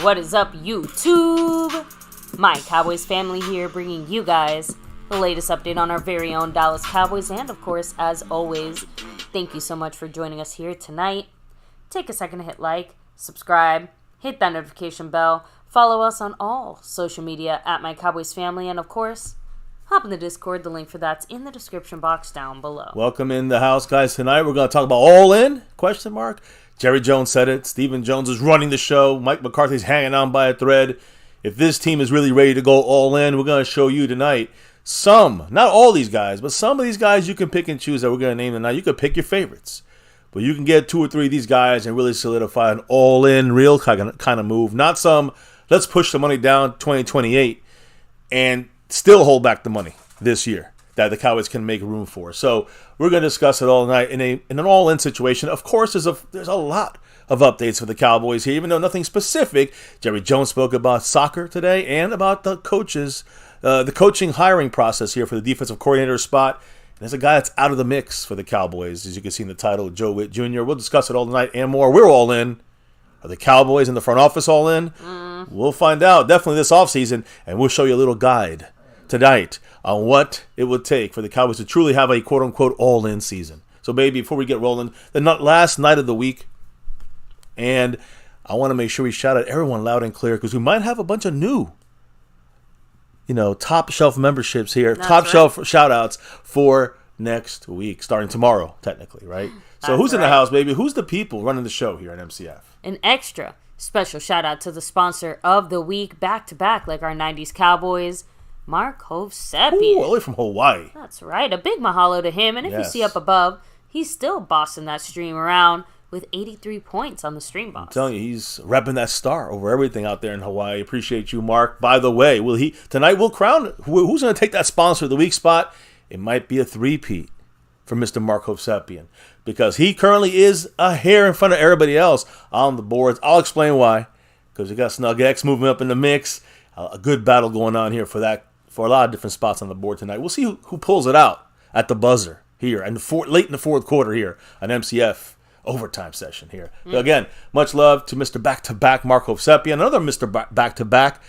What is up, YouTube? My Cowboys family here, bringing you guys the latest update on our very own Dallas Cowboys. And of course, as always, thank you so much for joining us here tonight. Take a second to hit like, subscribe, hit that notification bell, follow us on all social media at My Cowboys Family, and of course, hop in the Discord. The link for that's in the description box down below. Welcome in the house, guys. Tonight we're going to talk about All In? Jerry Jones said it. Stephen Jones is running the show. Mike McCarthy's hanging on by a thread. If this team is really ready to go all in, we're going to show you tonight some, not all these guys, but some of these guys you can pick and choose that we're going to name tonight. You can pick your favorites. But you can get 2 or 3 of these guys and really solidify an all-in, real kind of move. Not some, let's push the money down 2028 and still hold back the money this year that the Cowboys can make room for. So we're going to discuss it all night in an all-in situation. Of course, there's a lot of updates for the Cowboys here, even though nothing specific. Jerry Jones spoke about soccer today and about the coaches, the coaching hiring process here for the defensive coordinator spot. And there's a guy that's out of the mix for the Cowboys, as you can see in the title, Joe Whitt Jr. We'll discuss it all tonight and more. We're all in. Are the Cowboys in the front office all in? We'll find out definitely this offseason, and we'll show you a little guide tonight on what it would take for the Cowboys to truly have a quote-unquote all-in season. So, baby, before we get rolling, the last night of the week, and I want to make sure we shout out everyone loud and clear because we might have a bunch of new, top shelf memberships here, shelf shout-outs for next week, starting tomorrow, technically, right? So who's in the house, baby? Who's the people running the show here at MCF? An extra special shout-out to the sponsor of the week, back-to-back, like our 90s Cowboys, MyCowboysFamily. Ooh, all the way from Hawaii. That's right. A big mahalo to him. And if you see up above, he's still bossing that stream around with 83 points on the stream boss. I'm telling you, he's repping that star over everything out there in Hawaii. Appreciate you, Mark. By the way, tonight we'll crown who's going to take that sponsor of the week spot. It might be a three-peat for Mr. MyCowboysFamily because he currently is a hair in front of everybody else on the boards. I'll explain why. Because we got Snug X moving up in the mix. A good battle going on here for a lot of different spots on the board tonight. We'll see who pulls it out at the buzzer here and late in the fourth quarter here, an MCF overtime session here. So again, much love to Mr. Back-to-Back MyCowboysFamily, another Mr. Back-to-Back,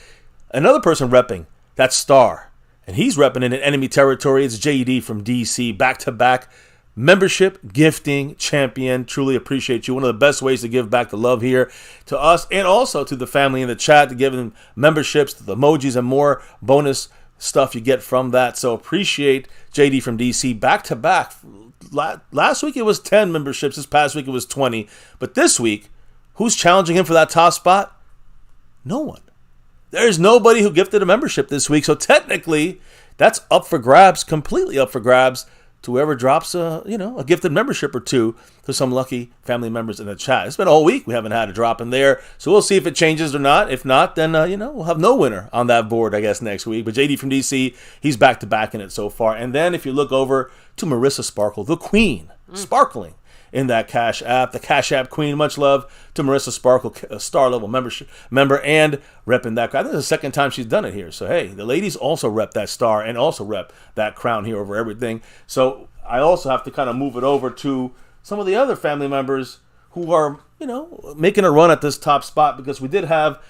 another person repping that star, and he's repping in enemy territory. It's JD from DC, back-to-back membership gifting champion. Truly appreciate you. One of the best ways to give back the love here to us and also to the family in the chat, to give them memberships, the emojis, and more bonus stuff you get from that. So appreciate JD from DC. Back to back. Last week it was 10 memberships. This past week it was 20. But this week, who's challenging him for that top spot? No one. There's nobody who gifted a membership this week. So technically, that's up for grabs, completely up for grabs, to whoever drops a gifted membership or two to some lucky family members in the chat. It's been a whole week. We haven't had a drop in there. So we'll see if it changes or not. If not, then, we'll have no winner on that board, I guess, next week. But JD from DC, he's back-to-back in it so far. And then if you look over to Marissa Sparkle, the queen, sparkling in that Cash App, the Cash App queen. Much love to Marissa Sparkle, a star-level member, and repping that. I think it's the second time she's done it here. So, hey, the ladies also rep that star and also rep that crown here over everything. So I also have to kind of move it over to some of the other family members who are, making a run at this top spot, because we did have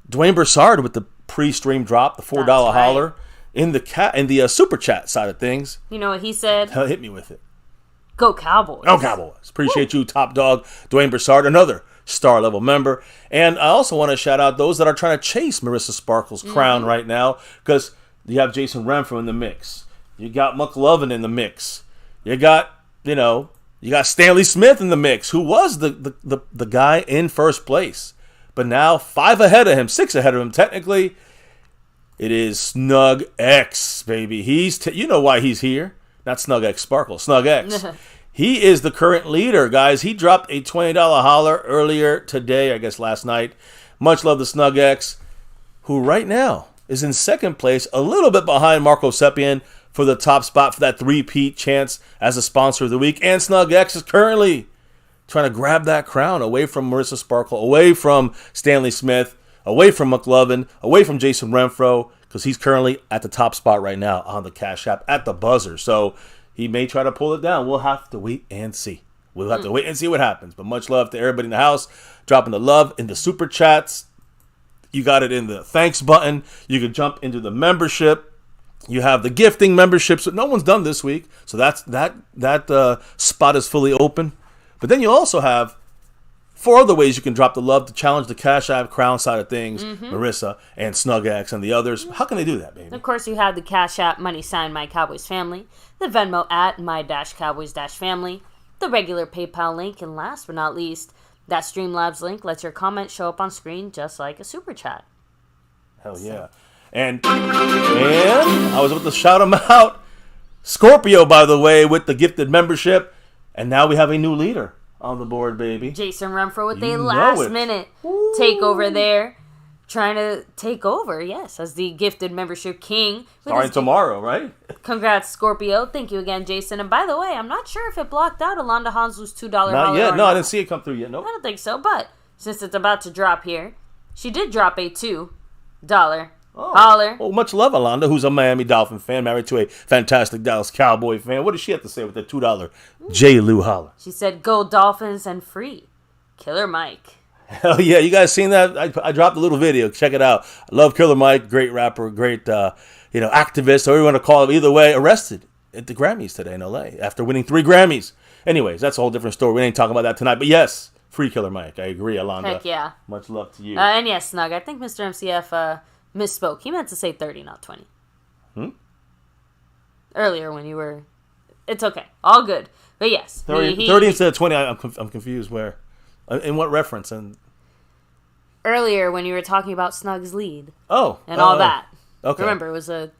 Dwayne Broussard with the pre-stream drop, the $4 holler in the super chat side of things. You know what he said? Hit me with it. Go Cowboys. Go Cowboys. Appreciate you, top dog, Dwayne Broussard, another star-level member. And I also want to shout out those that are trying to chase Marissa Sparkle's crown right now, because you have Jason Renfro in the mix. You got McLovin in the mix. You got Stanley Smith in the mix, who was the guy in first place. But now 6 ahead of him, technically. It is Snug X, baby. You know why he's here. Not Snug X Sparkle, Snug X. He is the current leader, guys. He dropped a $20 holler earlier today, I guess last night. Much love to Snug X, who right now is in second place, a little bit behind MyCowboysFamily for the top spot for that three-peat chance as a sponsor of the week. And Snug X is currently trying to grab that crown away from Marissa Sparkle, away from Stanley Smith, away from McLovin, away from Jason Renfro, because he's currently at the top spot right now on the Cash App at the buzzer. So he may try to pull it down. We'll have to wait and see. We'll have to wait and see what happens. But much love to everybody in the house, dropping the love in the super chats. You got it in the thanks button. You can jump into the membership. You have the gifting memberships that no one's done this week, so that spot is fully open. But then you also have 4 other ways you can drop the love to challenge the Cash App Crown side of things, Marissa and SnugX and the others. How can they do that, baby? Of course, you have the Cash App money sign MyCowboysFamily, the Venmo at My-Cowboys-Family, the regular PayPal link, and last but not least, that Streamlabs link lets your comment show up on screen just like a super chat. Hell yeah. And I was able to shout him out. Scorpio, by the way, with the gifted membership. And now we have a new leader on the board, baby. Jason Renfro with a last-minute takeover there. Trying to take over, yes, as the gifted membership king. Starting tomorrow, right? Congrats, Scorpio. Thank you again, Jason. And by the way, I'm not sure if it blocked out Alonda Hanslow's $2 Not yet. No, I didn't see it come through yet. Nope. I don't think so, but since it's about to drop here, she did drop a $2 holler. Oh, much love, Alonda, who's a Miami Dolphin fan, married to a fantastic Dallas Cowboy fan. What does she have to say with the $2 J. Lou holler? She said, "Go Dolphins and free. Killer Mike." Hell yeah, you guys seen that? I dropped a little video. Check it out. I love Killer Mike, great rapper, great activist, or you want to call him. Either way, arrested at the Grammys today in LA after winning 3 Grammys. Anyways, that's a whole different story. We ain't talking about that tonight. But yes, free Killer Mike. I agree, Alonda. Heck yeah. Much love to you. And yes, Snug, I think Mr. MCF misspoke. He meant to say 30, not 20. Earlier when you were... It's okay. All good. But yes. 30 instead of 20, I'm confused where... In what reference? And earlier when you were talking about Snug's lead. Oh. And all that. Okay. Remember, it was a...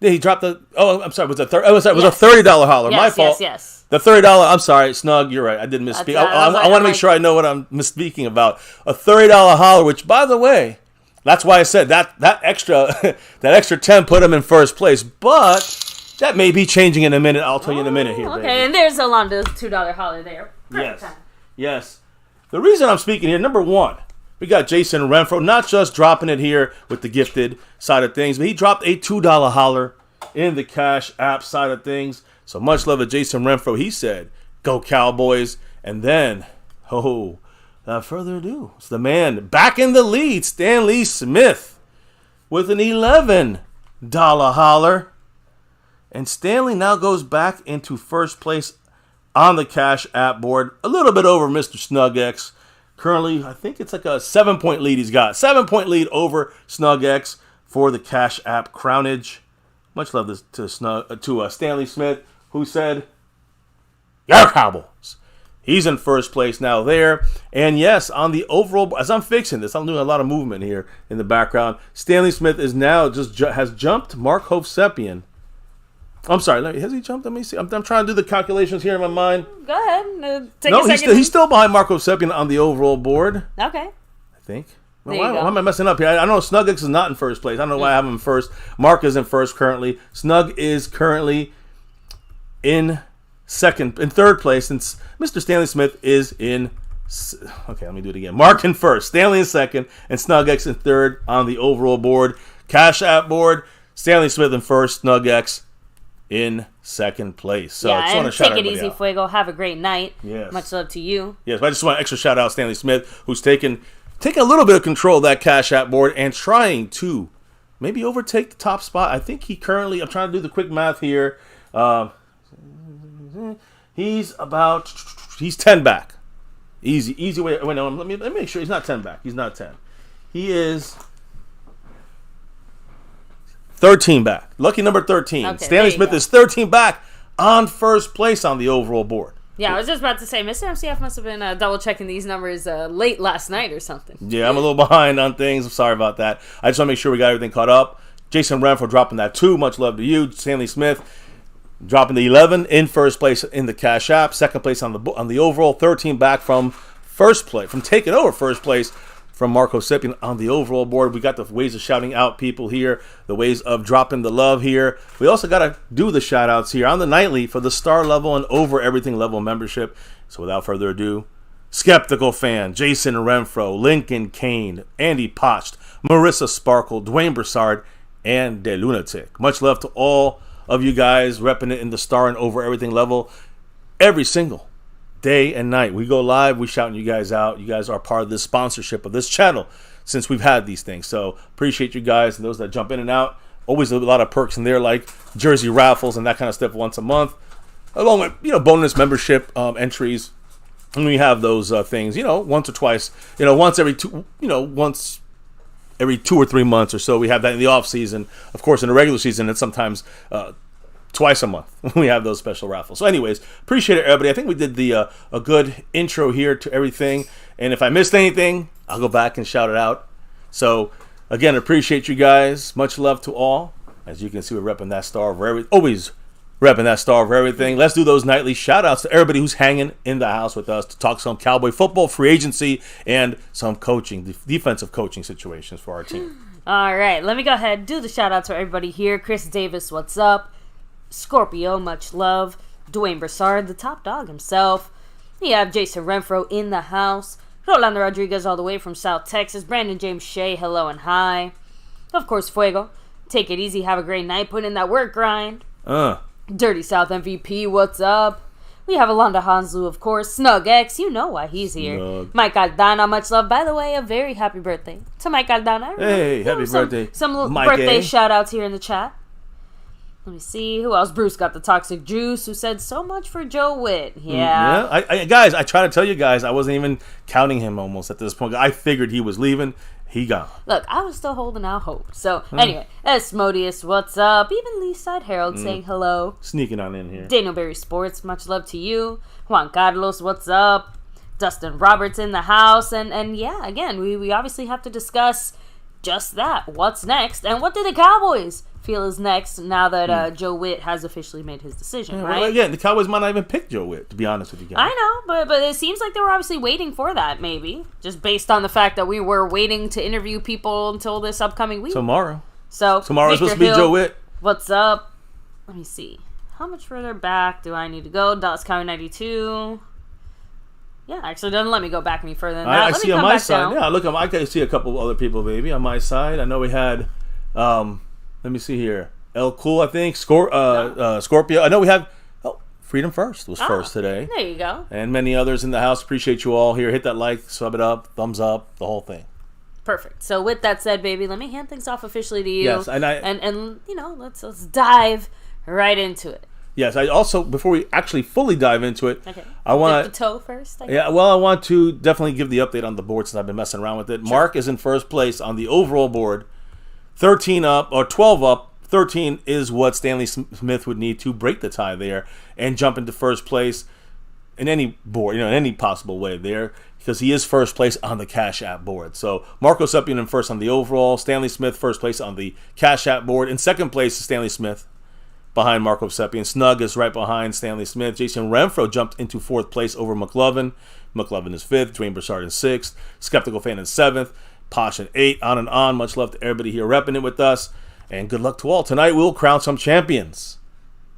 Yeah, he dropped the... Oh, I'm sorry. Was it a $30 holler? Yes, My fault. Yes. The $30... I'm sorry, Snug. You're right. I did misspeak. I want to make sure I know what I'm misspeaking about. A $30 holler, which, by the way, that's why I said that extra that extra 10 put him in first place. But that may be changing in a minute. I'll tell you in a minute here, okay, baby. And there's Alonda's $2 holler there. Yes. Yes. The reason I'm speaking here, number one, we got Jason Renfro, not just dropping it here with the gifted side of things, but he dropped a $2 holler in the Cash App side of things. So much love to Jason Renfro. He said, "Go Cowboys." And then, without further ado, it's the man back in the lead, Stanley Smith, with an $11 holler. And Stanley now goes back into first place on the Cash App board, a little bit over Mr. SnugX. Currently, I think it's like a 7-point lead he's got. 7-point lead over SnugX for the Cash App crownage. Much love to Stanley Smith, who said, "Go Cowboys." He's in first place now there. And yes, on the overall, as I'm fixing this, I'm doing a lot of movement here in the background. Stanley Smith is now has jumped Mark Hovsepian. I'm sorry, has he jumped? Let me see. I'm trying to do the calculations here in my mind. Go ahead. Take No, a second. he's still behind Mark Hovsepian on the overall board. Okay. I think. There you Why go. am I messing up here? I know SnugX is not in first place. I don't know why I have him in first. Mark is in first currently. Snug is currently in third place, and Mr. Stanley Smith is in... Okay, let me do it again. Mark in first, Stanley in second, and SnugX in third on the overall board. Cash App board, Stanley Smith in first, SnugX in second place. So I just want to shout take it easy, out. Fuego. Have a great night. Yes. Much love to you. Yes, but I just want to extra shout out Stanley Smith, who's taking a little bit of control of that Cash App board and trying to maybe overtake the top spot. I think he currently, I'm trying to do the quick math here. He's 10 back. Easy way. Wait, no, let me make sure he's not 10 back. He's not 10. He is 13 back. Lucky number 13. Okay, Stanley Smith is 13 back on first place on the overall board. Yeah, I was just about to say, Mr. MCF must have been double checking these numbers late last night or something. Yeah, I'm a little behind on things. I'm sorry about that. I just want to make sure we got everything caught up. Jason Renfro dropping that 2. Much love to you. Stanley Smith dropping the 11 in first place in the Cash App. Second place on the overall. 13 back from first place, from taking over first place from Mark Hovsepian on the overall board. We got the ways of shouting out people here, the ways of dropping the love here. We also got to do the shout outs here on the nightly for the star level and over everything level membership. So without further ado, Skeptical Fan, Jason Renfro, Lincoln Kane, Andy Potched, Marissa Sparkle, Dwayne Broussard, and De Lunatic. Much love to all of you guys repping it in the star and over everything level every single day and night. We go live, we shouting you guys out. You guys are part of this sponsorship of this channel. since we've had these things. So appreciate you guys and those that jump in and out. Always a lot of perks in there, like jersey raffles and that kind of stuff once a month, along with bonus membership entries. And we have those things, once or twice, once every 2 or 3 months or so. We have that in the off season. Of course, in the regular season, it's sometimes twice a month we have those special raffles. So anyways, appreciate it, everybody. I think we did a good intro here to everything. And if I missed anything, I'll go back and shout it out. So again, appreciate you guys. Much love to all. As you can see, we're repping that star for everything. Always repping that star for everything. Let's do those nightly shout outs to everybody who's hanging in the house with us to talk some Cowboy football, free agency, and some coaching, defensive coaching situations for our team. All right, let me go ahead and do the shout outs for everybody here. Chris Davis, what's up? Scorpio, much love. Dwayne Broussard, the top dog himself. We have Jason Renfro in the house. Rolando Rodriguez all the way from South Texas. Brandon James Shea, hello and hi. Of course, Fuego. Take it easy, have a great night, put in that work grind. Dirty South MVP, what's up? We have Alonda Hanslu, of course. Snug X, you know why he's here. Snug. Mike Aldana, much love. By the way, a very happy birthday to Mike Aldana. Hey, happy birthday. Some Mike birthday A. shout outs here in the chat. Let me see. Who else? Bruce got the toxic juice, who said so much for Joe Whitt. Yeah. Guys, I try to tell you guys, I wasn't even counting him almost at this point. I figured he was leaving. He gone. Look, I was still holding out hope. So, anyway, Esmodius, what's up? Even Leaside Harold saying hello. Sneaking on in here. Daniel Berry Sports, much love to you. Juan Carlos, what's up? Dustin Roberts in the house. And yeah, again, we obviously have to discuss just that. What's next? And what do the Cowboys feel is next now that Joe Whitt has officially made his decision, right? Well, again, the Cowboys might not even pick Joe Whitt, to be honest with you guys. I know, but it seems like they were obviously waiting for that, maybe. Just based on the fact that we were waiting to interview people until this upcoming week. Tomorrow. So tomorrow's Victor supposed to be Hill, Joe Whitt. What's up? Let me see. How much further back do I need to go? Dallas County 92. Yeah, actually, it doesn't let me go back any further than that. I see on my side. Yeah, look, I can see a couple of other people, maybe, on my side. I know we had, let me see here. El Cool, I think. Scorpio. I know we have Freedom First was first today. There you go. And many others in the house. Appreciate you all here. Hit that like, sub it up, thumbs up, the whole thing. Perfect. So with that said, baby, let me hand things off officially to you. Yes, and let's dive right into it. Yes, I also, before we actually fully dive into it, okay. I want to the toe first. I want to definitely give the update on the board since I've been messing around with it. Sure. Mark is in first place on the overall board, 13 up or 12 up. 13 is what Stanley Smith would need to break the tie there and jump into first place in any board, in any possible way there, because he is first place on the Cash App board. So Marco Seppian in first on the overall, Stanley Smith first place on the Cash App board. In second place is Stanley Smith behind Marco Seppian. Snug is right behind Stanley Smith. Jason Renfro jumped into fourth place over McLovin. McLovin is fifth. Dwayne Broussard in sixth. Skeptical Fan in seventh. Posh in eighth. On and on. Much love to everybody here repping it with us. And good luck to all. Tonight we'll crown some champions.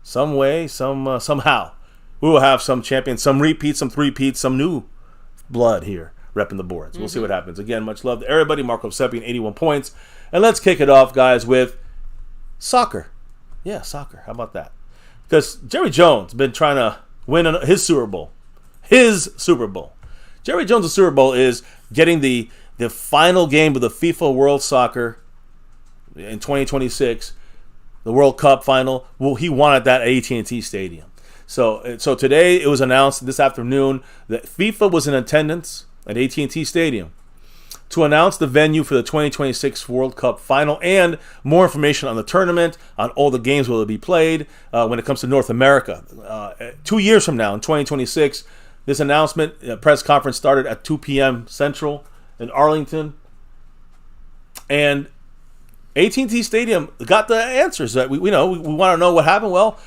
Some way, somehow. We will have some champions, some repeats, some three-peats, some new blood here repping the boards. We'll see what happens. Again, much love to everybody. Marco Seppian, 81 points. And let's kick it off, guys, with soccer. Yeah, soccer. How about that? Because Jerry Jones has been trying to win his Super Bowl. His Super Bowl. Jerry Jones' Super Bowl is getting the final game of the FIFA World Soccer in 2026, the World Cup final. Well, he wanted that at AT&T Stadium. So today it was announced this afternoon that FIFA was in attendance at AT&T Stadium to announce the venue for the 2026 World Cup final and more information on the tournament, on all the games will be played when it comes to North America. 2 years from now, in 2026, this announcement, press conference started at 2 p.m. Central in Arlington. And AT&T Stadium got the answers that we want to know what happened. Well,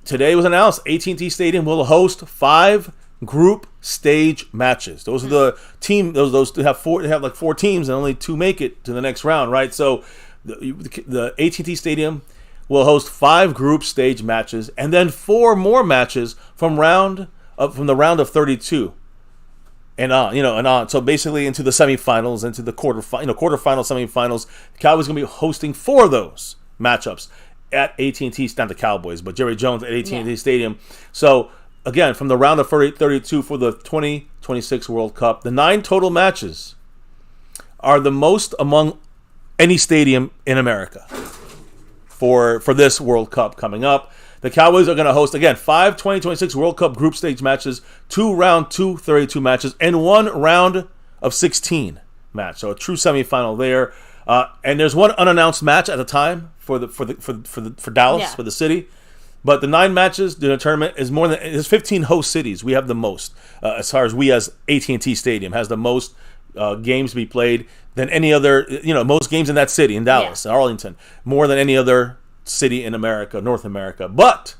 today it was announced AT&T Stadium will host 5 group stage matches. Those are the team. Those have 4. They have like 4 teams, and only 2 make it to the next round, right? So the AT&T Stadium will host 5 group stage matches, and then 4 more matches from the round of 32. And on, So basically into the semifinals, into the quarterfinal, semifinals. The Cowboys are going to be hosting 4 of those matchups at AT&T, not the Cowboys, but Jerry Jones at AT&T Stadium. So again, from the round of 32 for the 2026 World Cup, the 9 total matches are the most among any stadium in America for this World Cup coming up. The Cowboys are going to host, again, 5 2026 World Cup group stage matches, 2 round 2 32 matches, and 1 round of 16 match. So a true semifinal there. And there's one unannounced match at the time for Dallas, for the city. But the 9 matches in the tournament is more than, there's 15 host cities. We have the most, as far as we as AT&T Stadium has the most games to be played than any other, most games in that city, in Dallas, in Arlington, more than any other city in America, North America. But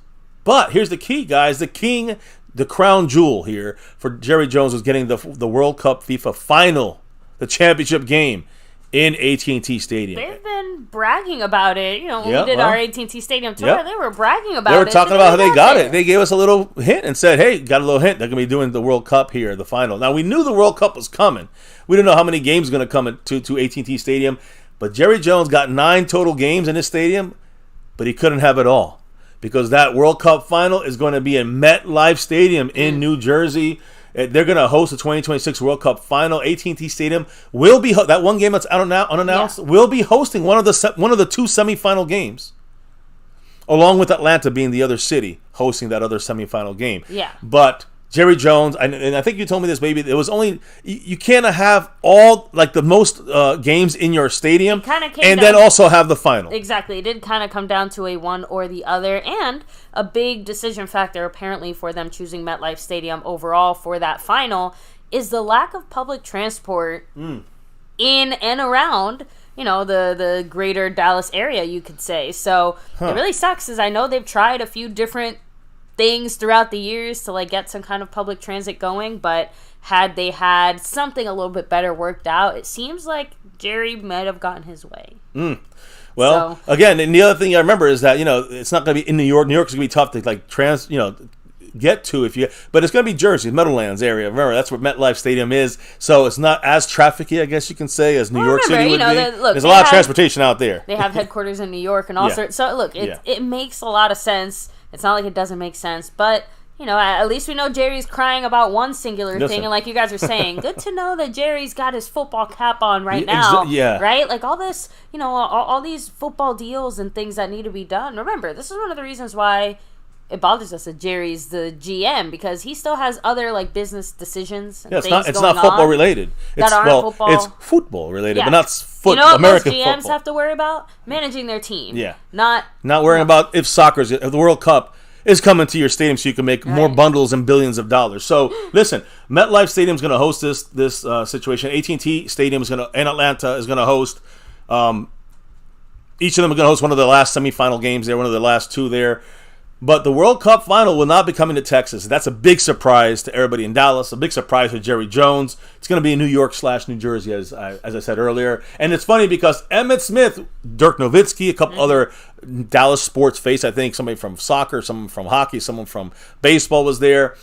here's the key, guys. The crown jewel here for Jerry Jones was getting the World Cup FIFA final, the championship game in AT&T Stadium. They've been bragging about it. When we did our AT&T Stadium tour, they were bragging about it. They were talking about how they got it. They gave us a little hint and said, hey, got a little hint. They're going to be doing the World Cup here, the final. Now, we knew the World Cup was coming. We didn't know how many games were going to come to AT&T Stadium. But Jerry Jones got 9 total games in this stadium, but he couldn't have it all because that World Cup final is going to be in MetLife Stadium in New Jersey. They're going to host the 2026 World Cup final. AT&T Stadium will be that one game that's unannounced. Will be hosting one of the 2 semifinal games, along with Atlanta being the other city hosting that other semifinal game. Yeah, but Jerry Jones, and I think you told me this, baby. It was only you can't have all the most games in your stadium, and then also have the final. Exactly, it did kind of come down to a one or the other, and a big decision factor apparently for them choosing MetLife Stadium overall for that final is the lack of public transport in and around the greater Dallas area, you could say. So it really sucks, as I know they've tried a few different things throughout the years to get some kind of public transit going, but had they had something a little bit better worked out, it seems like Jerry might have gotten his way. Well, again, and the other thing I remember is that it's not going to be in New York. New York's going to be tough to get to but it's going to be Jersey, Meadowlands area. Remember, that's where MetLife Stadium is, so it's not as trafficy, I guess you can say, as New York City would be. There's a lot of transportation out there. They have headquarters in New York and all sorts. So look, it makes a lot of sense. It's not like it doesn't make sense, but at least we know Jerry's crying about one singular thing, and like you guys are saying, good to know that Jerry's got his football cap on right now, right? Like all this, all these football deals and things that need to be done. Remember, this is one of the reasons why it bothers us that Jerry's the GM, because he still has other business decisions. And it's not football related. It's football. It's football related, but not American football. GMs have to worry about managing their team. Yeah, not worrying about if the World Cup is coming to your stadium, so you can make more bundles and billions of dollars. So listen, MetLife Stadium is going to host this situation. AT&T Stadium is and Atlanta is going to host. Each of them are going to host one of the last semifinal games there, one of the last 2 there. But the World Cup final will not be coming to Texas. That's a big surprise to everybody in Dallas, a big surprise for Jerry Jones. It's going to be in New York/New Jersey, as I said earlier. And it's funny because Emmitt Smith, Dirk Nowitzki, a couple other Dallas sports face, I think somebody from soccer, someone from hockey, someone from baseball was there.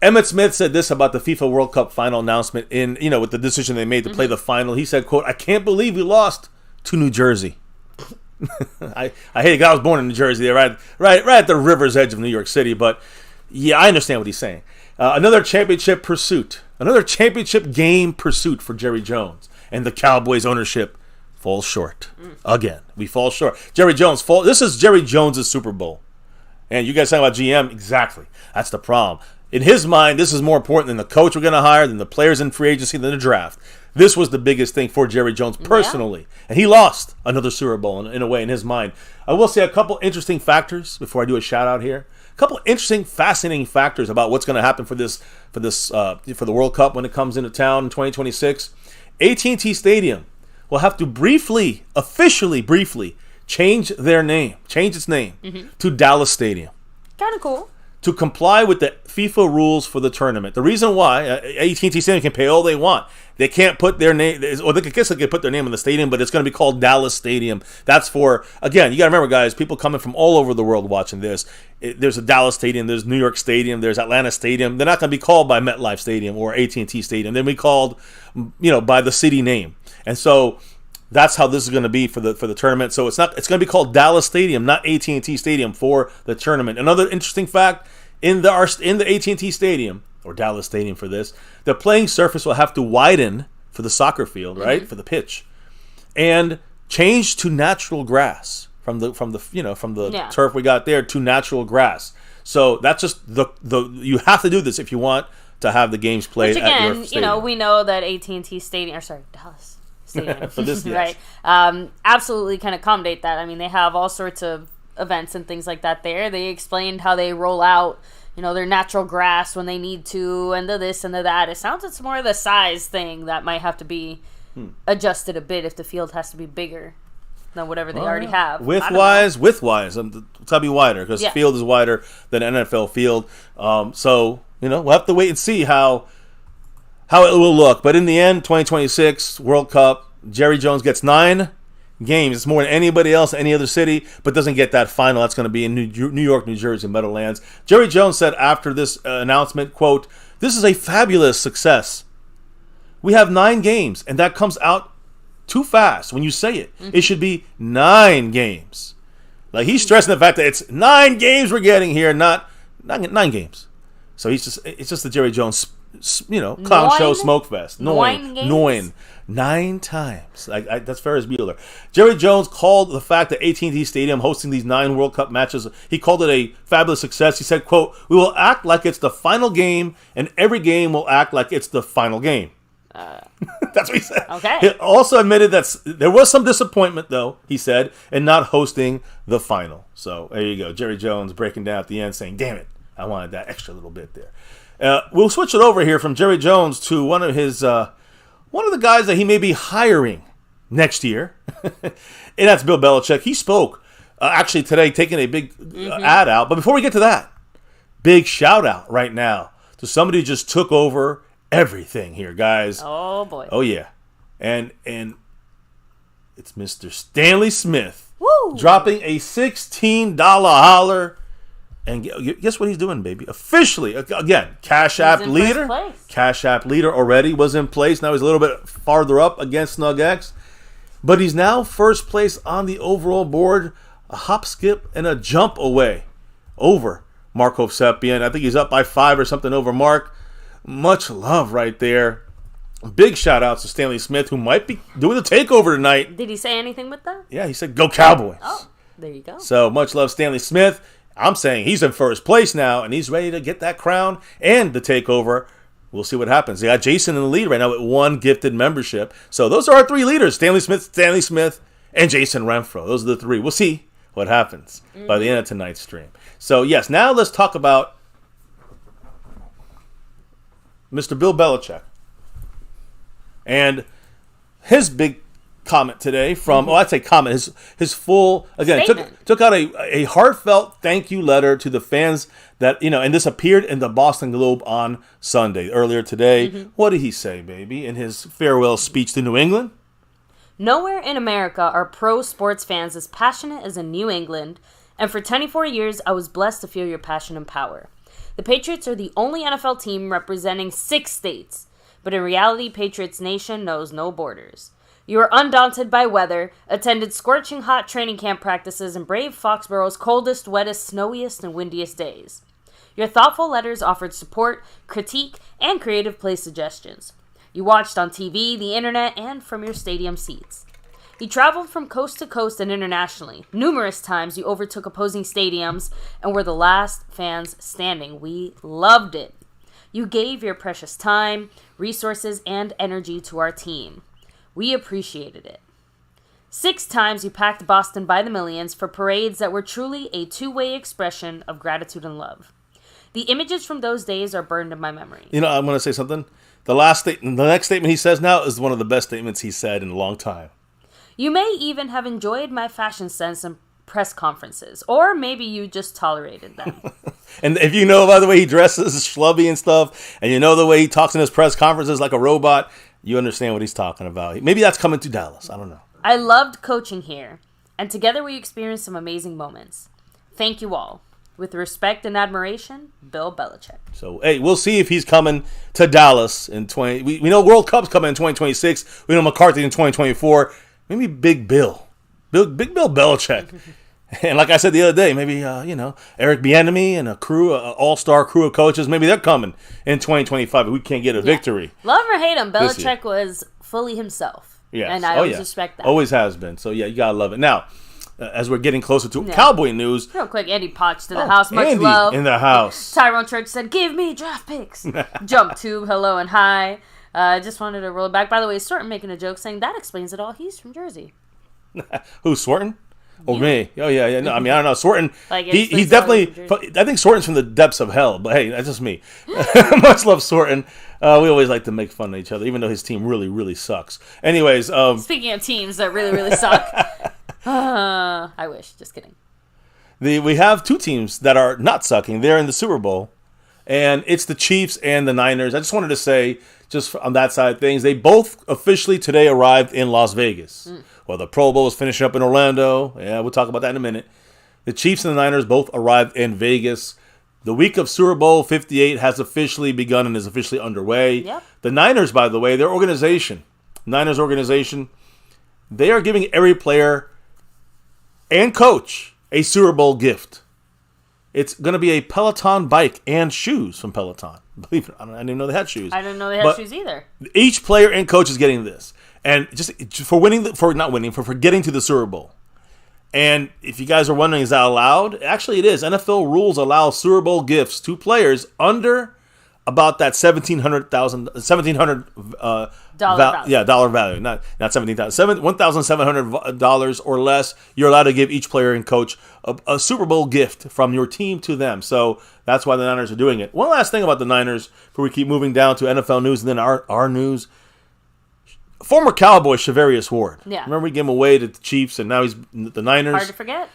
Emmitt Smith said this about the FIFA World Cup final announcement with the decision they made to play the final. He said, quote, "I can't believe we lost to New Jersey." I hate it. I was born in New Jersey, right at the river's edge of New York City. But yeah, I understand what he's saying. Another championship game pursuit for Jerry Jones, and the Cowboys ownership falls short again. We fall short. Jerry Jones This is Jerry Jones's Super Bowl, and you guys talking about GM? Exactly. That's the problem. In his mind, this is more important than the coach we're going to hire, than the players in free agency, than the draft. This was the biggest thing for Jerry Jones personally. And he lost another Super Bowl in a way in his mind. I will say a couple interesting factors before I do a shout out here. A couple interesting, fascinating factors about what's going to happen for the World Cup when it comes into town in 2026. AT&T Stadium will have to officially change its name to Dallas Stadium. Kind of cool. To comply with the FIFA rules for the tournament. The reason why AT&T Stadium can pay all they want. They can't put their name, or I guess they could put their name in the stadium, but it's going to be called Dallas Stadium. That's for, again, you got to remember, guys, people coming from all over the world watching this. There's a Dallas Stadium, there's New York Stadium, there's Atlanta Stadium. They're not going to be called by MetLife Stadium or AT&T Stadium. They'll be called, by the city name. And so that's how this is going to be for the tournament. So it's going to be called Dallas Stadium, not AT&T Stadium for the tournament. Another interesting fact, in the AT&T Stadium, or Dallas Stadium for this, the playing surface will have to widen for the soccer field, right? For the pitch. And changed to natural grass from the turf we got there to natural grass. So that's just the you have to do this if you want to have the games played. Which again, at your stadium. We know that AT&T Stadium, Dallas Stadium, for this, right? Absolutely can accommodate that. I mean, they have all sorts of events and things like that there. They explained how they roll out, their natural grass when they need to, and the this and the that. It sounds it's more of the size thing that might have to be adjusted a bit if the field has to be bigger than whatever they already have. Width-wise, it's got to be wider because field is wider than NFL field. So, we'll have to wait and see how it will look. But in the end, 2026 World Cup, Jerry Jones gets 9 games. It's more than anybody else, any other city, but doesn't get that final. That's going to be in New York, New Jersey, Meadowlands. Jerry Jones said after this announcement, quote, "This is a fabulous success. We have 9 games, and that comes out too fast when you say it. It should be 9 games." Like, he's stressing the fact that it's 9 games we're getting here, not 9 games. So it's just the Jerry Jones, clown show smoke fest. 9 times. That's Ferris Bueller. Jerry Jones called the fact that AT&T Stadium hosting these 9 World Cup matches, he called it a fabulous success. He said, quote, "We will act like it's the final game, and every game will act like it's the final game." That's what he said. Okay. He also admitted that there was some disappointment, though, he said, in not hosting the final. So there you go. Jerry Jones breaking down at the end saying, damn it, I wanted that extra little bit there. We'll switch it over here from Jerry Jones to one of the guys that he may be hiring next year. And that's Bill Belichick. He spoke actually today, taking a big ad out. But before we get to that, big shout out right now to somebody who just took over everything here, guys. Oh boy. Oh yeah. And it's Mr. Stanley Smith. Woo! Dropping a $16 holler. And guess what he's doing, baby? Officially, again, Cash App leader. Cash App leader already was in place. Now he's a little bit farther up against SnugX. But he's now first place on the overall board, a hop, skip, and a jump away over Mark Hovsepian. I think he's up by 5 or something over Mark. Much love right there. Big shout outs to Stanley Smith, who might be doing the takeover tonight. Did he say anything with that? Yeah, he said, "Go Cowboys." Oh, there you go. So much love, Stanley Smith. I'm saying he's in first place now, and he's ready to get that crown and the takeover. We'll see what happens. They got Jason in the lead right now with 1 gifted membership. So those are our 3 leaders: Stanley Smith, and Jason Renfro. Those are the 3. We'll see what happens by the end of tonight's stream. So yes, now let's talk about Mr. Bill Belichick and his big comment today from, I'd say comment, his full, again, took out a heartfelt thank you letter to the fans that, and this appeared in the Boston Globe on Sunday, earlier today. What did he say, baby, in his farewell speech to New England? "Nowhere in America are pro sports fans as passionate as in New England, and for 24 years I was blessed to feel your passion and power. The Patriots are the only NFL team representing 6 states, but in reality, Patriots Nation knows no borders. You are undaunted by weather, attended scorching hot training camp practices, and braved Foxborough's coldest, wettest, snowiest, and windiest days. Your thoughtful letters offered support, critique, and creative play suggestions. You watched on TV, the internet, and from your stadium seats. You traveled from coast to coast and internationally. Numerous times you overtook opposing stadiums and were the last fans standing. We loved it. You gave your precious time, resources, and energy to our team. We appreciated it. 6 times you packed Boston by the millions for parades that were truly a two-way expression of gratitude and love. The images from those days are burned in my memory." I'm going to say something. The next statement he says now is one of the best statements he's said in a long time. "You may even have enjoyed my fashion sense and press conferences, or maybe you just tolerated them." And if you know, by the way, he dresses schlubby and stuff, and you know the way he talks in his press conferences like a robot, you understand what he's talking about. Maybe that's coming to Dallas. I don't know. "I loved coaching here, and together we experienced some amazing moments. Thank you all. With respect and admiration, Bill Belichick." So, hey, we'll see if he's coming to Dallas in 20. We know World Cup's coming in 2026. We know McCarthy in 2024. Maybe Big Bill Belichick. And like I said the other day, maybe, Eric Bieniemy and a crew, an all-star crew of coaches, maybe they're coming in 2025 if we can't get a victory. Love or hate him, Belichick was fully himself. Yes. And I always respect that. Always has been. So, yeah, you got to love it. Now, as we're getting closer to Cowboy news. Real quick, Andy Potch to the house. Much Andy love. in the house. Tyrone Church said, give me draft picks. Jump tube, hello and hi. Just wanted to roll it back. By the way, Sorton making a joke saying that explains it all. He's from Jersey. Who, Sorton? Oh, me. Oh, yeah. No, I mean, I don't know. Sorton, like, he's definitely, I think Sorton's from the depths of hell. But, hey, that's just me. Much love, Sorton. We always like to make fun of each other, even though his team really, really sucks. Anyways. Speaking of teams that really, really suck. I wish. Just kidding. We have two teams that are not sucking. They're in the Super Bowl. And it's the Chiefs and the Niners. I just wanted to say, just on that side of things, they both officially today arrived in Las Vegas. Well, the Pro Bowl is finishing up in Orlando. Yeah, we'll talk about that in a minute. The Chiefs and the Niners both arrived in Vegas. The week of Super Bowl 58 has officially begun and is officially underway. Yep. The Niners, by the way, their organization, Niners organization, they are giving every player and coach a Super Bowl gift. It's going to be a Peloton bike and shoes from Peloton. Believe it, I didn't even know they had shoes. I didn't know they had shoes either. Each player and coach is getting this, and just for getting to the Super Bowl. And if you guys are wondering, is that allowed? Actually, it is. NFL rules allow Super Bowl gifts to players under about that $1,700 dollar value, not $17,000, $1,700 or less. You're allowed to give each player and coach a Super Bowl gift from your team to them. So that's why the Niners are doing it. One last thing about the Niners before we keep moving down to NFL news and then our news. Former Cowboy Shavarius Ward. Yeah. Remember we gave him away to the Chiefs and now he's the Niners. Hard to forget.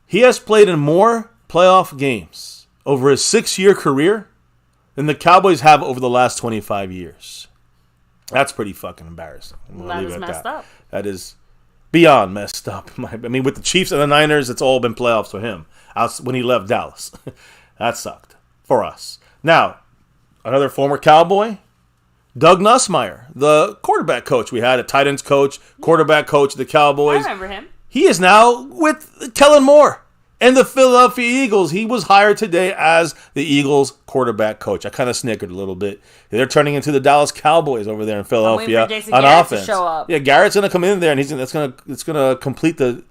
He has played in more playoff games over his 6-year career than the Cowboys have over the last 25 years. That's pretty fucking embarrassing. That is messed up. That is beyond messed up. I mean, with the Chiefs and the Niners, it's all been playoffs for him when he left Dallas. That sucked for us. Now, another former Cowboy, Doug Nussmeier, the quarterback coach we had, a tight ends coach, quarterback coach of the Cowboys. I remember him. He is now with Kellen Moore and the Philadelphia Eagles. He was hired today as the Eagles quarterback coach. I kind of snickered a little bit. They're turning into the Dallas Cowboys over there in Philadelphia on offense. To show up. Yeah, Garrett's going to come in there and it's going to complete the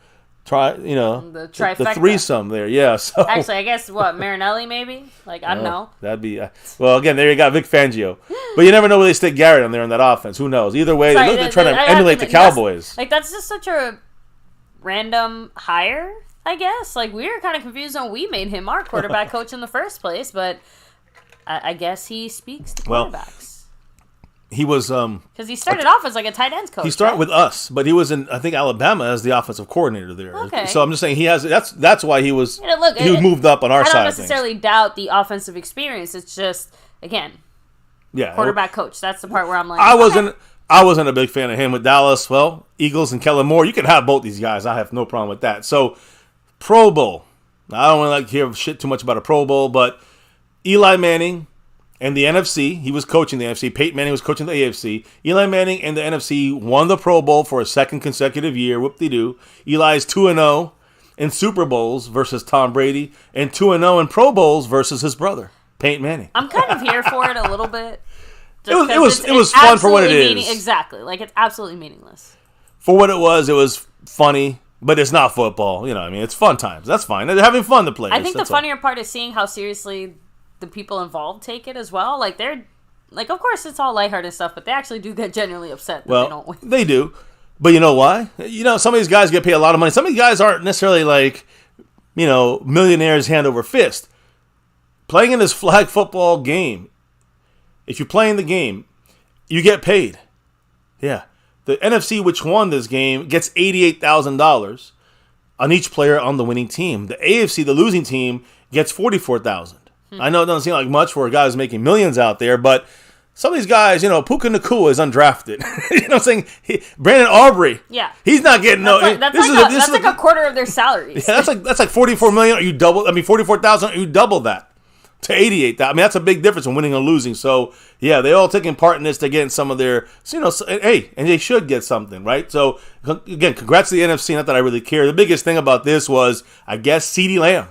trifecta. the threesome there. Yeah. So actually, I guess Marinelli maybe. Like I don't know. That'd be well. Again, there you got Vic Fangio, but you never know where they stick Garrett on there in that offense. Who knows? Either way, they're trying to emulate the Cowboys. That's just such a random hire. I guess we were kind of confused on we made him our quarterback coach in the first place, but I guess he speaks to quarterbacks. He was because he started off as a tight ends coach. He started with us, but he was in I think Alabama as the offensive coordinator there. Okay. So I'm just saying he has that's why he was he moved up on our side. I don't necessarily doubt the offensive experience. It's just again, quarterback coach. That's the part where I'm like I wasn't a big fan of him with Dallas. Well, Eagles and Kellen Moore, you can have both these guys. I have no problem with that. So Pro Bowl. I don't want to hear shit too much about a Pro Bowl, but Eli Manning and the NFC, he was coaching the NFC. Peyton Manning was coaching the AFC. Eli Manning and the NFC won the Pro Bowl for a second consecutive year. Whoop-de-doo. Eli's 2-0 in Super Bowls versus Tom Brady and 2-0 in Pro Bowls versus his brother, Peyton Manning. I'm kind of here for it a little bit. It was fun for what it is. Exactly. It's absolutely meaningless. For what it was funny. But it's not football, I mean, it's fun times. That's fine. They're having fun, the players. I think the funnier part is seeing how seriously the people involved take it as well. They're, of course it's all lighthearted stuff, but they actually do get genuinely upset that they don't win. They do. But you know why? Some of these guys get paid a lot of money. Some of these guys aren't necessarily millionaires hand over fist. Playing in this flag football game, if you're playing the game, you get paid. Yeah. The NFC, which won this game, gets $88,000 on each player on the winning team. The AFC, the losing team, gets $44,000. I know it doesn't seem like much for a guy who's making millions out there, but some of these guys, Puka Nacua is undrafted. You know what I'm saying? Brandon Aubrey. Yeah. He's not getting that's like a quarter of their salaries. Yeah, that's like $44 million. Or you double. I mean, $44,000. You double that to $88,000. I mean, that's a big difference in winning and losing. So yeah, they all taking part in this. They're getting some of their, hey, and they should get something, right? So again, congrats to the NFC. Not that I really care. The biggest thing about this was, I guess, 3D Lamb.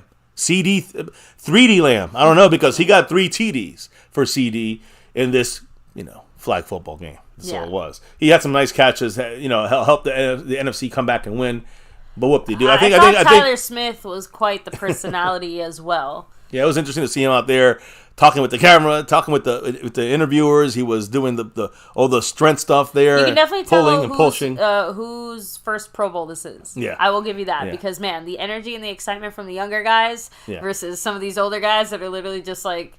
I don't know, because he got 3 TDs for CD in this, flag football game. That's all it was. He had some nice catches, helped the NFC come back and win. But whoop-de-doo. I think Tyler Smith was quite the personality as well. Yeah, it was interesting to see him out there talking with the camera, talking with the interviewers. He was doing all the strength stuff there. You can definitely tell whose first Pro Bowl this is. Yeah. I will give you that because, man, the energy and the excitement from the younger guys versus some of these older guys that are literally just like,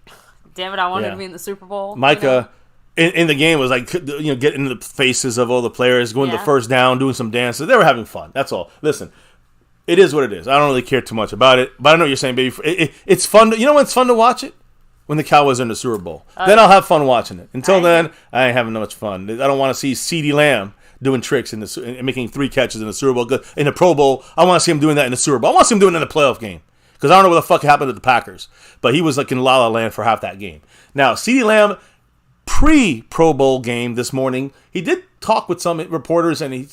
damn it, I wanted to be in the Super Bowl. Micah in the game was like, getting in the faces of all the players, going to the first down, doing some dances. They were having fun. That's all. Listen, it is what it is. I don't really care too much about it, but I know what you're saying, baby. It's fun. You know when it's fun to watch it? When the Cowboys are in the Super Bowl. Then I'll have fun watching it. Until then, I ain't having much fun. I don't want to see CeeDee Lamb doing tricks and making 3 catches in the Super Bowl. In the Pro Bowl, I want to see him doing that in the Super Bowl. I want to see him doing it in the playoff game. Because I don't know what the fuck happened to the Packers. But he was like in La La Land for half that game. Now, CeeDee Lamb, pre-Pro Bowl game this morning, he did talk with some reporters and he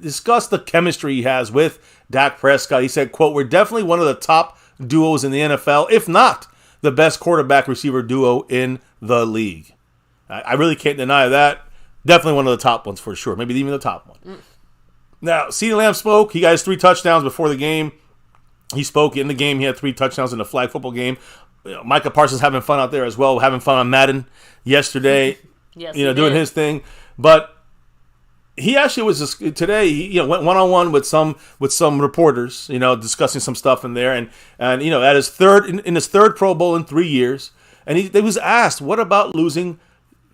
discussed the chemistry he has with Dak Prescott. He said, quote, "We're definitely one of the top duos in the NFL, if not the best quarterback-receiver duo in the league." I really can't deny that. Definitely one of the top ones for sure. Maybe even the top one. Now, CeeDee Lamb spoke. He got his 3 touchdowns before the game. He spoke in the game. He had 3 touchdowns in the flag football game. Micah Parsons having fun out there as well, having fun on Madden yesterday. Yes, doing his thing. But he actually was just, today. He went one-on-one with some reporters. Discussing some stuff in there, and at his third Pro Bowl in 3 years, and he was asked, "What about losing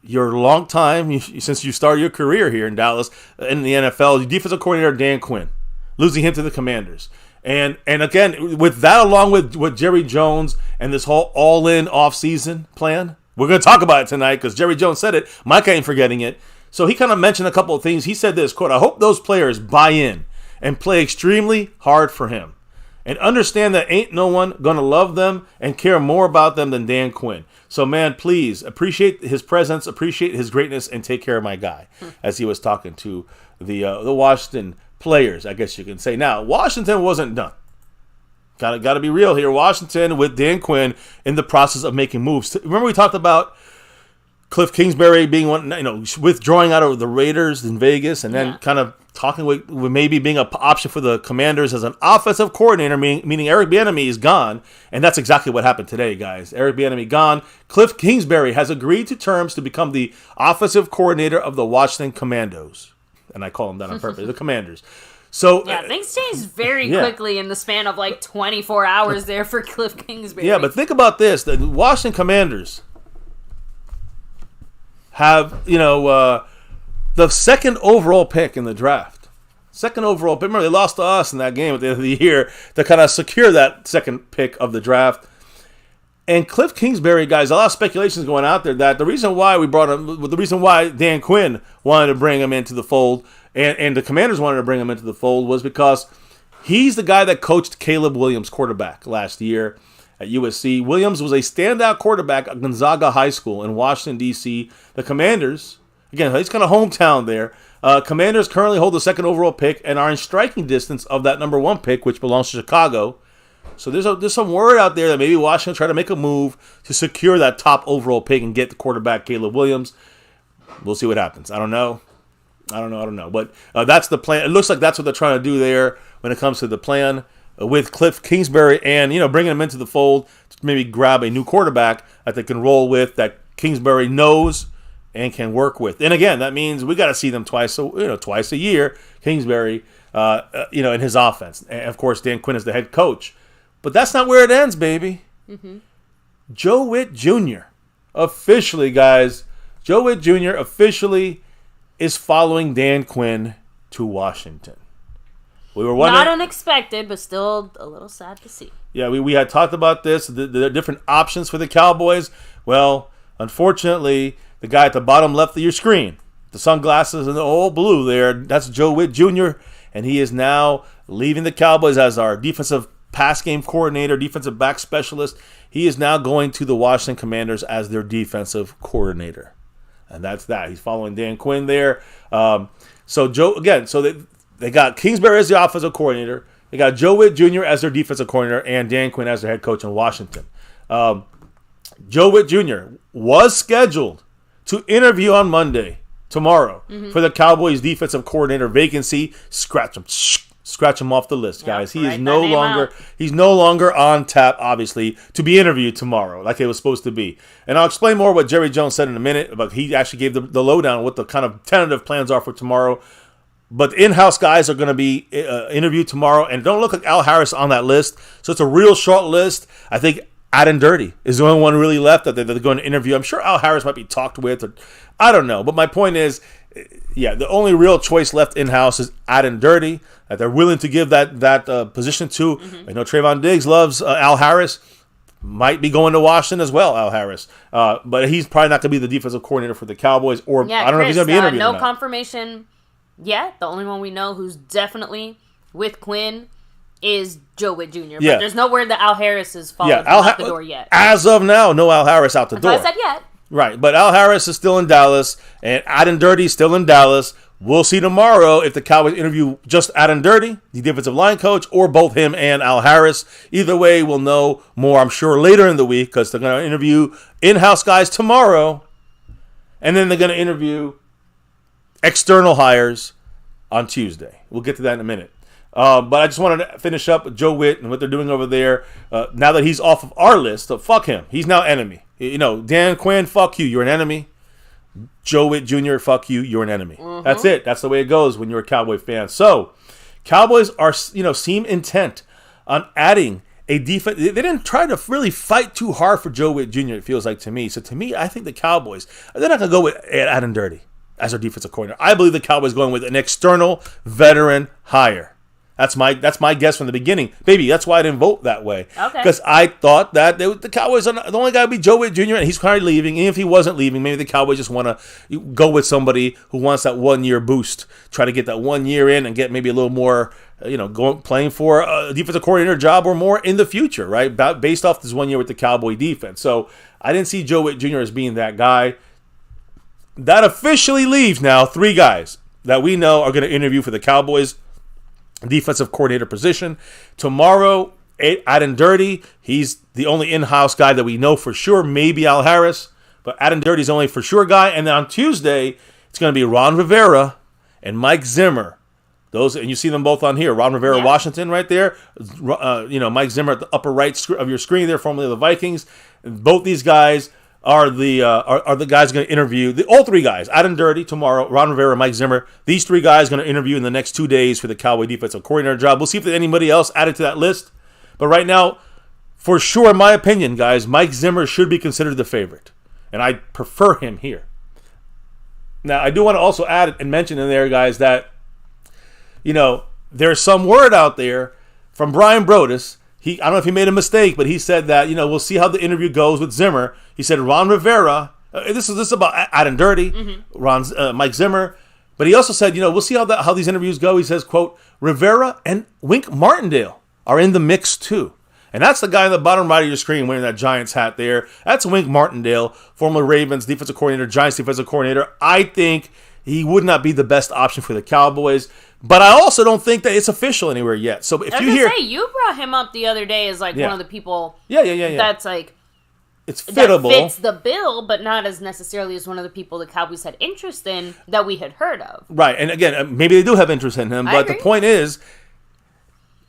your long time since you started your career here in Dallas in the NFL, your defensive coordinator Dan Quinn, losing him to the Commanders?" And again, with that, along with Jerry Jones and this whole all-in off-season plan, we're going to talk about it tonight because Jerry Jones said it. Mike ain't forgetting it. So he kind of mentioned a couple of things. He said this, quote, "I hope those players buy in and play extremely hard for him and understand that ain't no one going to love them and care more about them than Dan Quinn. So, man, please appreciate his presence, appreciate his greatness, and take care of my guy," as he was talking to the Washington players, I guess you can say. Now, Washington wasn't done. Got to be real here. Washington, with Dan Quinn, in the process of making moves. Remember we talked about Cliff Kingsbury being one, withdrawing out of the Raiders in Vegas, and then kind of talking with maybe being an option for the Commanders as an offensive coordinator, meaning Eric Bieniemy is gone, and that's exactly what happened today, guys. Eric Bieniemy gone. Cliff Kingsbury has agreed to terms to become the offensive coordinator of the Washington Commandos, and I call them that on purpose, the Commanders. So things changed very quickly in the span of like 24 hours there for Cliff Kingsbury. Yeah, but think about this: the Washington Commanders have, the second overall pick in the draft. Second overall pick. Remember, they lost to us in that game at the end of the year to kind of secure that second pick of the draft. And Cliff Kingsbury, guys, a lot of speculations going out there that the reason why Dan Quinn wanted to bring him into the fold and the Commanders wanted to bring him into the fold was because he's the guy that coached Caleb Williams, quarterback, last year at USC. Williams was a standout quarterback at Gonzaga High School in Washington, D.C. The Commanders, again, he's kind of hometown there. Commanders currently hold the second overall pick and are in striking distance of that number 1 pick, which belongs to Chicago. So there's some word out there that maybe Washington try to make a move to secure that top overall pick and get the quarterback Caleb Williams. We'll see what happens. I don't know. But that's the plan. It looks like that's what they're trying to do there when it comes to the plan with Cliff Kingsbury and, bringing him into the fold to maybe grab a new quarterback that they can roll with, that Kingsbury knows and can work with. And again, that means we got to see them twice a year, Kingsbury, in his offense. And of course, Dan Quinn is the head coach. But that's not where it ends, baby. Mm-hmm. Joe Whitt Jr. officially, guys, is following Dan Quinn to Washington. We were wondering, not unexpected, but still a little sad to see. Yeah, we had talked about this, the different options for the Cowboys. Well, unfortunately, the guy at the bottom left of your screen, the sunglasses and the old blue there, that's Joe Whitt Jr., and he is now leaving the Cowboys as our defensive pass game coordinator, defensive back specialist. He is now going to the Washington Commanders as their defensive coordinator. And that's that. He's following Dan Quinn there. So they got Kingsbury as the offensive coordinator. They got Joe Whitt Jr. as their defensive coordinator and Dan Quinn as their head coach in Washington. Joe Whitt Jr. was scheduled to interview on Monday tomorrow for the Cowboys defensive coordinator vacancy. Scratch him off the list, guys. He is no longer on tap, obviously, to be interviewed tomorrow like it was supposed to be. And I'll explain more what Jerry Jones said in a minute, but he actually gave the lowdown on what the kind of tentative plans are for tomorrow. But the in-house guys are going to be interviewed tomorrow, and don't look like Al Harris on that list. So it's a real short list. I think Adam Dirty is the only one really left that they're going to interview. I'm sure Al Harris might be talked with, or I don't know. But my point is, yeah, the only real choice left in-house is Adam Dirty, that they're willing to give that position to. I know Trayvon Diggs loves Al Harris. Might be going to Washington as well, Al Harris. But he's probably not going to be the defensive coordinator for the Cowboys, or I don't know if he's going to be interviewed. No confirmation yet. The only one we know who's definitely with Quinn is Joe Whitt Jr. But there's no word that Al Harris is following out the door yet. As of now, no Al Harris out the door. I said yet. Right, but Al Harris is still in Dallas, and Adam Dirty still in Dallas. We'll see tomorrow if the Cowboys interview just Adam Dirty, the defensive line coach, or both him and Al Harris. Either way, we'll know more, I'm sure, later in the week, because they're going to interview in-house guys tomorrow, and then they're going to interview external hires on Tuesday. We'll get to that in a minute. But I just wanted to finish up with Joe Whitt and what they're doing over there. Now that he's off of our list, so fuck him. He's now enemy. Dan Quinn, fuck you. You're an enemy. Joe Whitt Jr., fuck you. You're an enemy. That's it. That's the way it goes when you're a Cowboy fan. So, Cowboys are, seem intent on adding a defense. They didn't try to really fight too hard for Joe Whitt Jr., it feels like to me. So, to me, I think the Cowboys, they're not going to go with Adam Dirty as their defensive coordinator. I believe the Cowboys going with an external veteran hire. That's my guess from the beginning. Baby, that's why I didn't vote that way. Okay. Because I thought that the Cowboys, the only guy would be Joe Whitt Jr., and he's currently leaving. And if he wasn't leaving, maybe the Cowboys just want to go with somebody who wants that 1 year boost. Try to get that 1 year in and get maybe a little more, playing for a defensive coordinator job or more in the future, right? Based off this 1 year with the Cowboy defense. So I didn't see Joe Whitt Jr. as being that guy. That officially leaves now 3 guys that we know are going to interview for the Cowboys defensive coordinator position. Tomorrow, Adam Dirty, he's the only in-house guy that we know for sure. Maybe Al Harris, but Adam Dirty's the only for sure guy. And then on Tuesday, it's going to be Ron Rivera and Mike Zimmer. Those, and you see them both on here. Ron Rivera, Washington, right there. Mike Zimmer at the upper right of your screen there, formerly of the Vikings. And both these guys are the guys going to interview all 3 guys. Adam Dirty tomorrow, Ron Rivera, Mike Zimmer. These 3 guys going to interview in the next 2 days for the Cowboy defensive coordinator job. We'll see if there's anybody else added to that list. But right now, for sure, in my opinion, guys, Mike Zimmer should be considered the favorite, and I prefer him here. Now, I do want to also add and mention in there, guys, that there's some word out there from Brian Broaddus. I don't know if he made a mistake, but he said that, we'll see how the interview goes with Zimmer. He said Ron Rivera, this is about Adam Dirty, Mike Zimmer, but he also said, we'll see how these interviews go. He says, quote, Rivera and Wink Martindale are in the mix too. And that's the guy on the bottom right of your screen wearing that Giants hat there. That's Wink Martindale, former Ravens defensive coordinator, Giants defensive coordinator. I think he would not be the best option for the Cowboys. But I also don't think that it's official anywhere yet. So if you hear, you brought him up the other day as one of the people. Yeah. That's it's fittable. That fits the bill, but not as necessarily as one of the people the Cowboys had interest in that we had heard of. Right, and again, maybe they do have interest in him. I But agree. the point is,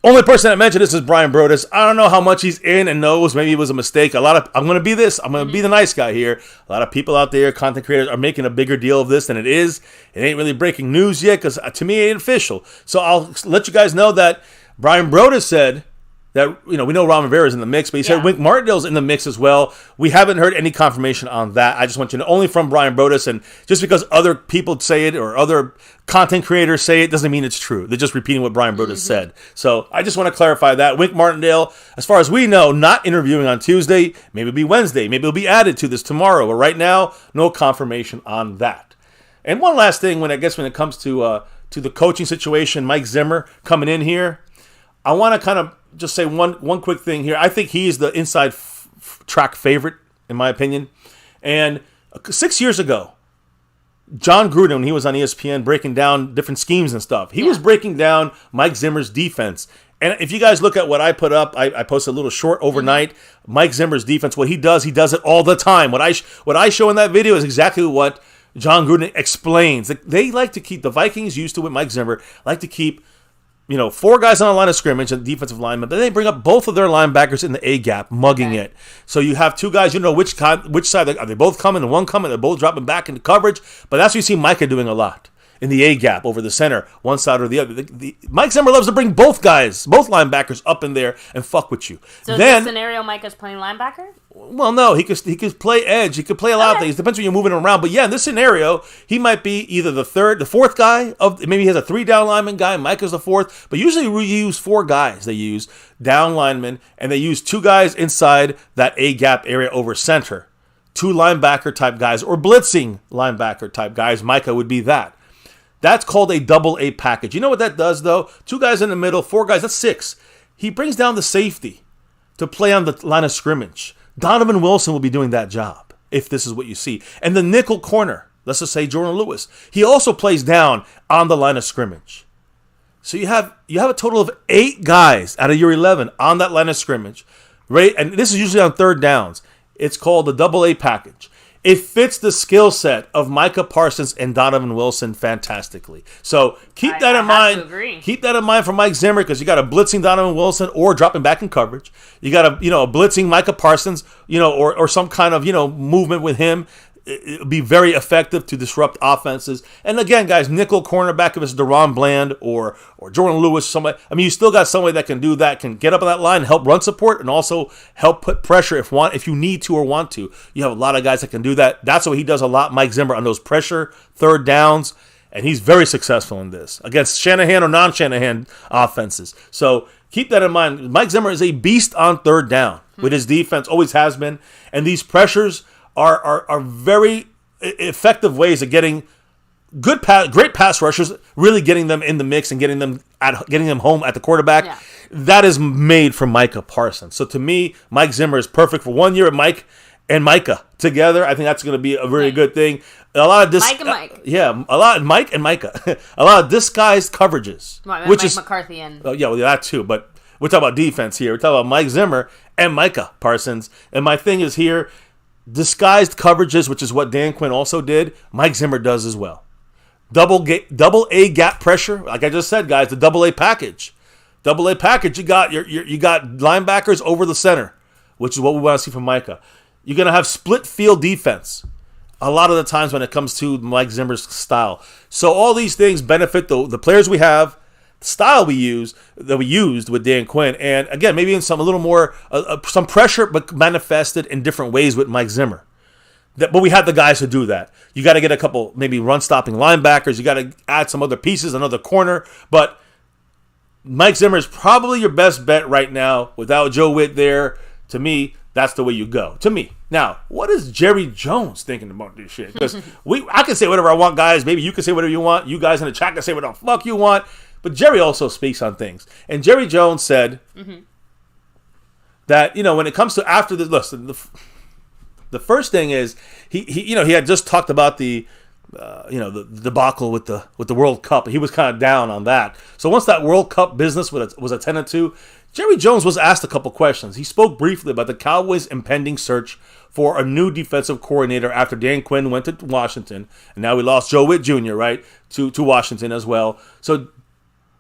only person that mentioned this is Brian Broaddus. I don't know how much he's in and knows. Maybe it was a mistake. I'm going to be this. I'm going to be the nice guy here. A lot of people out there, content creators, are making a bigger deal of this than it is. It ain't really breaking news yet because to me it ain't official. So I'll let you guys know that Brian Broaddus said that, we know Ron Rivera's in the mix, but he said Wink Martindale's in the mix as well. We haven't heard any confirmation on that. I just want you to know, only from Brian Broaddus, and just because other people say it or other content creators say it doesn't mean it's true. They're just repeating what Brian Broaddus said. So I just want to clarify that. Wink Martindale, as far as we know, not interviewing on Tuesday. Maybe it'll be Wednesday. Maybe it'll be added to this tomorrow. But right now, no confirmation on that. And one last thing, when it comes to the coaching situation, Mike Zimmer coming in here, I want to kind of just say one quick thing here. I think he's the inside track favorite, in my opinion. And 6 years ago, John Gruden, when he was on ESPN breaking down different schemes and stuff, he was breaking down Mike Zimmer's defense. And if you guys look at what I put up, I posted a little short overnight. Mike Zimmer's defense, what he does it all the time. What I show in that video is exactly what John Gruden explains that they like to keep, the Vikings used to with Mike Zimmer, like to keep, 4 guys on the line of scrimmage and defensive linemen. Then they bring up both of their linebackers in the A gap, mugging it. So you have 2 guys, which side, are they both coming and one coming? They're both dropping back into coverage. But that's what you see Micah doing a lot. In the A gap over the center, one side or the other. Mike Zimmer loves to bring both linebackers up in there and fuck with you. So in this scenario, Micah's playing linebacker? Well, no, he could play edge. He could play a lot of things. Depends when you're moving around. But yeah, in this scenario, he might be either the 4th guy maybe he has a 3-down lineman guy. Micah's the 4th. But usually we use 4 guys. They use down linemen, and they use 2 guys inside that A gap area over center. 2 linebacker type guys or blitzing linebacker type guys. Micah would be that. That's called a double A package. You know what that does, though? 2 guys in the middle, 4 guys, that's 6. He brings down the safety to play on the line of scrimmage. Donovan Wilson will be doing that job, if this is what you see. And the nickel corner, let's just say Jordan Lewis, he also plays down on the line of scrimmage. So you have a total of 8 guys out of your 11 on that line of scrimmage. Right? And this is usually on 3rd downs. It's called the double A package. It fits the skill set of Micah Parsons and Donovan Wilson fantastically. So keep that in mind. Keep that in mind for Mike Zimmer, because you got a blitzing Donovan Wilson or dropping back in coverage. You got a blitzing Micah Parsons, or some kind of movement with him. It'll be very effective to disrupt offenses. And again, guys, nickel cornerback, if it's DeRon Bland or Jordan Lewis, somebody. I mean, you still got somebody that can do that, can get up on that line, help run support, and also help put pressure if you need to or want to. You have a lot of guys that can do that. That's what he does a lot, Mike Zimmer, on those pressure 3rd downs. And he's very successful in this against Shanahan or non-Shanahan offenses. So keep that in mind. Mike Zimmer is a beast on 3rd down with his defense, always has been. And these pressures are very effective ways of getting great pass rushers, really getting them in the mix and getting them home at the quarterback. Yeah. That is made for Micah Parsons. So to me, Mike Zimmer is perfect for 1 year at Mike and Micah together. I think that's going to be a very good thing. A lot of Mike and Micah. A lot of disguised coverages, which is McCarthy and that too. But we're talking about defense here. We're talking about Mike Zimmer and Micah Parsons. And my thing is here. Disguised coverages, which is what Dan Quinn also did, Mike Zimmer does as well. Double A gap pressure, like I just said, guys, the double A package. Double A package, you got linebackers over the center, which is what we want to see from Micah. You're going to have split field defense a lot of the times when it comes to Mike Zimmer's style. So all these things benefit the players we have, the style we used with Dan Quinn, and again, maybe in some a little more some pressure, but manifested in different ways with Mike Zimmer. But we have the guys to do that. You got to get a couple maybe run-stopping linebackers. You got to add some other pieces, another corner. But Mike Zimmer is probably your best bet right now. Without Joe Whitt there, to me, that's the way you go. To me. Now, what is Jerry Jones thinking about this shit? Because I can say whatever I want, guys. Maybe you can say whatever you want. You guys in the chat can say whatever the fuck you want. But Jerry also speaks on things. And Jerry Jones said that, when it comes to after this, listen, the first thing is he had just talked about the debacle with the World Cup. He was kind of down on that. So once that World Cup business was attended to, Jerry Jones was asked a couple questions. He spoke briefly about the Cowboys' impending search for a new defensive coordinator after Dan Quinn went to Washington, and now we lost Joe Whitt Jr., right, to Washington as well. So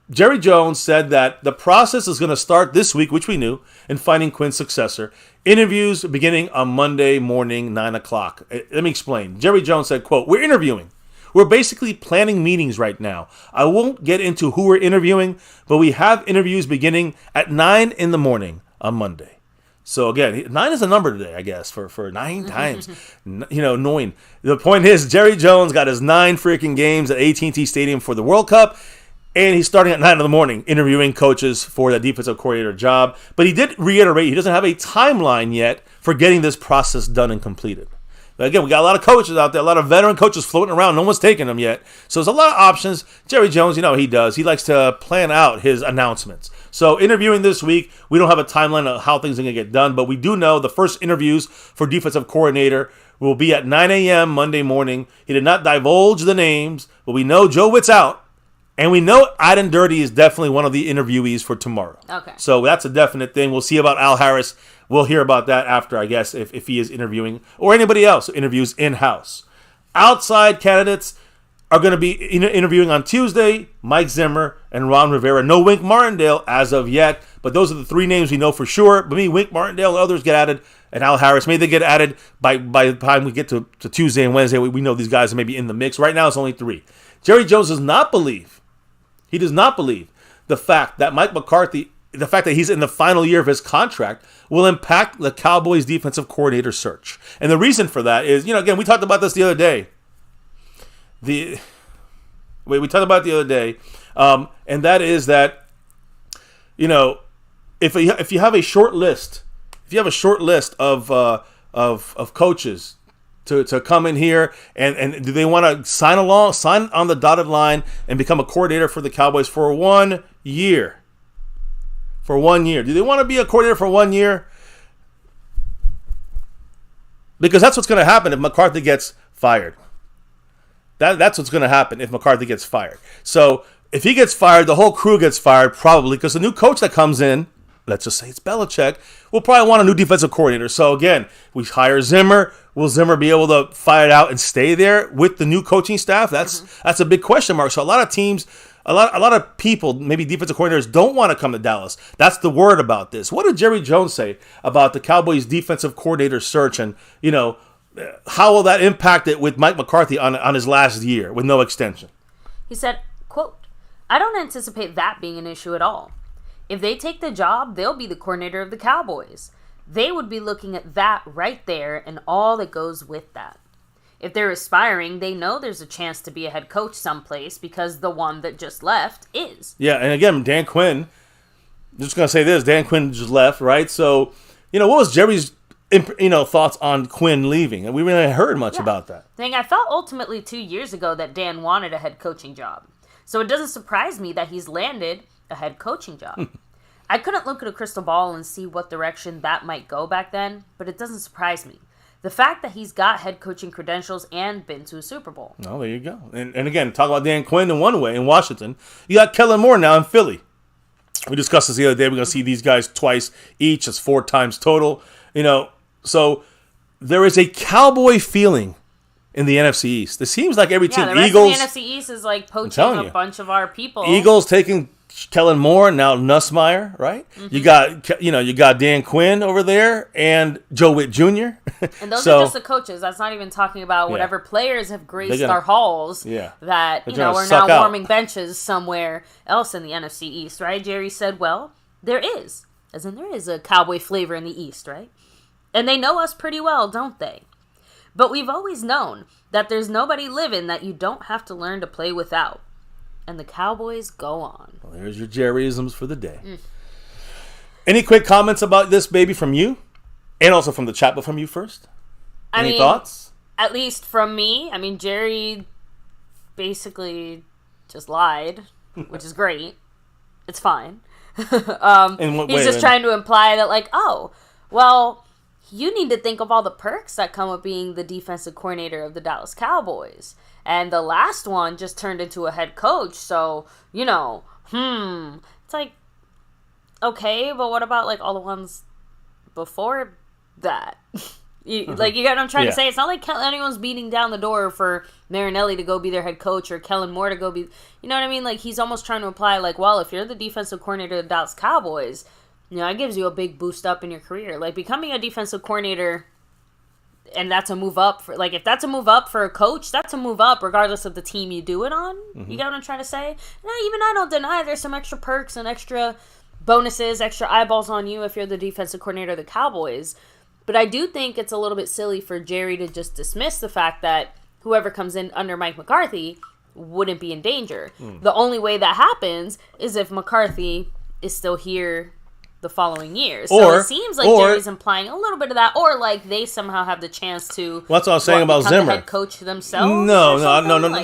Jerry Jones said that the process is going to start this week, which we knew, in finding Quinn's successor. Interviews beginning on Monday morning, 9 o'clock. Let me explain. Jerry Jones said, quote, "We're interviewing. We're basically planning meetings right now. I won't get into who we're interviewing, but we have interviews beginning at 9 in the morning on Monday." So again, 9 is a number today, I guess, for 9 times. 9. The point is, Jerry Jones got his 9 freaking games at AT&T Stadium for the World Cup. And he's starting at 9 in the morning interviewing coaches for the defensive coordinator job. But he did reiterate he doesn't have a timeline yet for getting this process done and completed. But again, we got a lot of coaches out there, a lot of veteran coaches floating around. No one's taking them yet. So there's a lot of options. Jerry Jones, he does. He likes to plan out his announcements. So interviewing this week, we don't have a timeline of how things are going to get done. But we do know the first interviews for defensive coordinator will be at 9 a.m. Monday morning. He did not divulge the names, but we know Joe Whitt's out. And we know Aden Dirty is definitely one of the interviewees for tomorrow. Okay. So that's a definite thing. We'll see about Al Harris. We'll hear about that after, I guess, if he is interviewing. Or anybody else who interviews in-house. outside candidates are going to be interviewing on Tuesday: Mike Zimmer and Ron Rivera. No Wink Martindale as of yet, but those are the three names we know for sure. But me, Wink Martindale, and others get added, and Al Harris. Maybe they get added by the time we get to Tuesday and Wednesday. We know these guys are maybe in the mix. Right now, it's only three. Jerry Jones does not believe. He does not believe the fact that Mike McCarthy, the fact that he's in the final year of his contract, will impact the Cowboys' defensive coordinator search. And the reason for that is, again, we talked about this the other day. We talked about it the other day, and that is that, if you have a short list, of coaches to come in here, and do they want to sign on the dotted line and become a coordinator for the Cowboys for 1 year? For 1 year. Do they want to be a coordinator for 1 year? Because that's what's going to happen if McCarthy gets fired. That's what's going to happen if McCarthy gets fired. So if he gets fired, the whole crew gets fired probably, because the new coach that comes in, let's just say it's Belichick, will probably want a new defensive coordinator. So again, we hire Zimmer. Will Zimmer be able to fight it out and stay there with the new coaching staff? That's a big question mark. So a lot of teams, a lot of people, maybe defensive coordinators, don't want to come to Dallas. That's the word about this. What did Jerry Jones say about the Cowboys' defensive coordinator search, and how will that impact it with Mike McCarthy on his last year with no extension? He said, quote, "I don't anticipate that being an issue at all. If they take the job, they'll be the coordinator of the Cowboys. They would be looking at that right there and all that goes with that. If they're aspiring, they know there's a chance to be a head coach someplace because the one that just left is." Yeah, and again, Dan Quinn, I'm just going to say this, Dan Quinn just left, right? So, what was Jerry's thoughts on Quinn leaving? And we really haven't heard much about that. I felt ultimately 2 years ago that Dan wanted a head coaching job. So it doesn't surprise me that he's landed a head coaching job. I couldn't look at a crystal ball and see what direction that might go back then, but it doesn't surprise me. The fact that he's got head coaching credentials and been to a Super Bowl. Oh, there you go. And again, talk about Dan Quinn in one way in Washington. You got Kellen Moore now in Philly. We discussed this the other day. We're going to see these guys twice each. It's 4 times total. So there is a Cowboy feeling in the NFC East. It seems like every team, the rest Eagles, of the NFC East is like poaching a bunch of our people. Eagles taking Kellen Moore, now Nussmeier, right? Mm-hmm. You got Dan Quinn over there and Joe Whitt Jr. And those are just the coaches. That's not even talking about whatever players have graced our halls that are now warming benches somewhere else in the NFC East, right? Jerry said, well, there is a Cowboy flavor in the East, right? And they know us pretty well, don't they? But we've always known that there's nobody living that you don't have to learn to play without. And the Cowboys go on. Well, there's your Jerryisms for the day. Any quick comments about this, baby, from you? And also from the chat, but from you first? Any thoughts? At least from me. Jerry basically just lied, which is great. It's fine. He's just trying to imply that, you need to think of all the perks that come with being the defensive coordinator of the Dallas Cowboys. And the last one just turned into a head coach. So, it's like, okay, but what about all the ones before that? You get what I'm trying to say? It's not like anyone's beating down the door for Marinelli to go be their head coach or Kellen Moore to go be, you know what I mean? He's almost trying to imply, if you're the defensive coordinator of the Dallas Cowboys, it gives you a big boost up in your career. Becoming a defensive coordinator, and that's a move up for, if that's a move up for a coach, that's a move up regardless of the team you do it on. Mm-hmm. You get what I'm trying to say? Now, even I don't deny there's some extra perks and extra bonuses, extra eyeballs on you if you're the defensive coordinator of the Cowboys. But I do think it's a little bit silly for Jerry to just dismiss the fact that whoever comes in under Mike McCarthy wouldn't be in danger. The only way that happens is if McCarthy is still here the following year. So it seems like Jerry's implying a little bit of that, or they somehow have the chance to. Well, that's what I was saying about Zimmer. Head coach themselves. No,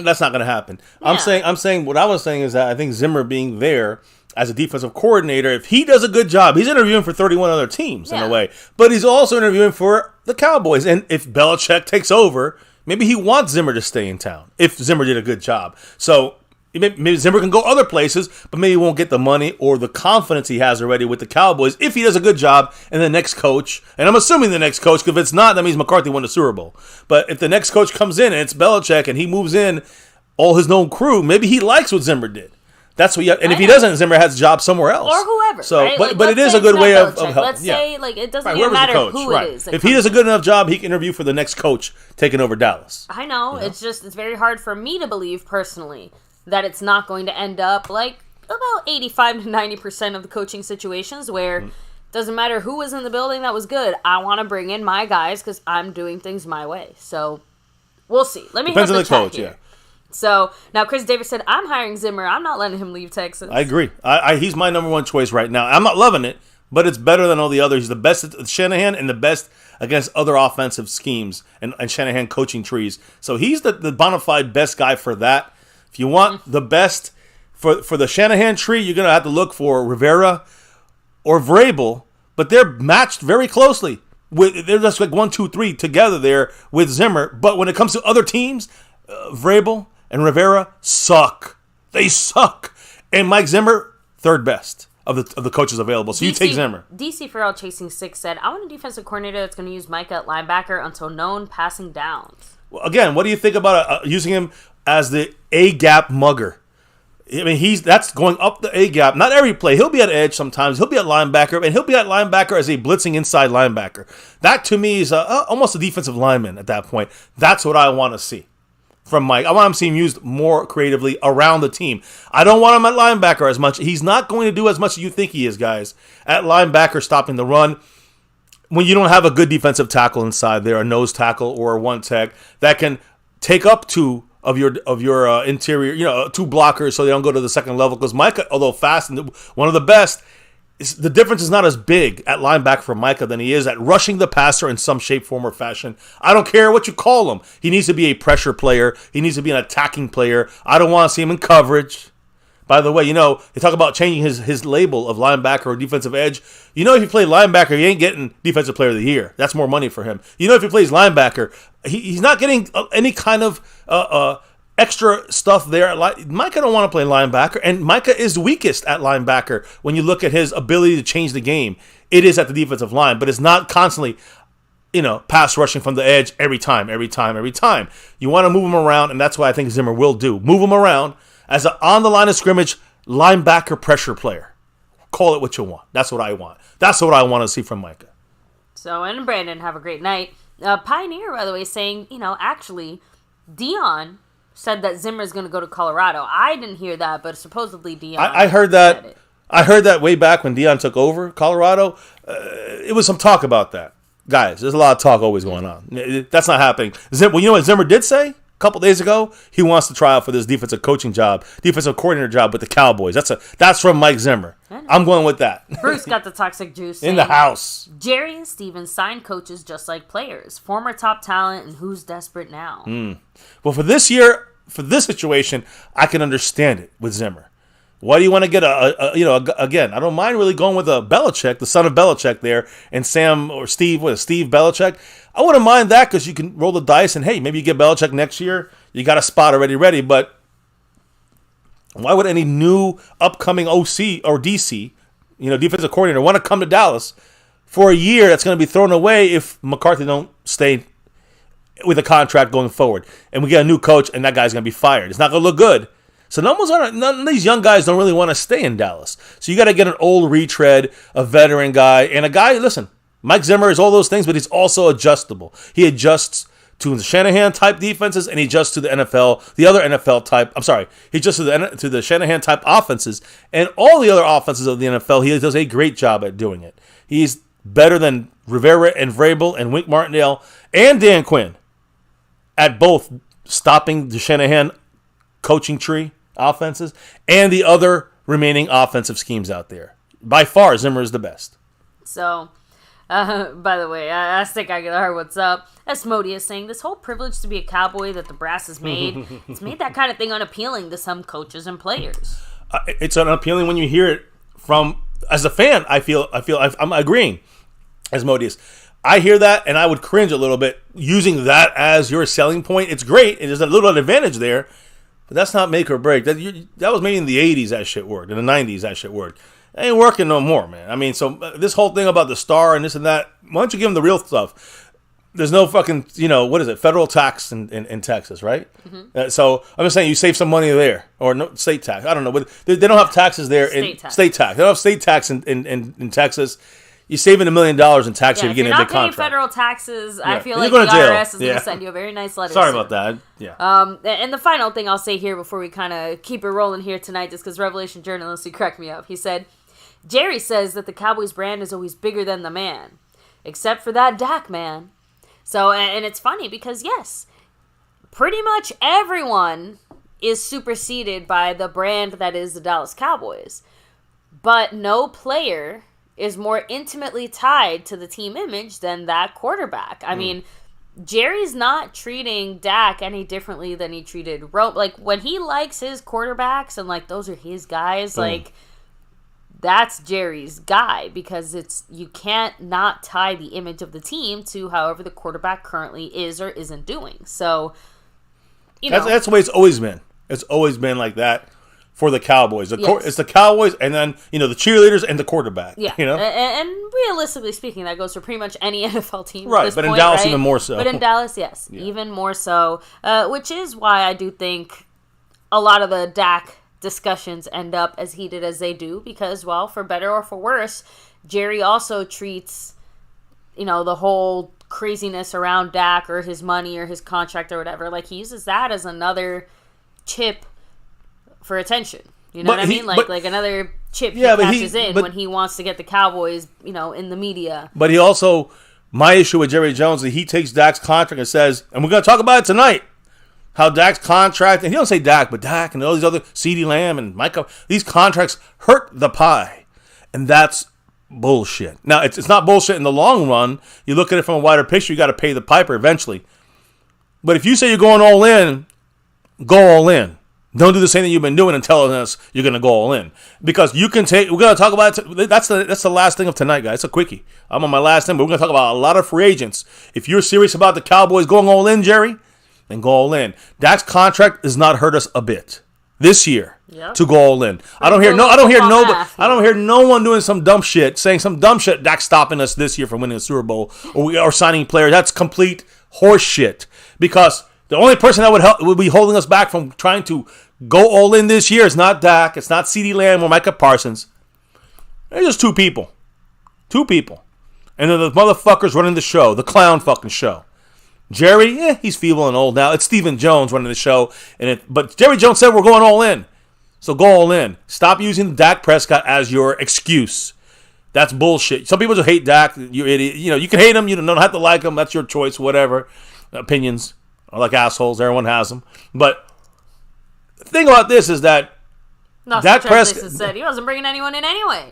that's not going to happen. Yeah. I'm saying what I was saying is that I think Zimmer being there as a defensive coordinator, if he does a good job, he's interviewing for 31 other teams in a way, but he's also interviewing for the Cowboys. And if Belichick takes over, maybe he wants Zimmer to stay in town if Zimmer did a good job. So, Maybe Zimmer can go other places, but maybe he won't get the money or the confidence he has already with the Cowboys if he does a good job and the next coach, and I'm assuming the next coach, because if it's not, that means McCarthy won the Super Bowl. But if the next coach comes in and it's Belichick and he moves in all his known crew, maybe he likes what Zimmer did. That's what, and if he doesn't, Zimmer has a job somewhere else or whoever. So, right? but it is a good way of helping. Let's say it doesn't even matter who it is. If he does a good enough job, he can interview for the next coach taking over Dallas. I know. It's very hard for me to believe personally that it's not going to end up like about 85 to 90% of the coaching situations where it doesn't matter who was in the building that was good. I want to bring in my guys because I'm doing things my way. So we'll see. Let me Depends on the chat coach, here. So, now Chris Davis said, I'm hiring Zimmer. I'm not letting him leave Texas. I agree. He's my number one choice right now. I'm not loving it, but it's better than all the others. He's the best at Shanahan and the best against other offensive schemes and Shanahan coaching trees. So he's the bona fide best guy for that. If you want the best for the Shanahan tree, you're going to have to look for Rivera or Vrabel, but they're matched very closely. They're just like 1, 2, 3 together there with Zimmer. But when it comes to other teams, Vrabel and Rivera suck. They suck. And Mike Zimmer, third best of the coaches available. So you take Zimmer. DC Farrell Chasing 6 said, I want a defensive coordinator that's going to use Micah at linebacker until known passing downs. Well, again, what do you think about using him as the A-gap mugger? I mean, that's going up the A-gap. Not every play. He'll be at edge sometimes. He'll be at linebacker, and he'll be at linebacker as a blitzing inside linebacker. That, to me, is almost a defensive lineman at that point. That's what I want to see from Mike. I want him to see him used more creatively around the team. I don't want him at linebacker as much. He's not going to do as much as you think he is, guys. At linebacker, stopping the run. When you don't have a good defensive tackle inside there, a nose tackle or a one tech that can take up two of your interior, two blockers so they don't go to the second level. Because Micah, although fast and one of the best, the difference is not as big at linebacker for Micah than he is at rushing the passer in some shape, form, or fashion. I don't care what you call him. He needs to be a pressure player. He needs to be an attacking player. I don't want to see him in coverage. By the way, they talk about changing his label of linebacker or defensive edge. If you play linebacker, he ain't getting defensive player of the year. That's more money for him. If he plays linebacker, he's not getting any kind of extra stuff there. Micah don't want to play linebacker, and Micah is weakest at linebacker when you look at his ability to change the game. It is at the defensive line, but it's not constantly, pass rushing from the edge every time. You want to move him around, and that's what I think Zimmer will do. Move him around as an on-the-line of scrimmage linebacker pressure player. Call it what you want. That's what I want. That's what I want to see from Micah. So, and Brandon, have a great night. Pioneer, by the way, saying, actually, Dion said that Zimmer's going to go to Colorado. I didn't hear that, but supposedly Dion. I heard that. I heard that way back when Dion took over Colorado. It was some talk about that. Guys, there's a lot of talk always going on. That's not happening. Well, you know what Zimmer did say? A couple days ago, he wants to try out for this defensive coordinator job with the Cowboys. That's from Mike Zimmer. I'm going with that. Bruce got the toxic juice in the house. Jerry and Steven signed coaches just like players, former top talent, and who's desperate now. Well, for this year, for this situation, I can understand it with Zimmer. Why do you want to get again? I don't mind really going with a Belichick, the son of Belichick there, and Steve Belichick. I wouldn't mind that because you can roll the dice and, hey, maybe you get Belichick next year. You got a spot already ready. But why would any new upcoming OC or DC, defensive coordinator, want to come to Dallas for a year that's going to be thrown away if McCarthy don't stay with a contract going forward? And we get a new coach and that guy's going to be fired. It's not going to look good. So none of these young guys don't really want to stay in Dallas. So you got to get an old retread, a veteran guy, and a guy, listen, Mike Zimmer is all those things, but he's also adjustable. He adjusts to the Shanahan-type defenses, and he adjusts to the other NFL type. I'm sorry, he adjusts to the Shanahan-type offenses, and all the other offenses of the NFL, he does a great job at doing it. He's better than Rivera and Vrabel and Wink Martindale and Dan Quinn at both stopping the Shanahan coaching tree offenses and the other remaining offensive schemes out there. By far, Zimmer is the best. So, by the way, Aztec Aguilar, what's up? Asmodeus saying, this whole privilege to be a Cowboy that the brass has made, it's made that kind of thing unappealing to some coaches and players. It's unappealing when you hear it from, as a fan, I'm agreeing, Asmodeus. I hear that and I would cringe a little bit using that as your selling point. It's great. There's a little advantage there. But that's not make or break. That was maybe in the 80s that shit worked. In the 90s that shit worked. It ain't working no more, man. I mean, so this whole thing about the star and this and that, why don't you give them the real stuff? There's no fucking, what is it, federal tax in Texas, right? Mm-hmm. So I'm just saying you save some money there. Or no state tax. I don't know. But they don't have taxes there. State tax. They don't have state tax in Texas. You're saving $1 million in tax if you're getting a big contract. If you're not paying federal taxes, I feel like the IRS is going to send you a very nice letter. Sorry about that. Yeah. And the final thing I'll say here before we kind of keep it rolling here tonight, just because Revelation journalist, he cracked me up. He said, Jerry says that the Cowboys brand is always bigger than the man, except for that Dak man. So, and it's funny because, yes, pretty much everyone is superseded by the brand that is the Dallas Cowboys. But no player is more intimately tied to the team image than that quarterback. I mean, Jerry's not treating Dak any differently than he treated Rome. Like, when he likes his quarterbacks and, like, those are his guys, like, that's Jerry's guy, because you can't not tie the image of the team to however the quarterback currently is or isn't doing. So, that's the way it's always been. It's always been like that for the Cowboys. It's the Cowboys and then, the cheerleaders and the quarterback. Yeah. And realistically speaking, that goes for pretty much any NFL team. Right, at this but point, in Dallas right? even more so. But in Dallas, yes, even more so, which is why I do think a lot of the Dak discussions end up as heated as they do, because, well, for better or for worse, Jerry also treats, the whole craziness around Dak or his money or his contract or whatever, like he uses that as another chip for attention. You know what I mean? Like another chip he catches in when he wants to get the Cowboys, in the media. But he also, my issue with Jerry Jones is he takes Dak's contract and says, and we're going to talk about it tonight, how Dak's contract, and he don't say Dak, but Dak and all these other, CeeDee Lamb and Michael, these contracts hurt the pie. And that's bullshit. Now, it's not bullshit in the long run. You look at it from a wider picture, you got to pay the piper eventually. But if you say you're going all in, go all in. Don't do the same thing you've been doing and telling us you're going to go all in. Because you can we're going to talk about it. That's the last thing of tonight, guys. It's a quickie. I'm on my last thing, but we're going to talk about a lot of free agents. If you're serious about the Cowboys going all in, Jerry, then go all in. Dak's contract does not hurt us a bit this year to go all in. I don't hear no one doing some dumb shit, saying some dumb shit. Dak's stopping us this year from winning a Super Bowl or signing players. That's complete horse shit. Because the only person that would be holding us back from trying to go all in this year is not Dak. It's not CeeDee Lamb or Micah Parsons. There's just two people. And then the motherfuckers running the show, the clown fucking show. Jerry, he's feeble and old now. It's Stephen Jones running the show. But Jerry Jones said we're going all in. So go all in. Stop using Dak Prescott as your excuse. That's bullshit. Some people just hate Dak. You idiot. You can hate him. You don't have to like him. That's your choice, whatever. Opinions are like assholes. Everyone has them. But the thing about this is that Dak Prescott said he wasn't bringing anyone in anyway.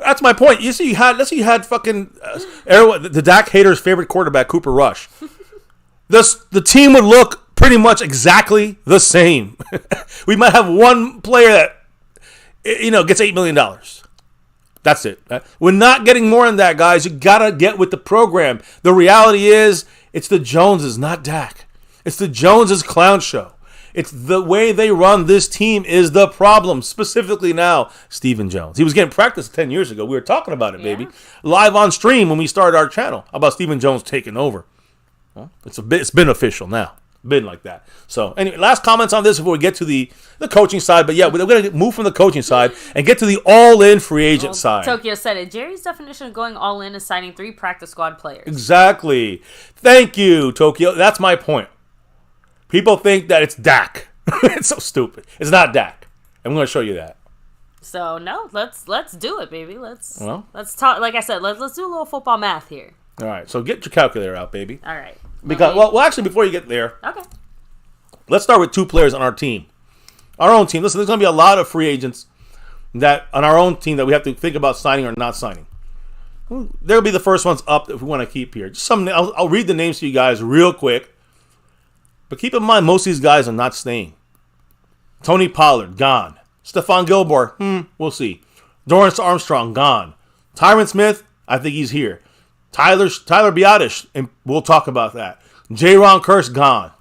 That's my point. Let's say you had fucking the Dak haters' favorite quarterback, Cooper Rush. The team would look pretty much exactly the same. We might have one player that, gets $8 million. That's it. We're not getting more than that, guys. You got to get with the program. The reality is, it's the Joneses, not Dak. It's the Joneses clown show. It's the way they run this team is the problem. Specifically now, Stephen Jones. He was getting practice 10 years ago. We were talking about it, baby. Live on stream when we started our channel about Stephen Jones taking over. It's been official now. Been like that. So, anyway, last comments on this before we get to the coaching side. But, yeah, we're going to move from the coaching side and get to the all-in free agent side. Tokyo said it. Jerry's definition of going all-in is signing 3 practice squad players. Exactly. Thank you, Tokyo. That's my point. People think that it's Dak. It's so stupid. It's not Dak. I'm going to show you that. So, no, let's do it, baby. Let's talk. Like I said, let's do a little football math here. All right. So, get your calculator out, baby. All right. Because well, actually, before you get there, okay, let's start with 2 players on our team, our own team. Listen, there's going to be a lot of free agents that on our own team that we have to think about signing or not signing. They'll be the first ones up if we want to keep here. Just I'll read the names to you guys real quick, but keep in mind most of these guys are not staying. Tony Pollard gone. Stephon Gilmore, we'll see. Dorrance Armstrong gone. Tyron Smith, I think he's here. Tyler Biadasz, and we'll talk about that. J-Ron Kearse, gone.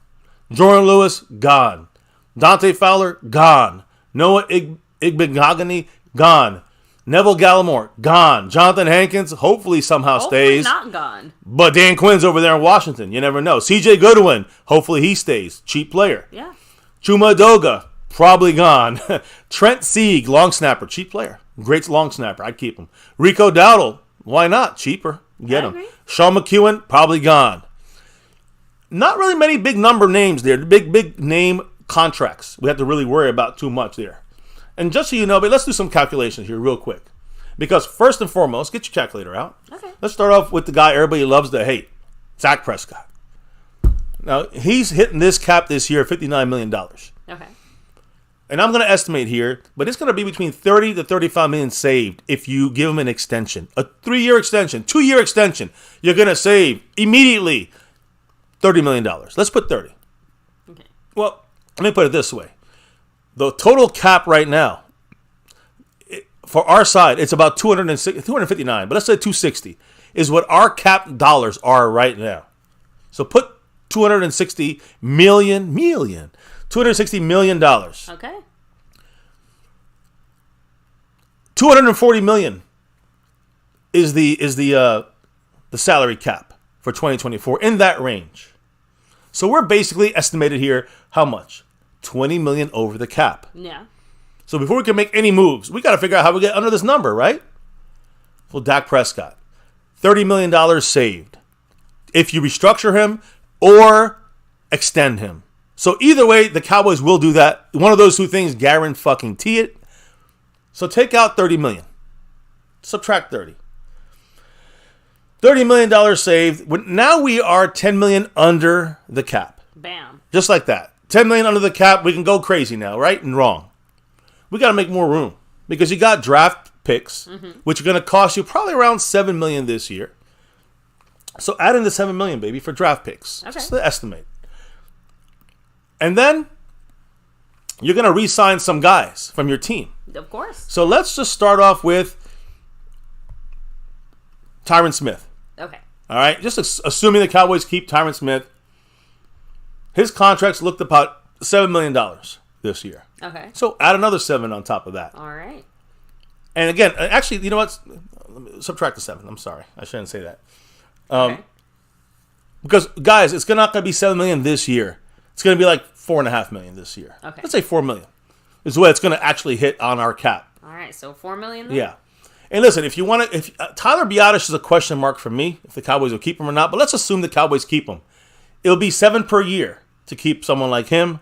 Jordan Lewis, gone. Dante Fowler, gone. Noah Igbinoghene, gone. Neville Gallimore, gone. Jonathan Hankins, hopefully somehow stays. Not gone. But Dan Quinn's over there in Washington. You never know. CJ Goodwin, hopefully he stays. Cheap player. Yeah. Chuma Doga, probably gone. Trent Sieg, long snapper. Cheap player. Great long snapper. I'd keep him. Rico Dowdle, why not? Cheaper. Get him. Agree. Sean McEwen, probably gone. Not really many big number names there. Big name contracts. We have to really worry about too much there. And just so you know, but let's do some calculations here real quick. Because first and foremost, get your calculator out. Okay. Let's start off with the guy everybody loves to hate, Dak Prescott. Now, he's hitting this cap this year, $59 million. Okay. And I'm going to estimate here, but it's going to be between 30 to 35 million saved if you give him an extension. A 3-year extension, 2-year extension. You're going to save immediately $30 million. Let's put 30. Okay. Well, let me put it this way. The total cap right now, for our side, it's about 259, but let's say 260 is what our cap dollars are right now. So put $260 million. $260 million. Okay. $240 million is the salary cap for 2024, in that range. So we're basically estimated here how much? $20 million over the cap. Yeah. So before we can make any moves, we got to figure out how we get under this number, right? Well, Dak Prescott, $30 million saved if you restructure him or extend him. So either way, the Cowboys will do that. One of those two things, guarantee it. So take out $30 million. Subtract 30. $30 million saved. Now we are $10 million under the cap. Bam. Just like that. $10 million under the cap. We can go crazy now, right and wrong. We got to make more room because you got draft picks, which are going to cost you probably around $7 million this year. So add in the $7 million, baby, for draft picks. Okay. Just to estimate. And then you're going to re-sign some guys from your team. Of course. So let's just start off with Tyron Smith. Okay. All right? Just assuming the Cowboys keep Tyron Smith. His contracts looked about $7 million this year. Okay. So add another 7 on top of that. All right. And again, actually, you know what? Subtract the 7. I'm sorry. I shouldn't say that. Okay. Because, guys, it's not going to be $7 million this year. It's going to be like $4.5 million this year. Okay. Let's say $4 million is the way it's going to actually hit on our cap. All right. So $4 million. Then? Yeah. And listen, if you want to, Tyler Biadasz is a question mark for me if the Cowboys will keep him or not. But let's assume the Cowboys keep him. It'll be 7 per year to keep someone like him,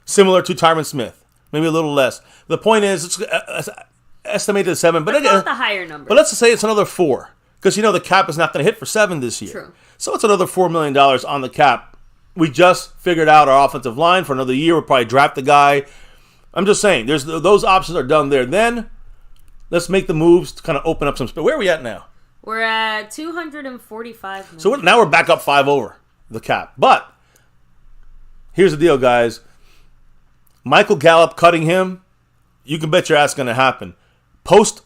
similar to Tyron Smith, maybe a little less. The point is, it's estimated at 7, but Let's go with the higher number. But let's just say it's another 4, because the cap is not going to hit for 7 this year. True. So it's another $4 million on the cap. We just figured out our offensive line for another year. We'll probably draft the guy. I'm just saying, those options are done there. Then let's make the moves to kind of open up some space. Where are we at now? We're at $245 million. So now we're back up 5 over the cap. But here's the deal, guys. Michael Gallup cutting him, you can bet your ass going to happen. Post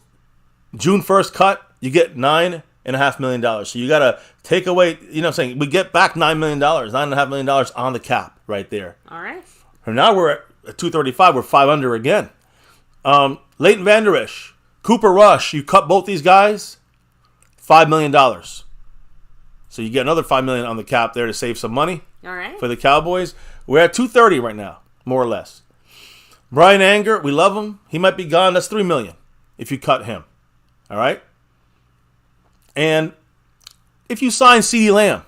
June 1st cut, you get $9.5 million. So you got to take away, what I'm saying? We get back $9 million, $9.5 million on the cap right there. All right. And now we're at 235. We're 5 under again. Leighton Vander Esch, Cooper Rush, you cut both these guys, $5 million. So you get another $5 million on the cap there to save some money. All right. For the Cowboys. We're at 230 right now, more or less. Brian Anger, we love him. He might be gone. That's $3 million if you cut him. All right? And if you sign CeeDee Lamb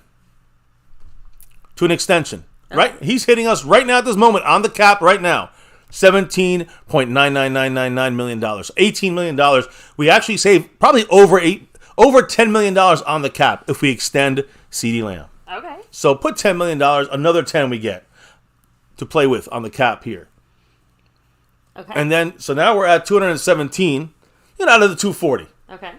to an extension, right? He's hitting us right now at this moment on the cap right now. $17.99999 million. $18 million. We actually save probably over $10 million on the cap if we extend CeeDee Lamb. Okay. So put $10 million, another 10 we get to play with on the cap here. Okay. And then, so now we're at 217, out of the 240. Okay.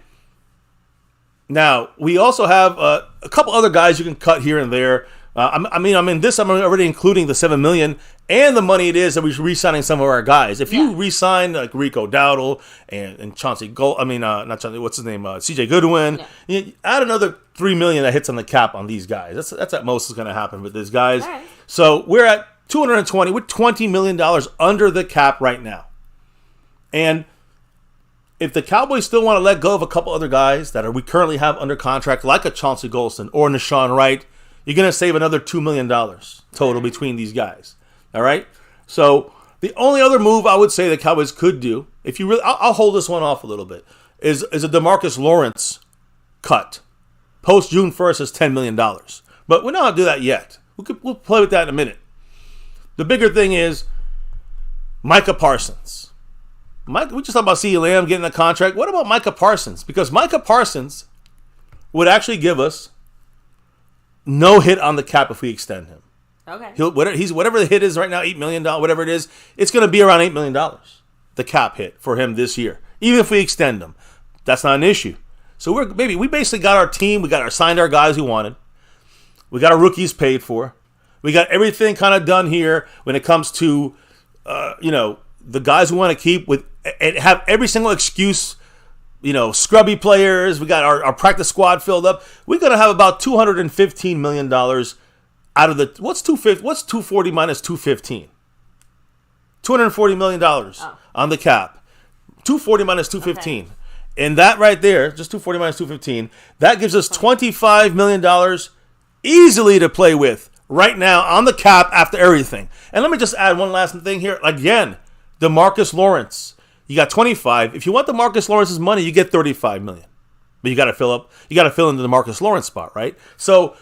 Now, we also have a couple other guys you can cut here and there. I'm already including the $7 million and the money it is that we're re-signing some of our guys. If you re-sign like Rico Dowdle and Chauncey Gold, not Chauncey, what's his name? CJ Goodwin. Yeah. You add another $3 million that hits on the cap on these guys. That's at most is going to happen with these guys. Right. So we're at 220. We're $20 million under the cap right now. And if the Cowboys still want to let go of a couple other guys that we currently have under contract, like a Chauncey Golston or Nashawn Wright, you're going to save another $2 million total between these guys. All right? So the only other move I would say the Cowboys could do, if you really, I'll hold this one off a little bit, is a DeMarcus Lawrence cut. Post June 1st is $10 million. But we're not going to do that yet. We'll play with that in a minute. The bigger thing is Micah Parsons. We just talked about CeeDee Lamb getting a contract. What about Micah Parsons? Because Micah Parsons would actually give us no hit on the cap if we extend him. Okay. Whatever the hit is right now, $8 million, whatever it is, it's going to be around $8 million, the cap hit for him this year. Even if we extend him, that's not an issue. So we basically got our team. We signed our guys we wanted. We got our rookies paid for. We got everything kind of done here when it comes to, the guys we want to keep with and have every single excuse. Scrubby players. We got our practice squad filled up. We're gonna have about $215 million out of the what's 240 minus 215? $240 million on the cap. 240 minus 215. Okay. And that right there, just 240 minus 215, that gives us $25 million easily to play with right now on the cap after everything. And let me just add one last thing here. Again, DeMarcus Lawrence. You got 25. If you want DeMarcus Lawrence's money, you get $35 million. But you got to fill in the DeMarcus Lawrence spot, right? So,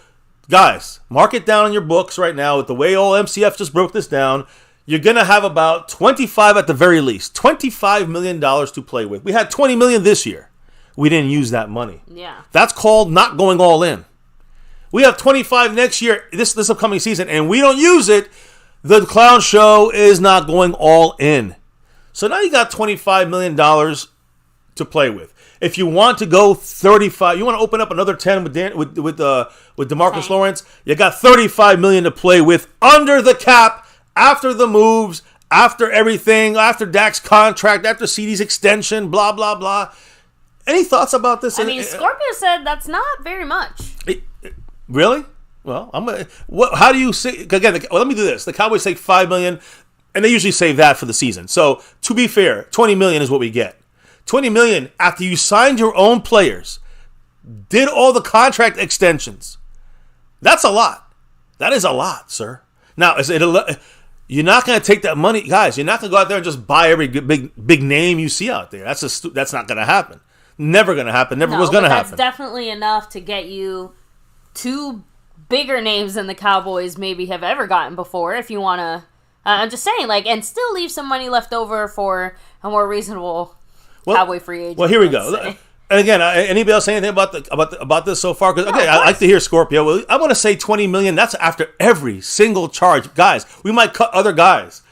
guys, mark it down in your books right now. With the way old MCF just broke this down, you're going to have about 25 at the very least. $25 million to play with. We had $20 million this year. We didn't use that money. Yeah. That's called not going all in. We have 25 next year, this upcoming season, and we don't use it. The clown show is not going all in. So now you got $25 million to play with. If you want to go 35, you want to open up another 10 with DeMarcus Lawrence, you got $35 million to play with under the cap, after the moves, after everything, after Dak's contract, after CD's extension, blah, blah, blah. Any thoughts about this? I mean, Scorpio said that's not very much. Really? Well, how do you say? Again, let me do this. The Cowboys take $5 million, and they usually save that for the season. So, to be fair, $20 million is what we get. $20 million after you signed your own players, did all the contract extensions. That's a lot. That is a lot, sir. Now, you're not going to take that money, guys. You're not going to go out there and just buy every big name you see out there. That's not going to happen. Never going to happen. Never was going to happen. That's definitely enough to get you two bigger names than the Cowboys maybe have ever gotten before. If you want to, I'm just saying, and still leave some money left over for a more reasonable Cowboy free agent. Well, here we go. And again, anybody else say anything about this so far? Because I like to hear Scorpio. Well, I want to say $20 million. That's after every single charge, guys. We might cut other guys.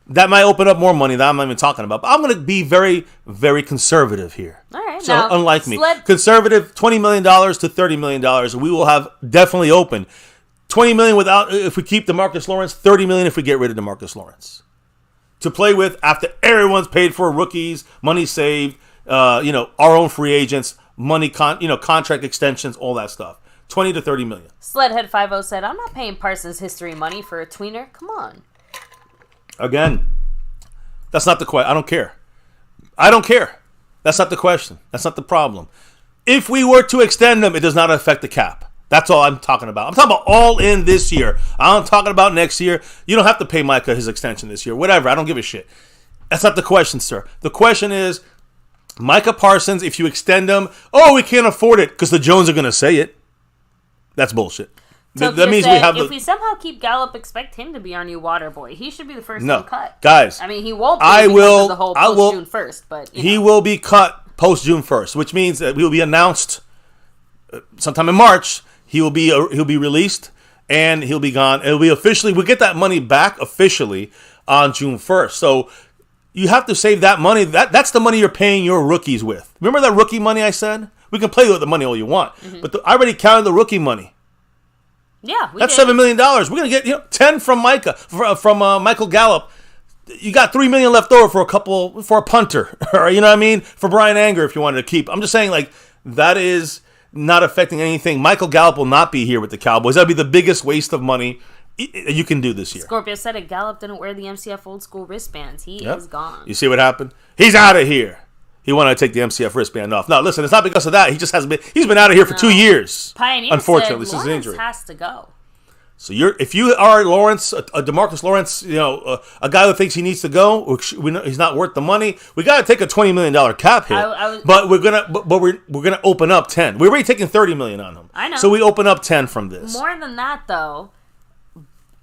That might open up more money that I'm not even talking about. But I'm going to be very, very conservative here. All right. So now, unlike me, conservative, $20 million to $30 million. We will have definitely open. $20 million if we keep DeMarcus Lawrence. $30 million if we get rid of DeMarcus Lawrence. To play with after everyone's paid for, rookies, money saved, our own free agents, money, contract extensions, all that stuff. 20 to 30 million. Sledhead50 said, "I'm not paying Parsons history money for a tweener. Come on." Again, that's not the question. I don't care. That's not the question. That's not the problem. If we were to extend them, it does not affect the cap. That's all I'm talking about. I'm talking about all in this year. I'm talking about next year. You don't have to pay Micah his extension this year. Whatever. I don't give a shit. That's not the question, sir. The question is, Micah Parsons, if you extend them, we can't afford it because the Jones are going to say it. That's bullshit. So that means if we somehow keep Gallup, expect him to be our new water boy. He should be the first one cut. Guys. I mean, he won't be because of the whole post-June 1st. But, he will be cut post-June 1st, which means that he will be announced sometime in March. He'll be released, and he'll be gone. It'll be officially, we'll get that money back officially on June 1st. So you have to save that money. That's the money you're paying your rookies with. Remember that rookie money I said? We can play with the money all you want. Mm-hmm. But I already counted the rookie money. Yeah, that's $7 million. We're gonna get 10 from Micah, from Michael Gallup. You got $3 million left over for a punter, or you know what I mean, for Brian Anger if you wanted to keep. I'm just saying that is not affecting anything. Michael Gallup will not be here with the Cowboys. That'd be the biggest waste of money you can do this year. Scorpio said it. Gallup didn't wear the MCF old school wristbands. He is gone. You see what happened? He's out of here. He wanted to take the MCF wristband off. No, listen, it's not because of that. He just hasn't been. He's been out of here for 2 years. Pioneer unfortunately, said since his injury. Lawrence has to go. So if you are Lawrence, a DeMarcus Lawrence, a guy that thinks he needs to go, he's not worth the money. We got to take a $20 million cap hit, but we're gonna open up 10. We're already taking $30 million on him. I know. So we open up 10 from this. More than that, though,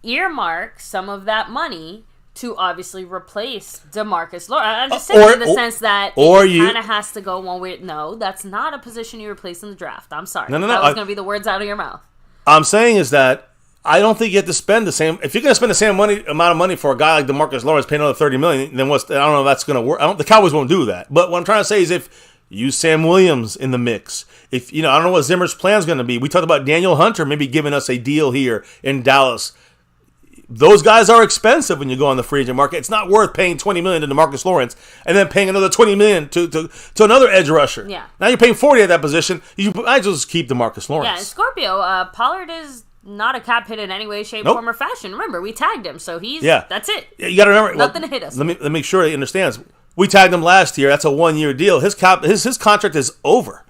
earmark some of that money to obviously replace DeMarcus Lawrence. I'm just saying in the sense that it kind of has to go one way. No, that's not a position you replace in the draft. I'm sorry. No. That was going to be the words out of your mouth. I'm saying is that I don't think you have to spend the same. If you're going to spend the same amount of money for a guy like DeMarcus Lawrence, paying another $30 million, then I don't know if that's going to work. The Cowboys won't do that. But what I'm trying to say is if you use Sam Williams in the mix, I don't know what Zimmer's plan is going to be. We talked about Daniel Hunter maybe giving us a deal here in Dallas. Those guys are expensive when you go on the free agent market. It's not worth paying $20 million to DeMarcus Lawrence and then paying another $20 million to another edge rusher. Yeah. Now you're paying $40 at that position. I just keep DeMarcus Lawrence. Yeah, and Scorpio, Pollard is not a cap hit in any way, shape, form, or fashion. Remember, we tagged him, so that's it. You got to remember. Nothing to hit us. Let me make sure he understands. We tagged him last year. That's a 1-year deal. His contract is over.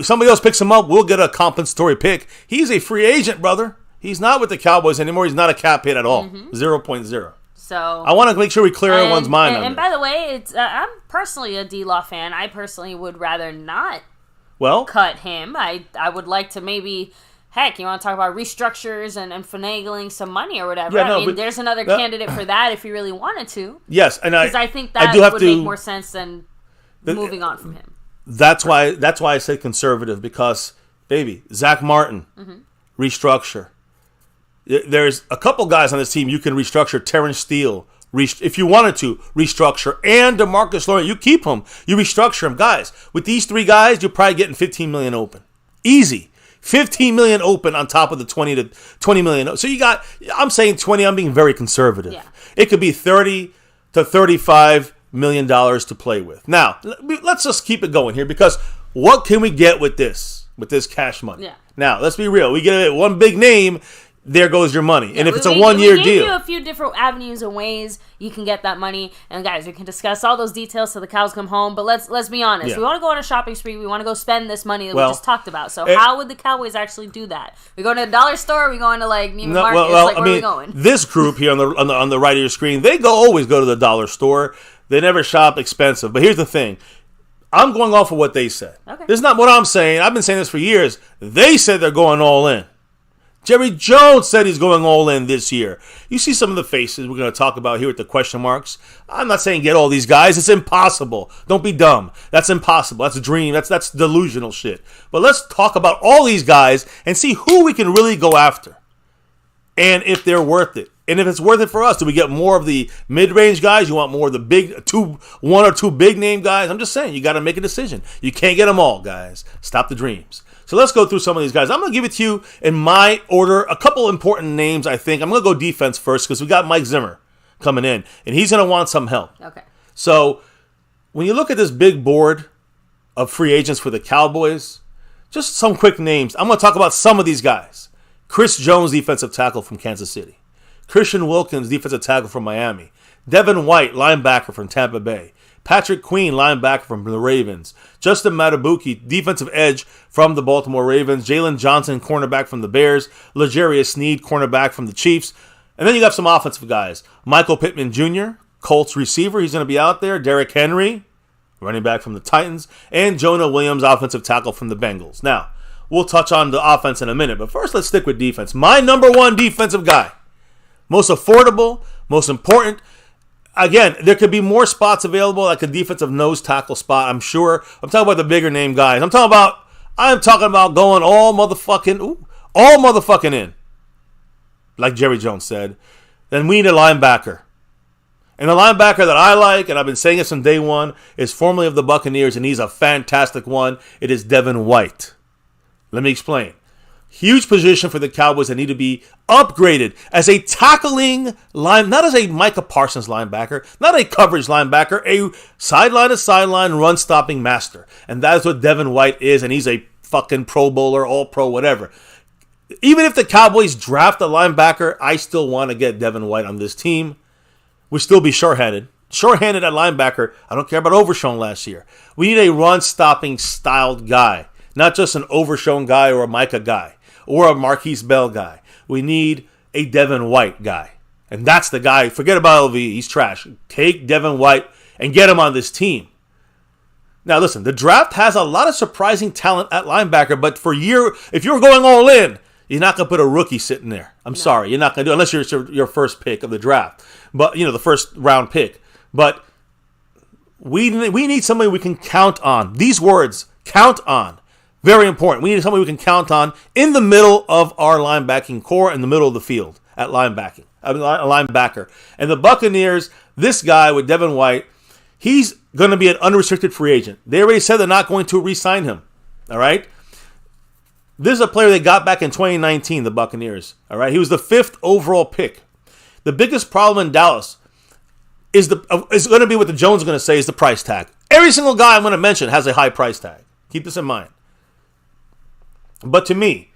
Somebody else picks him up. We'll get a compensatory pick. He's a free agent, brother. He's not with the Cowboys anymore. He's not a cap hit at all. 0.0. So I want to make sure we clear everyone's mind on it. And by the way, I'm personally a D-Law fan. I personally would rather not cut him. I would like to maybe, heck, you want to talk about restructures and finagling some money or whatever. Yeah, there's another candidate for that if you really wanted to. Yes, and because I think that would make more sense than moving on from him. That's why I say conservative, because, baby, Zach Martin, restructure. There's a couple guys on this team you can restructure. Terrence Steele, if you wanted to, restructure. And DeMarcus Lawrence, you keep him. You restructure him. Guys, with these three guys, you're probably getting $15 million open. Easy. $15 million open on top of the $20 million. So you got, I'm saying 20, I'm being very conservative. Yeah. It could be $30 to $35 million to play with. Now, let's just keep it going here, because what can we get with this cash money? Yeah. Now, let's be real. We get one big name, there goes your money. Yeah, and if it's a 1-year deal. We gave you a few different avenues and ways you can get that money. And guys, we can discuss all those details till the cows come home. But let's be honest. Yeah. We want to go on a shopping spree. We want to go spend this money that we just talked about. So how would the Cowboys actually do that? We go to a dollar store? Are we going to Neiman Marcus? Where are we going? This group here on the right of your screen, they always go to the dollar store. They never shop expensive. But here's the thing. I'm going off of what they said. Okay. This is not what I'm saying. I've been saying this for years. They said they're going all in. Jerry Jones said he's going all in this year. You see some of the faces we're going to talk about here with the question marks. I'm not saying get all these guys. It's impossible. Don't be dumb. That's impossible. That's a dream. That's delusional shit. But let's talk about all these guys and see who we can really go after. And if they're worth it. And if it's worth it for us, do we get more of the mid-range guys? You want more of the one or two big-name guys? I'm just saying, you got to make a decision. You can't get them all, guys. Stop the dreams. So let's go through some of these guys. I'm going to give it to you in my order. A couple important names, I think. I'm going to go defense first because we got Mike Zimmer coming in, and he's going to want some help. Okay. So when you look at this big board of free agents for the Cowboys, just some quick names. I'm going to talk about some of these guys. Chris Jones, defensive tackle from Kansas City. Christian Wilkins, defensive tackle from Miami. Devin White, linebacker from Tampa Bay. Patrick Queen, linebacker from the Ravens. Justin Matabuki, defensive edge from the Baltimore Ravens. Jalen Johnson, cornerback from the Bears. L'Jarius Sneed, cornerback from the Chiefs. And then you got some offensive guys. Michael Pittman Jr., Colts receiver. He's going to be out there. Derrick Henry, running back from the Titans. And Jonah Williams, offensive tackle from the Bengals. Now, we'll touch on the offense in a minute. But first, let's stick with defense. My number one defensive guy. Most affordable, most important. Again, there could be more spots available, like a defensive nose tackle spot, I'm sure. I'm talking about the bigger name guys. I'm talking about going all motherfucking in. Like Jerry Jones said. Then we need a linebacker. And the linebacker that I like, and I've been saying it from day one, is formerly of the Buccaneers, and he's a fantastic one. It is Devin White. Let me explain. Huge position for the Cowboys that need to be upgraded as a tackling line, not as a Micah Parsons linebacker, not a coverage linebacker, a sideline-to-sideline run-stopping master. And that is what Devin White is, and he's a fucking Pro Bowler, All-Pro, whatever. Even if the Cowboys draft a linebacker, I still want to get Devin White on this team. We'll still be shorthanded. Shorthanded at linebacker, I don't care about Overshown last year. We need a run-stopping styled guy, not just an Overshown guy or a Micah guy or a Marquise Bell guy. We need a Devin White guy. And that's the guy. Forget about LV. He's trash. Take Devin White and get him on this team. Now, listen, the draft has a lot of surprising talent at linebacker, but if you're going all in, you're not going to put a rookie sitting there. I'm sorry. You're not going to do it unless you're your first pick of the draft. But, the first round pick. But we need somebody we can count on. These words, count on. Very important. We need somebody we can count on in the middle of our linebacking core, in the middle of the field at linebacker. And the Buccaneers, this guy with Devin White, he's going to be an unrestricted free agent. They already said they're not going to re-sign him. All right? This is a player they got back in 2019, the Buccaneers. All right? He was the 5th overall pick. The biggest problem in Dallas is going to be what the Jones is going to say is the price tag. Every single guy I'm going to mention has a high price tag. Keep this in mind. But to me,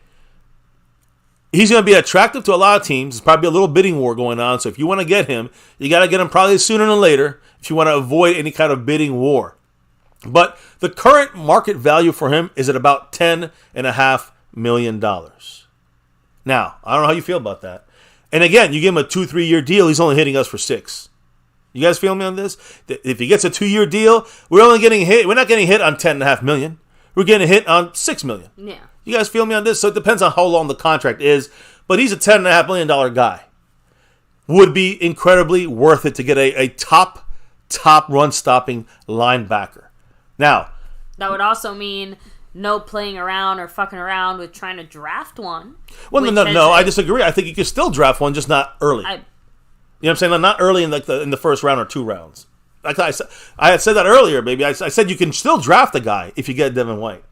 he's going to be attractive to a lot of teams. There's probably a little bidding war going on. So if you want to get him, you got to get him probably sooner than later if you want to avoid any kind of bidding war. But the current market value for him is at about $10.5 million. Now, I don't know how you feel about that. And again, you give him a 2-3 year deal, he's only hitting us for 6. You guys feel me on this? If he gets a 2-year deal, we're only getting hit. We're not getting hit on $10.5 million. We're getting hit on $6 million. Yeah. You guys feel me on this? So it depends on how long the contract is, but he's a $10.5 million guy. Would be incredibly worth it to get a top run-stopping linebacker. Now, that would also mean no playing around or fucking around with trying to draft one. Well, no, I disagree. I think you could still draft one, just not early. You know what I'm saying? Not early in the first round or 2 rounds. Like I had said that earlier, baby. I said you can still draft a guy if you get Devin White.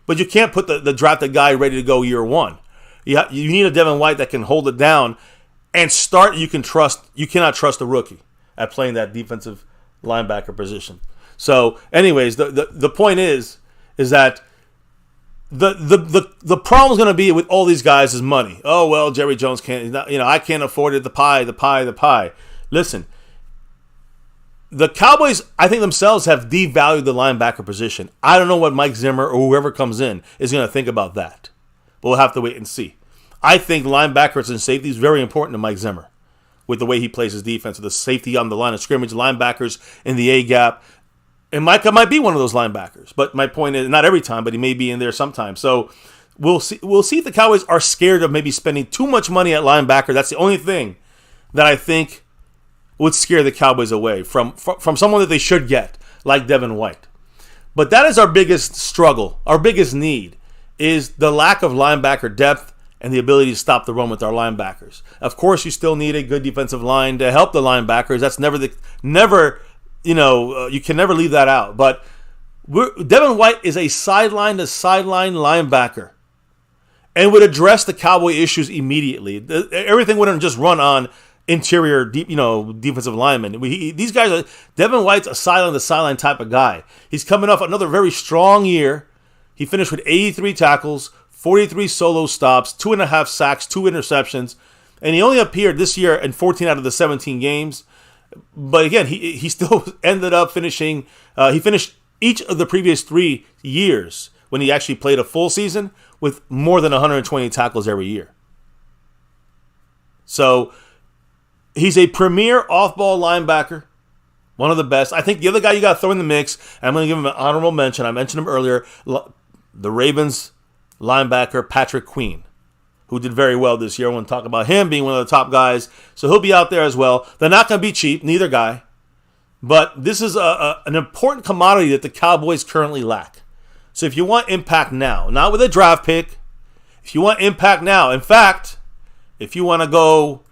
But you can't put the drafted guy ready to go year 1. You need a Devin White that can hold it down and start. You cannot trust a rookie at playing that defensive linebacker position. So, anyways, the point is that the problem is going to be with all these guys is money. Oh well, Jerry Jones can't. I can't afford it. The pie. Listen, the Cowboys, I think themselves have devalued the linebacker position. I don't know what Mike Zimmer or whoever comes in is going to think about that. But we'll have to wait and see. I think linebackers and safety is very important to Mike Zimmer with the way he plays his defense, with the safety on the line of scrimmage, linebackers in the A gap. And Micah might be one of those linebackers. But my point is, not every time, but he may be in there sometimes. So we'll see if the Cowboys are scared of maybe spending too much money at linebacker. That's the only thing that I think would scare the Cowboys away from someone that they should get, like Devin White. But that is our biggest struggle. Our biggest need is the lack of linebacker depth and the ability to stop the run with our linebackers. Of course, you still need a good defensive line to help the linebackers. That's you can never leave that out. But Devin White is a sideline-to-sideline linebacker and would address the Cowboy issues immediately. Everything wouldn't just run on interior, defensive linemen. These guys Devin White's a sideline-to-sideline type of guy. He's coming off another very strong year. He finished with 83 tackles, 43 solo stops, 2.5 sacks, 2 interceptions, and he only appeared this year in 14 out of the 17 games. But again, he still ended up finishing. He finished each of the previous 3 years when he actually played a full season with more than 120 tackles every year. So he's a premier off-ball linebacker, one of the best. I think the other guy you got to throw in the mix, and I'm going to give him an honorable mention. I mentioned him earlier, the Ravens linebacker Patrick Queen, who did very well this year. I want to talk about him being one of the top guys. So he'll be out there as well. They're not going to be cheap, neither guy. But this is an important commodity that the Cowboys currently lack. So if you want impact now, not with a draft pick, if you want impact now, in fact, if you want to go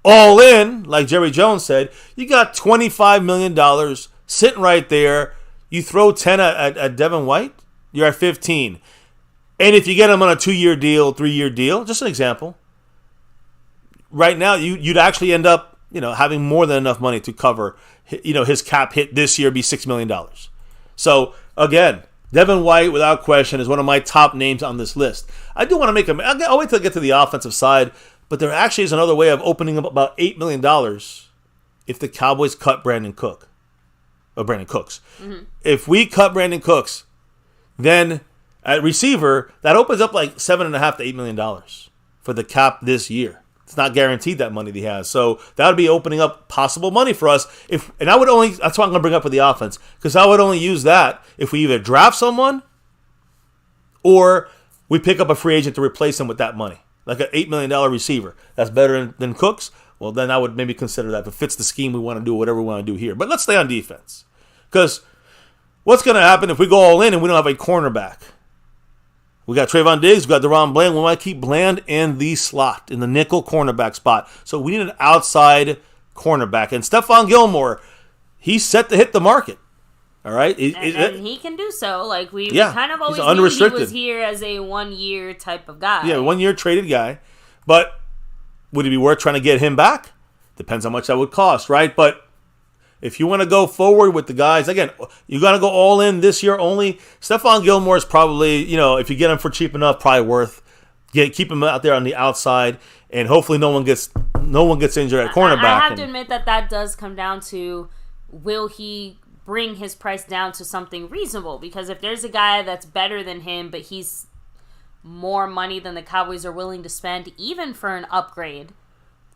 all in, like Jerry Jones said, you got $25 million sitting right there. You throw 10 at Devin White, you're at 15. And if you get him on a 2-year deal, 3-year deal, just an example, right now you'd actually end up, having more than enough money to cover, his cap hit this year be $6 million. So again, Devin White, without question, is one of my top names on this list. I do want to make I'll wait till I get to the offensive side, but there actually is another way of opening up about $8 million if the Cowboys cut Brandon Cooks. Mm-hmm. If we cut Brandon Cooks, then at receiver, that opens up like $7.5 to $8 million for the cap this year. It's not guaranteed that money that he has. So that would be opening up possible money for us. That's why I'm going to bring up with the offense, because I would only use that if we either draft someone or we pick up a free agent to replace him with that money. Like an $8 million receiver. That's better than Cooks. Well, then I would maybe consider that if it fits the scheme we want to do, whatever we want to do here. But let's stay on defense. Because what's going to happen if we go all in and we don't have a cornerback? We got Trayvon Diggs, we got DaRon Bland. We want to keep Bland in the slot, in the nickel cornerback spot. So we need an outside cornerback. And Stephon Gilmore, he's set to hit the market. All right? And he can do so. Like, we kind of always knew he was here as a one-year type of guy. Yeah, one-year traded guy. But would it be worth trying to get him back? Depends how much that would cost, right? But if you want to go forward with the guys, again, you got to go all in this year only. Stephon Gilmore is probably, if you get him for cheap enough, probably worth keep him out there on the outside, and hopefully no one gets injured at cornerback. I have to admit that does come down to, will he bring his price down to something reasonable? Because if there's a guy that's better than him, but he's more money than the Cowboys are willing to spend, even for an upgrade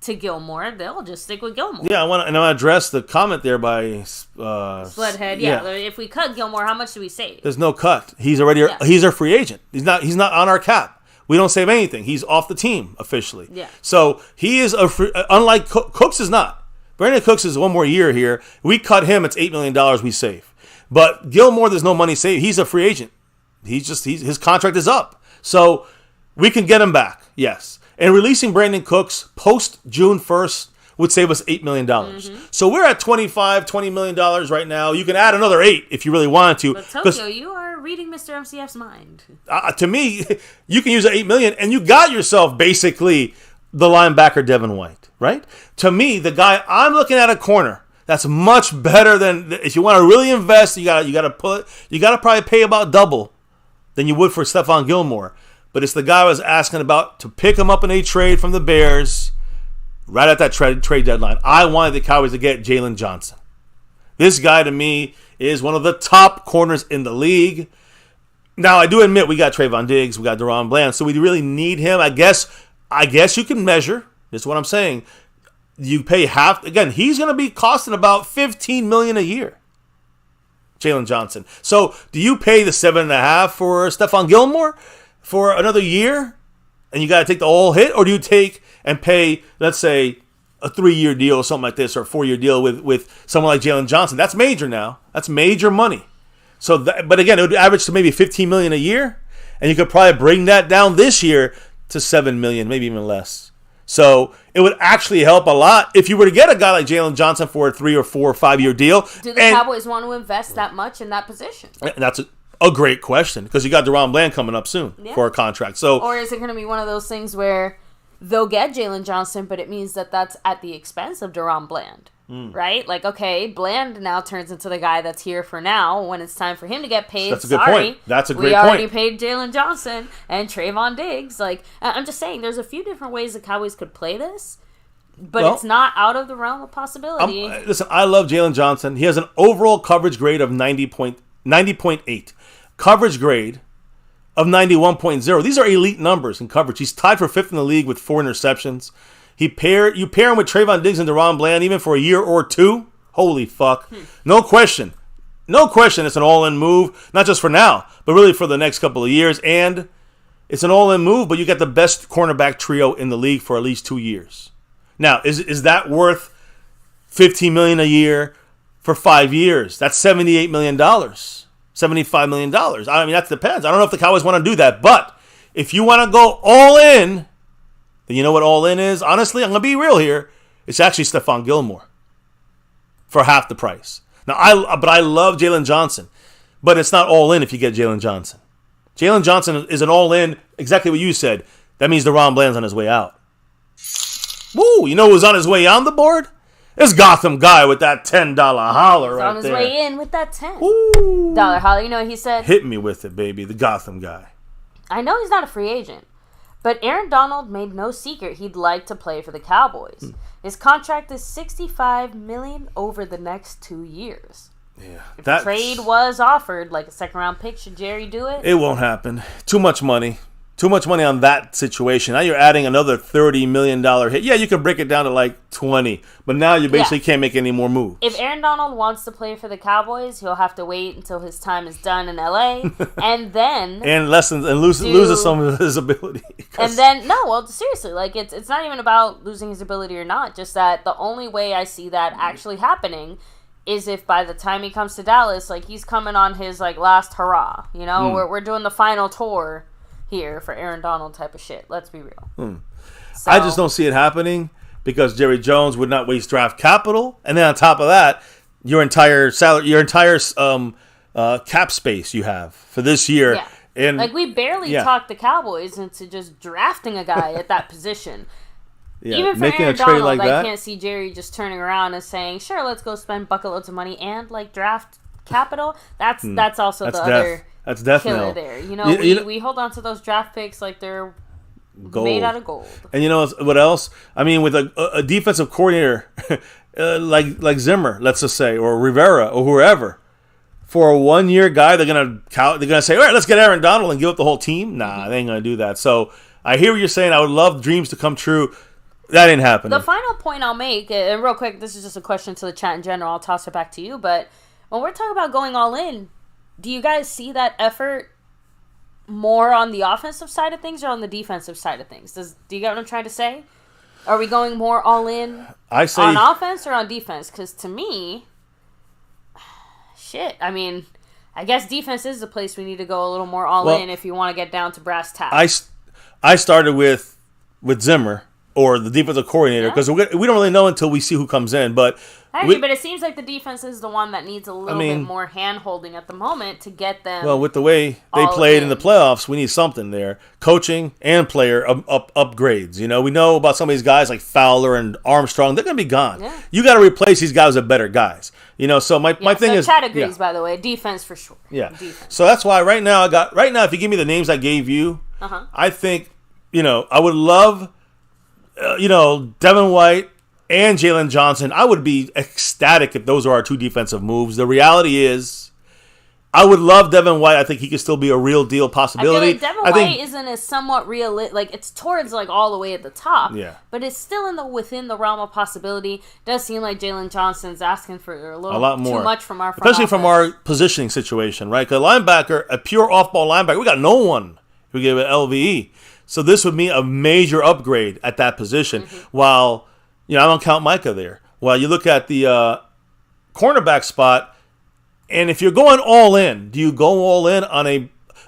to Gilmore, they'll just stick with Gilmore. Yeah, I want to address the comment there by Sledhead. Yeah, if we cut Gilmore, how much do we save? There's no cut. He's already he's a free agent. He's not on our cap. We don't save anything. He's off the team officially. Yeah. So he is unlike Cooks is not. Brandon Cooks is one more year here. We cut him, it's $8 million we save. But Gilmore, there's no money saved. He's a free agent. His contract is up. So we can get him back. Yes. And releasing Brandon Cooks post-June 1st would save us $8 million. Mm-hmm. So we're at $20 million right now. You can add another 8 if you really wanted to. But Tokyo, you are reading Mr. MCF's mind. To me, you can use the $8 million, and you got yourself basically the linebacker Devin White, right? To me, the guy I'm looking at a corner that's much better than, if you want to really invest, you got to probably pay about double than you would for Stephon Gilmore. But it's the guy I was asking about to pick him up in a trade from the Bears right at that trade deadline. I wanted the Cowboys to get Jalen Johnson. This guy, to me, is one of the top corners in the league. Now, I do admit we got Trayvon Diggs, we got DaRon Bland, so we really need him. I guess you can measure. This is what I'm saying. You pay half. Again, he's going to be costing about $15 million a year. Jalen Johnson. So, do you pay the $7.5 for Stephon Gilmore for another year, and you got to take the whole hit, or do you take and pay, let's say, a 3-year deal or something like this, or a 4-year deal with someone like Jalen Johnson? That's major now. That's major money. So, but again, it would average to maybe $15 million a year, and you could probably bring that down this year to $7 million, maybe even less. So it would actually help a lot if you were to get a guy like Jalen Johnson for a 3 or 4 or 5-year deal. Do the Cowboys want to invest that much in that position? And that's a great question, because you got DaRon Bland coming up soon for a contract. So, or is it going to be one of those things where they'll get Jalen Johnson, but it means that that's at the expense of DaRon Bland, right? Like, okay, Bland now turns into the guy that's here for now. When it's time for him to get paid, that's a good point. That's a great point. We already paid Jalen Johnson and Trayvon Diggs. Like, I'm just saying, there's a few different ways the Cowboys could play this, but it's not out of the realm of possibility. Listen, I love Jalen Johnson. He has an overall coverage grade of 90.8. Coverage grade of 91.0. These are elite numbers in coverage. He's tied for 5th in the league with 4 interceptions. You pair him with Trayvon Diggs and DaRon Bland even for a year or 2. Holy fuck. No question. No question it's an all-in move, not just for now, but really for the next couple of years. And it's an all-in move, but you get the best cornerback trio in the league for at least 2 years. Now, is that worth $15 million a year for 5 years? That's $78 million. $75 million. I mean, that depends. I don't know if the Cowboys want to do that, but if you want to go all in, then you know what all in is? Honestly, I'm going to be real here. It's actually Stephon Gilmore for half the price. Now, I love Jalen Johnson, but it's not all in if you get Jalen Johnson. Jalen Johnson is an all in, exactly what you said. That means DaRon Bland's on his way out. Woo! You know who's on his way on the board? This Gotham guy with that $10 holler right on his there. way in with that $10 Ooh. holler. You know, he said, "Hit me with it, baby." The Gotham guy. I know he's not a free agent, but Aaron Donald made no secret he'd like to play for the Cowboys. His contract is $65 million over the next 2 years. Yeah, if a trade was offered, like a second-round pick, should Jerry do it? It won't happen. Too much money. Too much money on that situation. Now you're adding another $30 million hit. Yeah, you could break it down to like 20, but now you basically can't make any more moves. If Aaron Donald wants to play for the Cowboys, he'll have to wait until his time is done in LA, and then loses some of his ability. And then seriously, like it's not even about losing his ability or not. Just that the only way I see that actually happening is if by the time he comes to Dallas, like he's coming on his like last hurrah. You know, we're doing the final tour here for Aaron Donald type of shit. Let's be real. So, I just don't see it happening because Jerry Jones would not waste draft capital, and then on top of that, your entire salary, cap space you have for this year. Yeah. And like we barely talked the Cowboys into just drafting a guy at that position. Yeah, even for making Aaron a trade Donald, like that, I can't see Jerry just turning around and saying, "Sure, let's go spend bucketloads of money and like draft capital." That's also the other. That's death killer knell. there. You know, we hold on to those draft picks like they're made out of gold. And you know what else? I mean, with a defensive coordinator like Zimmer, let's just say, or Rivera, or whoever, for a 1 year guy, they're gonna say, all right, let's get Aaron Donald and give up the whole team. Nah, they ain't gonna do that. So I hear what you're saying. I would love dreams to come true. That ain't happening. The final point I'll make, and real quick, this is just a question to the chat in general. I'll toss it back to you. But when we're talking about going all in, do you guys see that effort more on the offensive side of things or on the defensive side of things? Do you get what I'm trying to say? Are we going more all in on offense or on defense? Because to me, I mean, I guess defense is the place we need to go a little more all in if you want to get down to brass tacks. I started with Zimmer or the defensive coordinator because we don't really know until we see who comes in. But I agree, but it seems like the defense is the one that needs a little bit more hand-holding at the moment to get them. Well, with the way they played in the playoffs, we need something there. Coaching and player upgrades. You know, we know about some of these guys like Fowler and Armstrong. They're going to be gone. Yeah. You got to replace these guys with better guys. You know, so my thing is... Chad agrees, by the way. Defense for sure. Yeah. Defense. So that's why right now, if you give me the names I gave you, I think, I would love, Devin White and Jalen Johnson. I would be ecstatic if those are our two defensive moves. The reality is, I would love Devin White. I think he could still be a real deal possibility. I feel like Devin White isn't as somewhat real. Like it's towards like all the way at the top. Yeah. But it's still within the realm of possibility. It does seem like Jalen Johnson's asking for a lot more, too much from our front especially office. From our positioning situation, right? Because a pure off-ball linebacker, we got no one who gave it LVE. So this would mean a major upgrade at that position. While I don't count Micah there. While you look at the cornerback spot, and if you're going all in, do you go all in on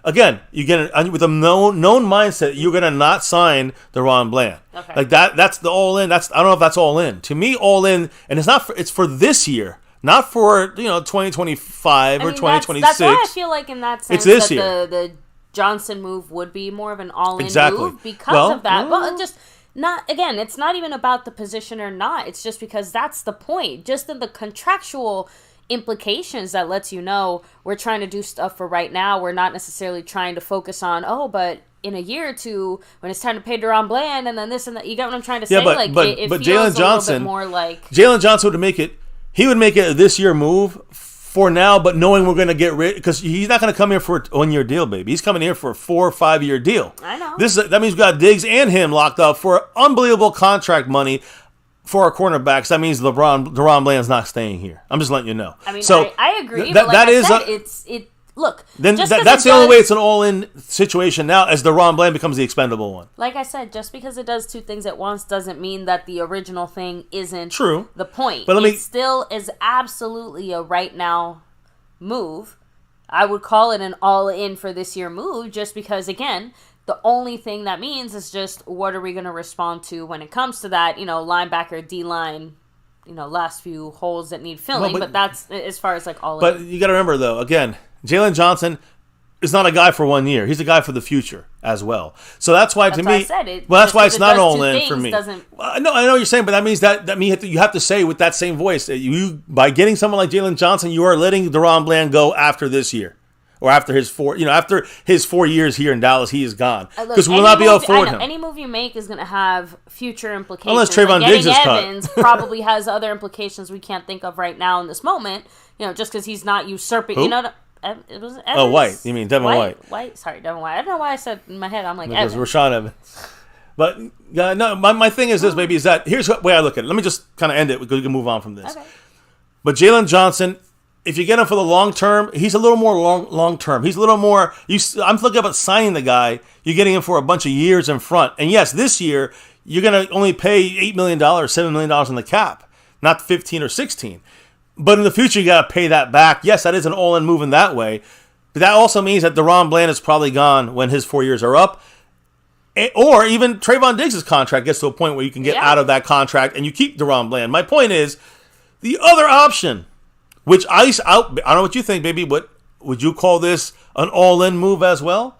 with a known mindset, you're going to not sign DaRon Bland. Okay. Like that's the all in. I don't know if that's all in. To me, all in, and it's for this year, not for 2025 or 2026. That's why I feel like in that sense it's this that year. the Johnson move would be more of an all-in move because of that. Well, it's not even about the position or not. It's just because that's the point. Just in the contractual implications that lets you know we're trying to do stuff for right now. We're not necessarily trying to focus on, but in a year or two, when it's time to pay DaRon Bland and then this and that, you get what I'm trying to say? But Jalen Johnson, Jalen Johnson would make it a this year move for now, but knowing we're going to get rid, because he's not going to come here for a 1 year deal, baby. He's coming here for a 4 or 5 year deal. I know. That means we got Diggs and him locked up for unbelievable contract money for our cornerbacks. That means DaRon Bland's not staying here. I'm just letting you know. I mean, so I agree. But look. Then that's the only way it's an all-in situation now, as DaRon Bland becomes the expendable one. Like I said, just because it does two things at once doesn't mean that the original thing isn't true. The point. But it still is absolutely a right now move. I would call it an all-in for this year move, just because again, the only thing that means is just what are we going to respond to when it comes to that, linebacker, D-line, last few holes that need filling. But that's as far as like all in. But you got to remember though, again, Jalen Johnson, is not a guy for 1 year. He's a guy for the future as well. So that's why, to me, I said it. Well, that's why it's not all in for me. No, I know what you're saying, but that means that you have to say with that same voice that you, by getting someone like Jalen Johnson, you are letting DaRon Bland go after this year. Or after his 4 years here in Dallas, he is gone. Because we will not be able to afford him. Any move you make is going to have future implications. Unless Trayvon Diggs is cut. Evans probably has other implications we can't think of right now in this moment. Just because he's not usurping. Who? It was Evans. Oh, Whitt. You mean Devin Whitt? Sorry, Devin Whitt. I don't know why I said in my head, I'm like, because Evans. Rashawn Evans. But no, my thing is this, baby, is that here's the way I look at it. Let me just kind of end it because we can move on from this. Okay. But Jalen Johnson, if you get him for the long term, he's a little more long term. He's a little more. I'm looking about signing the guy. You're getting him for a bunch of years in front. And yes, this year you're going to only pay $8 million, $7 million on the cap, not 15 or 16. But in the future, you got to pay that back. Yes, that is an all-in move in that way. But that also means that DaRon Bland is probably gone when his 4 years are up. Or even Trayvon Diggs' contract gets to a point where you can get out of that contract and you keep DaRon Bland. My point is, the other option, which I don't know what you think, baby, but would you call this an all-in move as well?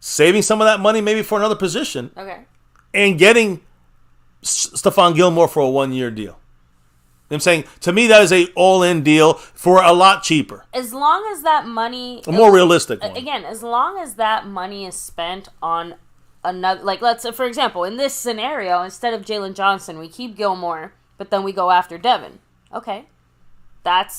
Saving some of that money maybe for another position. Okay. And getting Stephon Gilmore for a 1-year deal. I'm saying, to me, that is a all-in deal for a lot cheaper. As long as that money... A more realistic one. Again, as long as that money is spent on another... Like, let's say, for example, in this scenario, instead of Jalen Johnson, we keep Gilmore, but then we go after Devin. Okay. That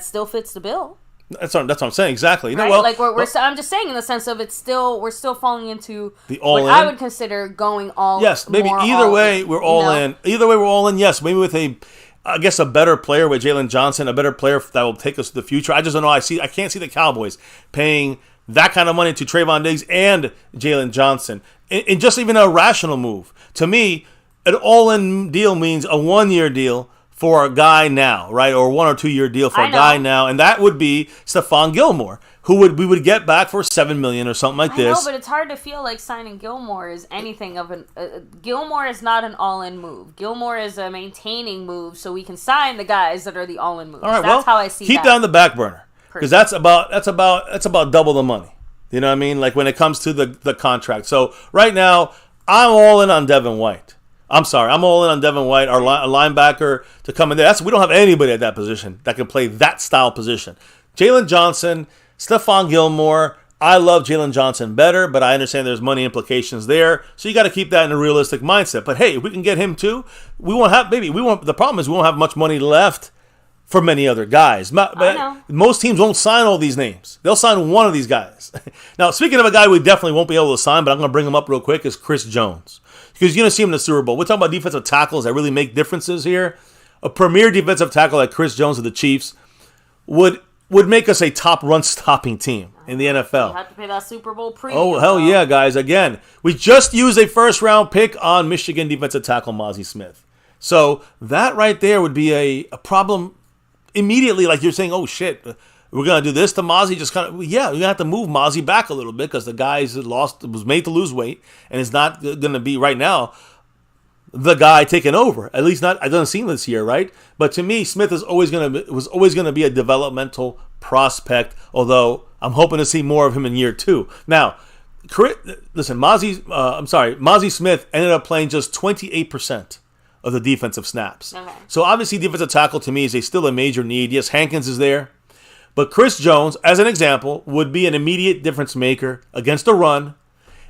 still fits the bill. That's what I'm saying, exactly. Right? No, well, like I'm just saying in the sense of we're still falling into the all-in. What I would consider going all... Yes, maybe either way, we're all in. Either way, we're all in, yes. Maybe with a better player with Jalen Johnson, a better player that will take us to the future. I just don't know. I can't see the Cowboys paying that kind of money to Trayvon Diggs and Jalen Johnson. And just even a rational move. To me, an all-in deal means a 1-year deal for a guy now, right? Or 1 or 2 year deal for a guy now. And that would be Stephon Gilmore, who we would get back for $7 million or something like this. I know, but it's hard to feel like signing Gilmore is anything of an... Gilmore is not an all-in move. Gilmore is a maintaining move, so we can sign the guys that are the all-in moves. All right, that's how I see keep that. That on the back burner, because that's about double the money. You know what I mean? Like when it comes to the contract. So right now, I'm all in on Devin White. I'm all in on Devin White, our linebacker, to come in there. We don't have anybody at that position that can play that style position. Jalen Johnson, Stephon Gilmore. I love Jalen Johnson better, but I understand there's money implications there. So you got to keep that in a realistic mindset. But hey, if we can get him too, the problem is we won't have much money left for many other guys. Most teams won't sign all these names. They'll sign one of these guys. Now, speaking of a guy we definitely won't be able to sign, but I'm going to bring him up real quick, is Chris Jones. Because you're going to see him in the Super Bowl. We're talking about defensive tackles that really make differences here. A premier defensive tackle like Chris Jones of the Chiefs would make us a top run-stopping team in the NFL. You have to pay that Super Bowl premium. Oh, hell yeah, guys. Again, we just used a first-round pick on Michigan defensive tackle Mazi Smith. So that right there would be a problem immediately. Like you're saying, oh, shit, we're going to do this to Mazi. We're going to have to move Mazi back a little bit because the guy was made to lose weight and is not going to be right now the guy taking over. At least not, I don't see this year, right? But to me, Smith was always going to be a developmental prospect, although I'm hoping to see more of him in year 2. Now, listen, Mazi Smith ended up playing just 28% of the defensive snaps. Okay. So obviously defensive tackle to me is still a major need. Yes, Hankins is there. But Chris Jones, as an example, would be an immediate difference maker against the run,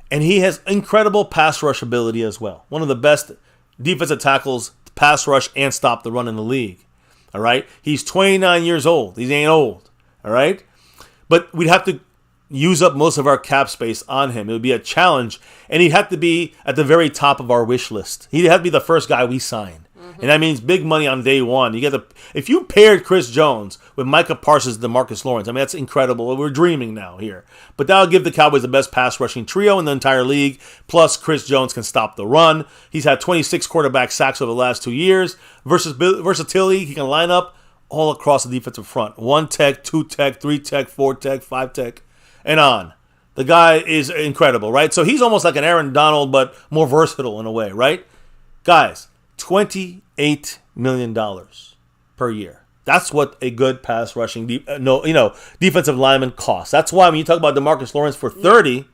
and he has incredible pass rush ability as well. One of the best defensive tackles to pass rush and stop the run in the league. All right? He's 29 years old. He ain't old. All right? But we'd have to use up most of our cap space on him. It would be a challenge, and he'd have to be at the very top of our wish list. He'd have to be the first guy we sign. And that means big money on day one. If you paired Chris Jones with Micah Parsons and DeMarcus Lawrence, I mean, that's incredible. We're dreaming now here. But that'll give the Cowboys the best pass rushing trio in the entire league. Plus, Chris Jones can stop the run. He's had 26 quarterback sacks over the last 2 years. Versatility, he can line up all across the defensive front. 1 tech, 2 tech, 3 tech, 4 tech, 5 tech, and on. The guy is incredible, right? So he's almost like an Aaron Donald, but more versatile in a way, right? Guys, $28 million per year. That's what a good pass rushing, defensive lineman costs. That's why when you talk about DeMarcus Lawrence for 30,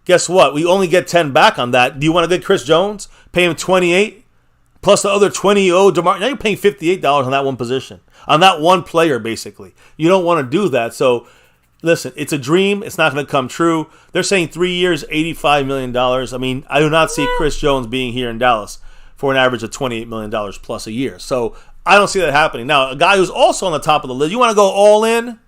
guess what? We only get 10 back on that. Do you want to get Chris Jones? Pay him 28 plus the other 20 you owe DeMarcus. Now you're paying $58 on that one position, on that one player, basically. You don't want to do that. So, listen, it's a dream. It's not going to come true. They're saying 3 years, $85 million. I mean, I do not see Chris Jones being here in Dallas for an average of $28 million plus a year. So, I don't see that happening. Now, a guy who's also on the top of the list, you want to go all in?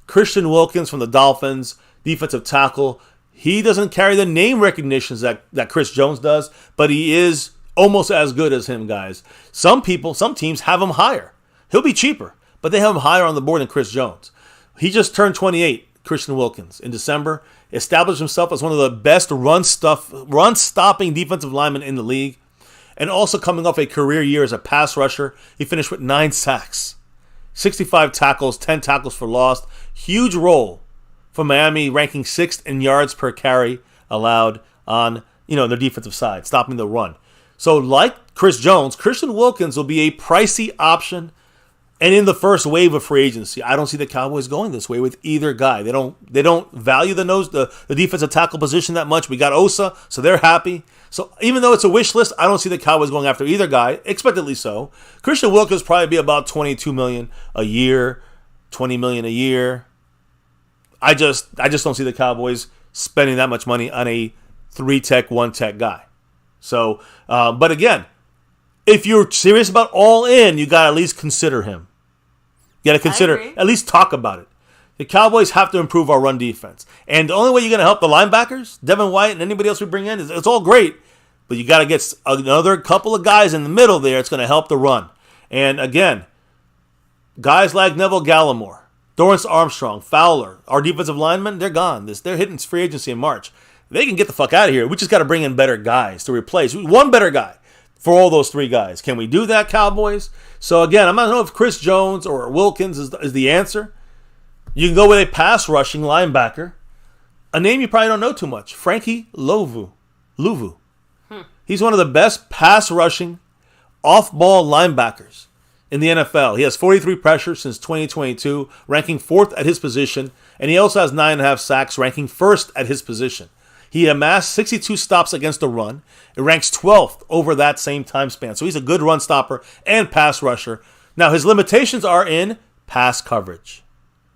Christian Wilkins from the Dolphins, defensive tackle. He doesn't carry the name recognitions that Chris Jones does, but he is almost as good as him, guys. Some teams have him higher. He'll be cheaper, but they have him higher on the board than Chris Jones. He just turned 28, Christian Wilkins, in December. Established himself as one of the best run-stopping defensive linemen in the league. And also coming off a career year as a pass rusher, he finished with 9 sacks, 65 tackles, 10 tackles for loss. Huge role for Miami, ranking 6th in yards per carry allowed on their defensive side, stopping the run. So like Chris Jones, Christian Wilkins will be a pricey option. And in the first wave of free agency, I don't see the Cowboys going this way with either guy. They don't value the defensive tackle position that much. We got Osa, so they're happy. So even though it's a wish list, I don't see the Cowboys going after either guy, expectedly so. Christian Wilkins probably be about $22 million a year, $20 million a year. I just don't see the Cowboys spending that much money on a 3-tech, 1-tech guy. So, but again, if you're serious about all in, you got to at least consider him. You got to consider, at least talk about it. The Cowboys have to improve our run defense. And the only way you're going to help the linebackers, Devin White and anybody else we bring in, it's all great. But you got to get another couple of guys in the middle there. It's going to help the run. And again, guys like Neville Gallimore, Dorrance Armstrong, Fowler, our defensive linemen, they're gone. They're hitting free agency in March. They can get the fuck out of here. We just got to bring in better guys to replace. One better guy for all those 3 guys. Can we do that, Cowboys? So again, I'm not know if Chris Jones or Wilkins is the answer. You can go with a pass rushing linebacker. A name you probably don't know too much. Frankie Louvu. He's one of the best pass rushing off-ball linebackers in the NFL. He has 43 pressures since 2022, ranking 4th at his position. And he also has 9.5 sacks, ranking 1st at his position. He amassed 62 stops against the run. It ranks 12th over that same time span. So he's a good run stopper and pass rusher. Now, his limitations are in pass coverage.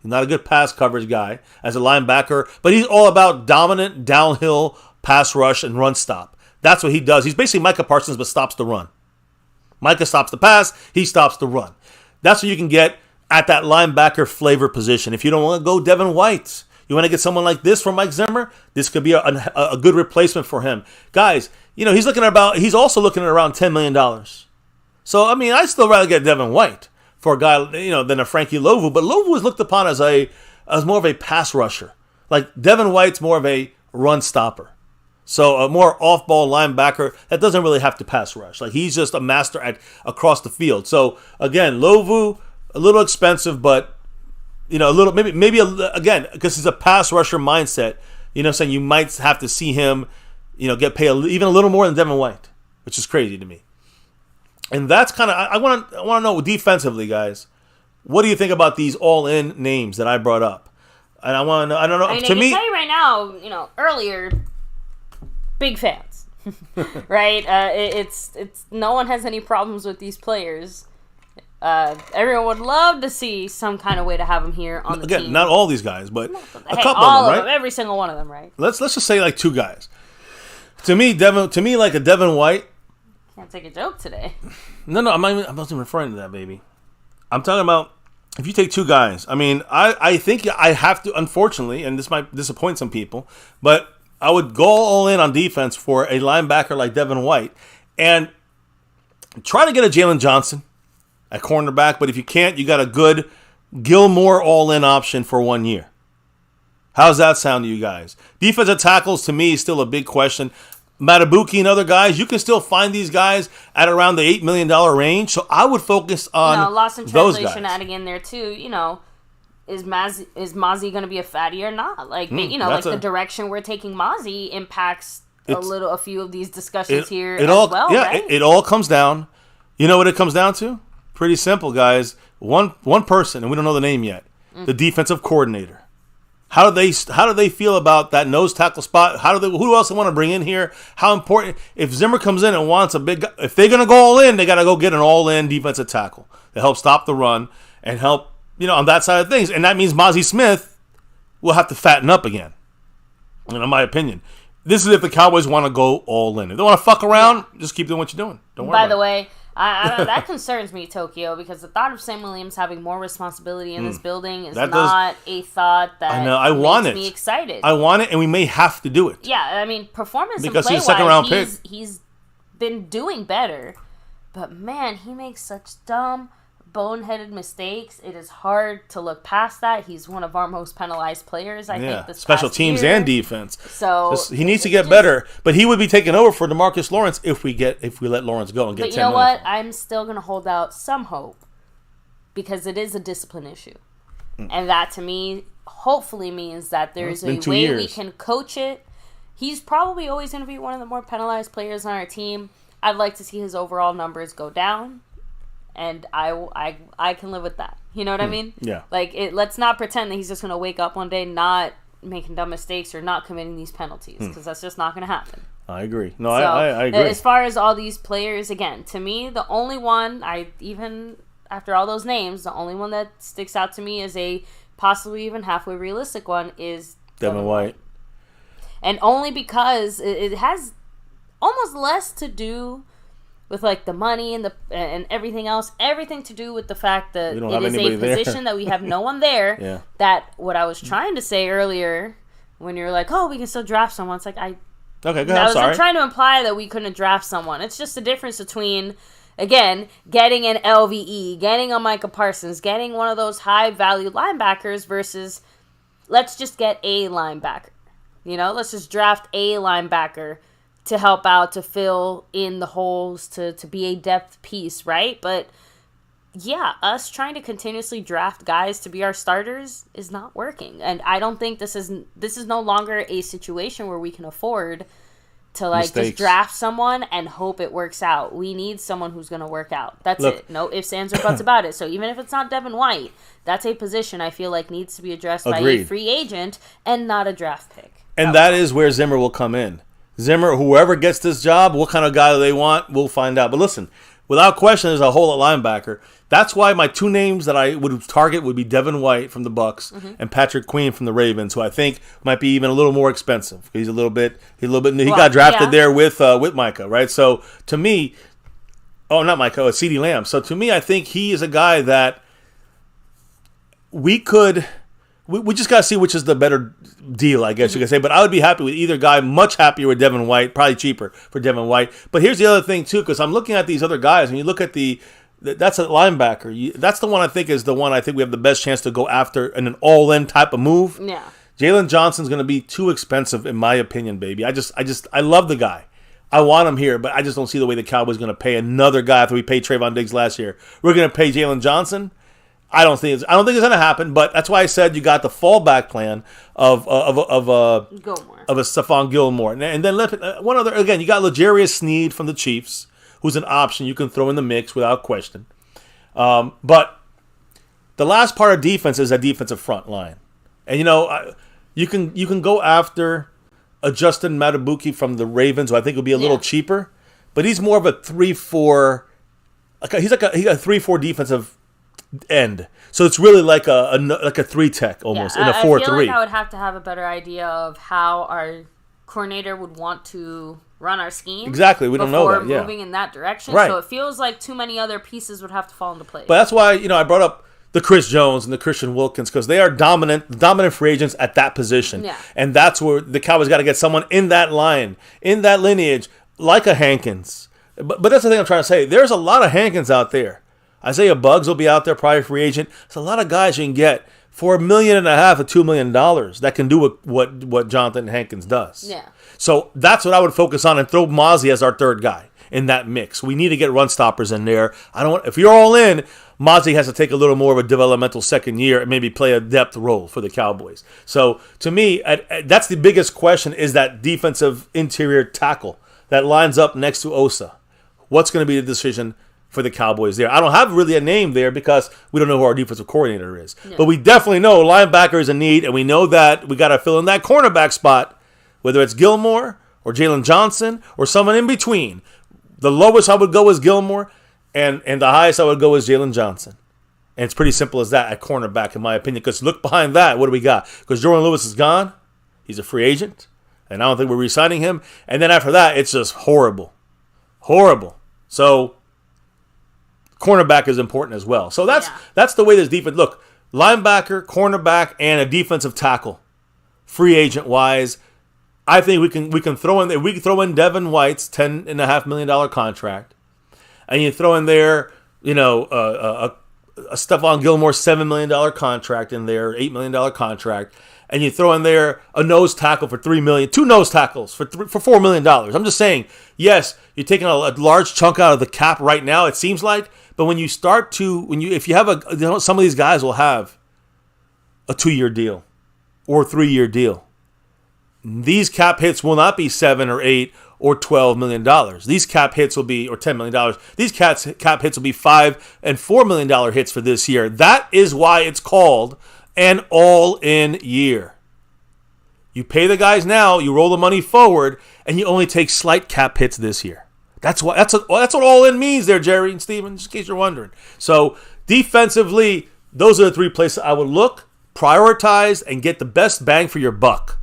He's not a good pass coverage guy as a linebacker, but he's all about dominant downhill pass rush and run stop. That's what he does. He's basically Micah Parsons, but stops the run. Micah stops the pass, he stops the run. That's what you can get at that linebacker flavor position. If you don't want to go Devin White, you want to get someone like this from Mike Zimmer, this could be a good replacement for him. Guys, he's also looking at around $10 million. So, I mean, I'd still rather get Devin White for a guy, than a Frankie Louvu. But Louvu is looked upon as more of a pass rusher. Like, Devin White's more of a run stopper. So a more off-ball linebacker that doesn't really have to pass rush. Like, he's just a master at across the field. So again, Louvu, a little expensive, but a little maybe again, because he's a pass rusher mindset. Saying you might have to see him, get paid even a little more than Devin White, which is crazy to me. And that's kind of I want to know defensively, guys. What do you think about these all-in names that I brought up? And I want to know. I don't know. I can tell you right now. Earlier. Big fans, right? It's no one has any problems with these players. Everyone would love to see some kind of way to have them here on the team. Again, not all these guys, but a couple all of them, right? Every single one of them, right? Let's just say like 2 guys. To me, like a Devin White. Can't take a joke today. No, I'm not even referring to that, baby. I'm talking about if you take 2 guys. I mean, I think I have to, unfortunately, and this might disappoint some people, but I would go all in on defense for a linebacker like Devin White and try to get a Jalen Johnson at cornerback. But if you can't, you got a good Gilmore all-in option for 1 year. How's that sound to you guys? Defensive tackles, to me, is still a big question. Matabuki and other guys, you can still find these guys at around the $8 million range. So I would focus on lost in those translation guys. Adding in there, too, Is Mozzie going to be a fatty or not? Like, the direction we're taking Mozzie impacts a few of these discussions here as well, right? It all comes down. You know what it comes down to? Pretty simple, guys. one person, and we don't know the name yet, the defensive coordinator. How do they feel about that nose tackle spot? Who else they want to bring in here? How important if Zimmer comes in and wants a big, if they're going to go all in, they got to go get an all in defensive tackle to help stop the run and help on that side of things, and that means Mozzie Smith will have to fatten up again. In my opinion, this is if the Cowboys want to go all in. If they want to fuck around, just keep doing what you're doing. Don't worry. By the way, that concerns me, Tokyo, because the thought of Sam Williams having more responsibility in this building is not a thought that makes me excited. I want it, and we may have to do it. Yeah, I mean, performance because and he's a second-round pick. He's been doing better, but man, he makes such dumb, boneheaded mistakes. It is hard to look past that. He's one of our most penalized players, I think, this special past teams year. And defense. So he needs to get better, but he would be taking over for DeMarcus Lawrence if we let Lawrence go and get 10 million. But you know what? I'm still going to hold out some hope because it is a discipline issue. And that, to me, hopefully means that there's a way we can coach it. He's probably always going to be one of the more penalized players on our team. I'd like to see his overall numbers go down. And I can live with that. You know what I mean? Yeah. Like, let's not pretend that he's just going to wake up one day not making dumb mistakes or not committing these penalties, because that's just not going to happen. I agree. No, I agree. As far as all these players, again, to me, the only one, even after all those names, the only one that sticks out to me as a possibly even halfway realistic one is Devin White. And only because it has almost less to do with like the money and everything else, everything to do with the fact that it is a position that we have no one there. Yeah. That what I was trying to say earlier, when you're like, oh, we can still draft someone. It's like okay, go ahead. I was trying to imply that we couldn't draft someone. It's just the difference between, again, getting an LVE, getting a Micah Parsons, getting one of those high value linebackers versus let's just get a linebacker. Let's just draft a linebacker to help out, to fill in the holes, to be a depth piece, right? But yeah, us trying to continuously draft guys to be our starters is not working. And I don't think this is no longer a situation where we can afford to just draft someone and hope it works out. We need someone who's going to work out. That's it. No ifs, ands, or buts about it. So even if it's not Devin White, that's a position I feel like needs to be addressed by a free agent and not a draft pick. And that is where Zimmer will come in. Zimmer, whoever gets this job, what kind of guy they want, we'll find out. But listen, without question, there's a hole at linebacker. That's why my two names that I would target would be Devin White from the Bucks and Patrick Queen from the Ravens, who I think might be even a little more expensive. He got drafted there with Micah, right? So to me, not Micah, CeeDee Lamb. So to me, I think he is a guy that we just got to see which is the better deal, I guess you could say. But I would be happy with either guy, much happier with Devin White, probably cheaper for Devin White. But here's the other thing, too, because I'm looking at these other guys, and you look at that's a linebacker. That's the one I think is the one I think we have the best chance to go after in an all-in type of move. Yeah. Jalen Johnson's going to be too expensive, in my opinion, baby. I love the guy. I want him here, but I just don't see the way the Cowboys are going to pay another guy after we paid Trayvon Diggs last year. We're going to pay Jalen Johnson. I don't think it's going to happen, but that's why I said you got the fallback plan of a Stephon Gilmore, and then one other again. You got L'Jarius Sneed from the Chiefs, who's an option you can throw in the mix without question. But the last part of defense is a defensive front line, and you can go after a Justin Matabuki from the Ravens, who I think will be a little cheaper, but he's more of a 3-4. He's like a 3-4 defensive end. So it's really like a 3-tech almost in a 4-3. I feel like I would have to have a better idea of how our coordinator would want to run our scheme. Exactly. We don't know that. Before moving in that direction. Right. So it feels like too many other pieces would have to fall into place. But that's why, I brought up the Chris Jones and the Christian Wilkins, because they are dominant free agents at that position. Yeah. And that's where the Cowboys got to get someone in that line, in that lineage, like a Hankins. But that's the thing I'm trying to say. There's a lot of Hankins out there. Isaiah Buggs will be out there, probably free agent. There's a lot of guys you can get for $1.5 million or $2 million that can do what Jonathan Hankins does. Yeah. So that's what I would focus on and throw Mozzie as our third guy in that mix. We need to get run stoppers in there. If you're all in, Mozzie has to take a little more of a developmental second year and maybe play a depth role for the Cowboys. So to me, that's the biggest question, is that defensive interior tackle that lines up next to Osa. What's going to be the decision for the Cowboys there. I don't have really a name there because we don't know who our defensive coordinator is. No. But we definitely know linebacker is a need, and we know that we got to fill in that cornerback spot, whether it's Gilmore or Jalen Johnson or someone in between. The lowest I would go is Gilmore, and the highest I would go is Jalen Johnson. And it's pretty simple as that at cornerback, in my opinion, because look behind that. What do we got? Because Jordan Lewis is gone. He's a free agent, and I don't think we're re-signing him. And then after that, it's just horrible. Horrible. So cornerback is important as well. So that's the way this defense look. Linebacker, cornerback, and a defensive tackle, free agent wise. I think we can throw in there. We can throw in Devin White's $10.5 million contract, and you throw in there, a Stephon Gilmore $7 million contract in there, $8 million contract, and you throw in there a nose tackle for $3 million, two nose tackles for $4 million. I'm just saying, yes, you're taking a large chunk out of the cap right now. It seems like. But when you start to, if you have some of these guys will have a 2-year deal or a 3-year deal. These cap hits will not be $7 or $8 or $12 million. These cap hits will be, or $10 million. These cap hits will be $5 and $4 million hits for this year. That is why it's called an all-in year. You pay the guys now, you roll the money forward, and you only take slight cap hits this year. That's what all in means there, Jerry and Steven, just in case you're wondering. So defensively, those are the 3 places I would look, prioritize, and get the best bang for your buck.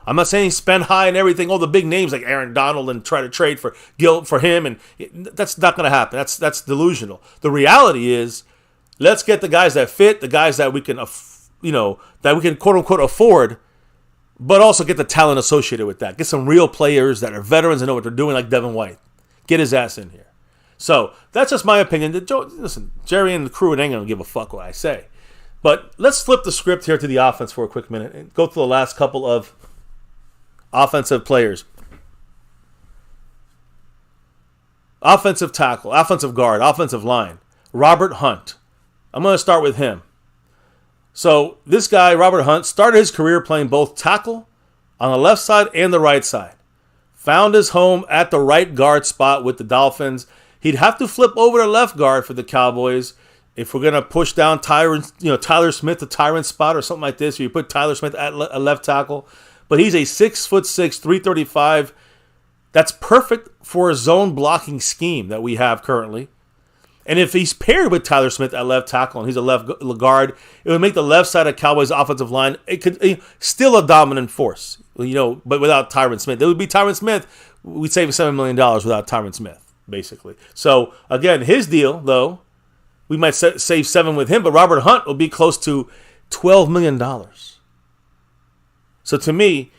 I'm not saying spend high and everything, all the big names like Aaron Donald and try to trade for him, and that's not going to happen. That's delusional. The reality is, let's get the guys that fit, the guys that we can, that we can quote unquote afford, but also get the talent associated with that. Get some real players that are veterans and know what they're doing, like Devin White. Get his ass in here. So that's just my opinion. Listen, Jerry and the crew ain't going to give a fuck what I say. But let's flip the script here to the offense for a quick minute and go through the last couple of offensive players. Offensive tackle, offensive guard, offensive line. Robert Hunt. I'm going to start with him. So this guy, Robert Hunt, started his career playing both tackle on the left side and the right side. Found his home at the right guard spot with the Dolphins. He'd have to flip over to left guard for the Cowboys if we're going to push down Tyler Smith to Tyron's spot or something like this, or you put Tyler Smith at a left tackle. But he's a 6'6", 335. That's perfect for a zone blocking scheme that we have currently. And if he's paired with Tyler Smith at left tackle and he's a left guard, it would make the left side of Cowboys' offensive line still a dominant force, but without Tyron Smith. It would be Tyron Smith. We'd save $7 million without Tyron Smith, basically. So, again, his deal, though, we might save $7 with him, but Robert Hunt will be close to $12 million. So, to me,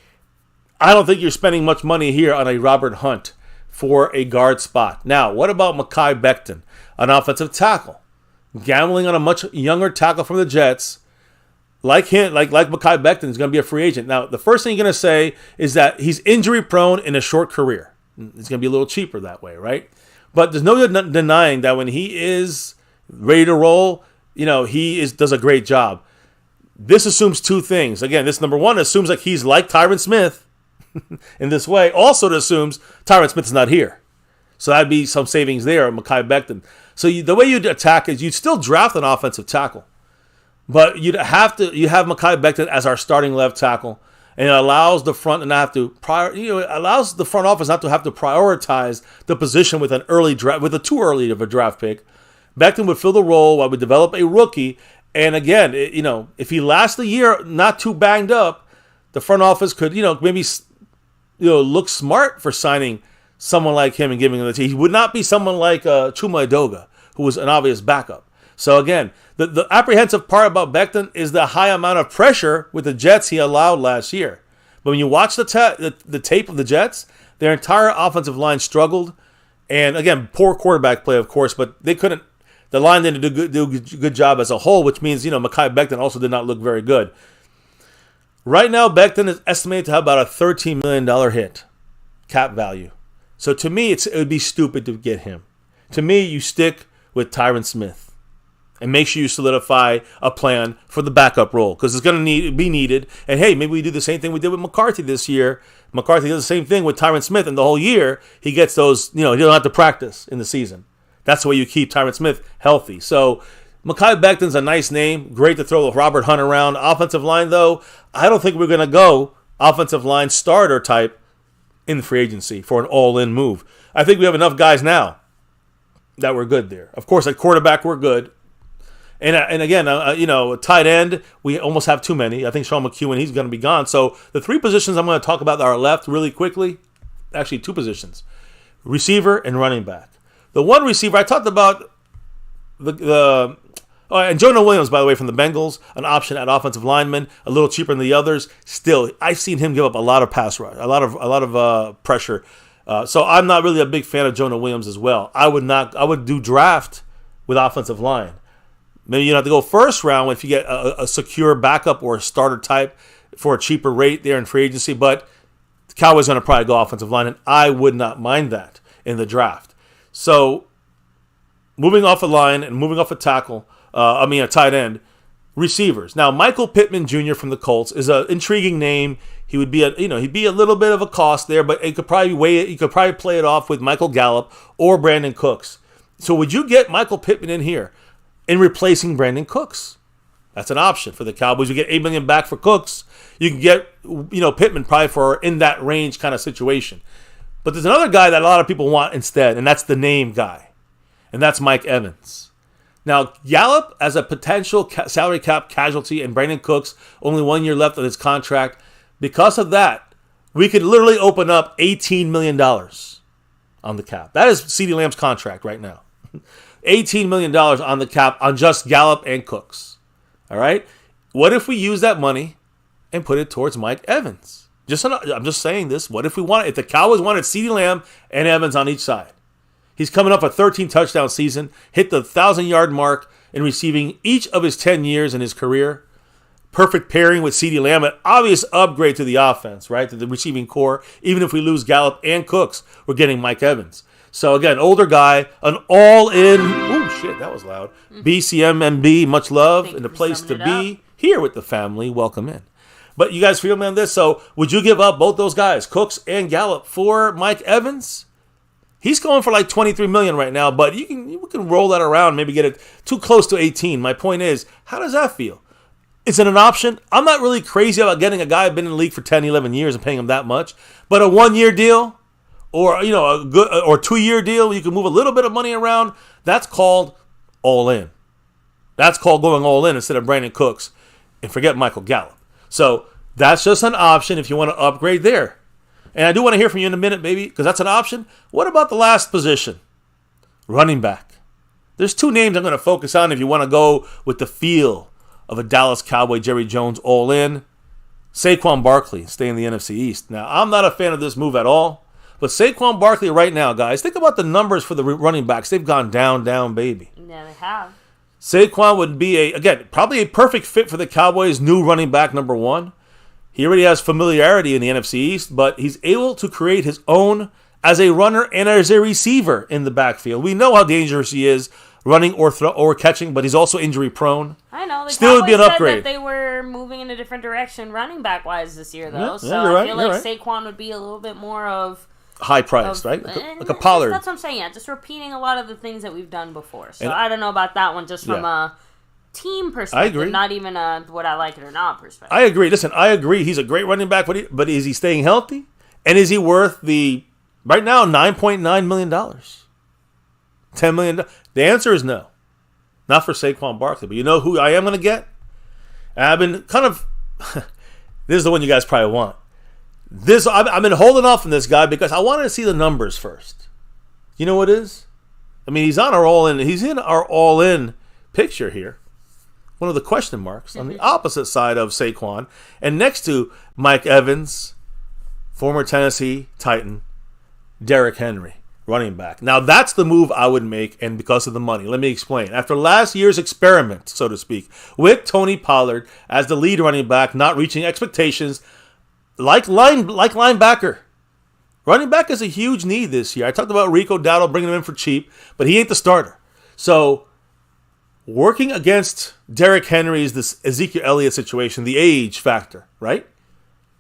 I don't think you're spending much money here on a Robert Hunt for a guard spot. Now, what about Mekhi Becton, an offensive tackle? Gambling on a much younger tackle from the Jets. Like Mekhi Becton is going to be a free agent. Now, the first thing you're going to say is that he's injury prone in a short career. It's going to be a little cheaper that way, right? But there's no denying that when he is ready to roll, does a great job. This assumes 2 things. Again, this number 1 assumes like he's like Tyron Smith in this way. Also, it assumes Tyron Smith is not here. So that'd be some savings there on Mekhi Becton. So the way you'd attack is you'd still draft an offensive tackle. But you have Mekhi Becton as our starting left tackle, and it allows the front allows the front office not to have to prioritize the position with an early draft, with a too early of a draft pick. Becton would fill the role while we develop a rookie, and again, if he lasts the year not too banged up, the front office could maybe look smart for signing someone like him and giving him the team. He would not be someone like Chuma Edoga, who was an obvious backup. So again, the apprehensive part about Becton is the high amount of pressure with the Jets he allowed last year. But when you watch the tape of the Jets, their entire offensive line struggled. And again, poor quarterback play, of course, but they couldn't. The line didn't do a good job as a whole, which means Mekhi Becton also did not look very good. Right now, Becton is estimated to have about a $13 million hit cap value. So to me, it would be stupid to get him. To me, you stick with Tyron Smith and make sure you solidify a plan for the backup role because it's going to be needed. And hey, maybe we do the same thing we did with McCarthy this year. McCarthy does the same thing with Tyron Smith, and the whole year he gets those. He don't have to practice in the season. That's the way you keep Tyron Smith healthy. So Mekhi Becton's a nice name. Great to throw Robert Hunt around. Offensive line, though, I don't think we're going to go offensive line starter type in the free agency for an all-in move. I think we have enough guys now that we're good there. Of course, at quarterback, we're good. And again, tight end, we almost have too many. I think Sean McEwen, he's going to be gone. So the 3 positions I'm going to talk about that are left really quickly, actually 2 positions, receiver and running back. The one receiver, I talked about and Jonah Williams, by the way, from the Bengals, an option at offensive lineman, a little cheaper than the others. Still, I've seen him give up a lot of pass rush, a lot of pressure. So I'm not really a big fan of Jonah Williams as well. I would do draft with offensive line. Maybe you don't have to go first round if you get a secure backup or a starter type for a cheaper rate there in free agency. But the Cowboys are going to probably go offensive line, and I would not mind that in the draft. So moving off a line and moving off a tackle, a tight end, receivers. Now, Michael Pittman Jr. from the Colts is an intriguing name. He would be he'd be a little bit of a cost there, but you could probably play it off with Michael Gallup or Brandon Cooks. So would you get Michael Pittman in here in replacing Brandon Cooks? That's an option for the Cowboys. You get $8 million back for Cooks. You can get Pittman probably for in that range kind of situation. But there's another guy that a lot of people want instead, and that's the name guy, and that's Mike Evans. Now, Gallup as a potential salary cap casualty and Brandon Cooks, only 1 year left on his contract. Because of that, we could literally open up $18 million on the cap. That is CeeDee Lamb's contract right now. $18 million on the cap on just Gallup and Cooks. All right? What if we use that money and put it towards Mike Evans? I'm just saying this. What if the Cowboys wanted CeeDee Lamb and Evans on each side? He's coming up a 13-touchdown season, hit the 1,000-yard mark in receiving each of his 10 years in his career. Perfect pairing with CeeDee Lamb, an obvious upgrade to the offense, right, to the receiving core. Even if we lose Gallup and Cooks, we're getting Mike Evans. So, again, older guy, an all-in, that was loud, BCMMB, much love, and a place to be here with the family. Welcome in. But you guys feel me on this? So, would you give up both those guys, Cooks and Gallup, for Mike Evans? He's going for like $23 million right now, but we can roll that around, maybe get it too close to 18. My point is, how does that feel? Is it an option? I'm not really crazy about getting a guy who's been in the league for 10, 11 years and paying him that much, but a 1 year deal or a good or 2 year deal where you can move a little bit of money around, that's called all in. That's called going all in instead of Brandon Cooks and forget Michael Gallup. So that's just an option if you want to upgrade there. And I do want to hear from you in a minute, baby, because that's an option. What about the last position? Running back. There's 2 names I'm going to focus on if you want to go with the feel of a Dallas Cowboy, Jerry Jones, all in. Saquon Barkley, stay in the NFC East. Now, I'm not a fan of this move at all, but Saquon Barkley right now, guys, think about the numbers for the running backs. They've gone down, baby. Yeah, they have. Saquon would be, probably a perfect fit for the Cowboys' new running back number 1. He already has familiarity in the NFC East, but he's able to create his own as a runner and as a receiver in the backfield. We know how dangerous he is running or catching, but he's also injury prone. I know. The Still would be an upgrade. Said that they were moving in a different direction running back wise this year, though. You're right, I feel like Saquon would be a little bit more of high priced, right? Like a Pollard. That's what I'm saying. Yeah, just repeating a lot of the things that we've done before. So I don't know about that one, just from a team perspective, I agree. Not even a would I like it or not perspective. I agree. Listen, I agree. He's a great running back, but is he staying healthy? And is he worth right now, $9.9 million? $10 million? The answer is no. Not for Saquon Barkley. But you know who I am going to get? And I've been this is the one you guys probably want. I've been holding off on this guy because I wanted to see the numbers first. You know what it is? I mean, he's in our all-in picture here. One of the question marks on the opposite side of Saquon. And next to Mike Evans, former Tennessee Titan, Derrick Henry, running back. Now, that's the move I would make, and because of the money. Let me explain. After last year's experiment, so to speak, with Tony Pollard as the lead running back, not reaching expectations, like linebacker. Running back is a huge need this year. I talked about Rico Dowdle bringing him in for cheap, but he ain't the starter. So, working against Derrick Henry is this Ezekiel Elliott situation, the age factor, right?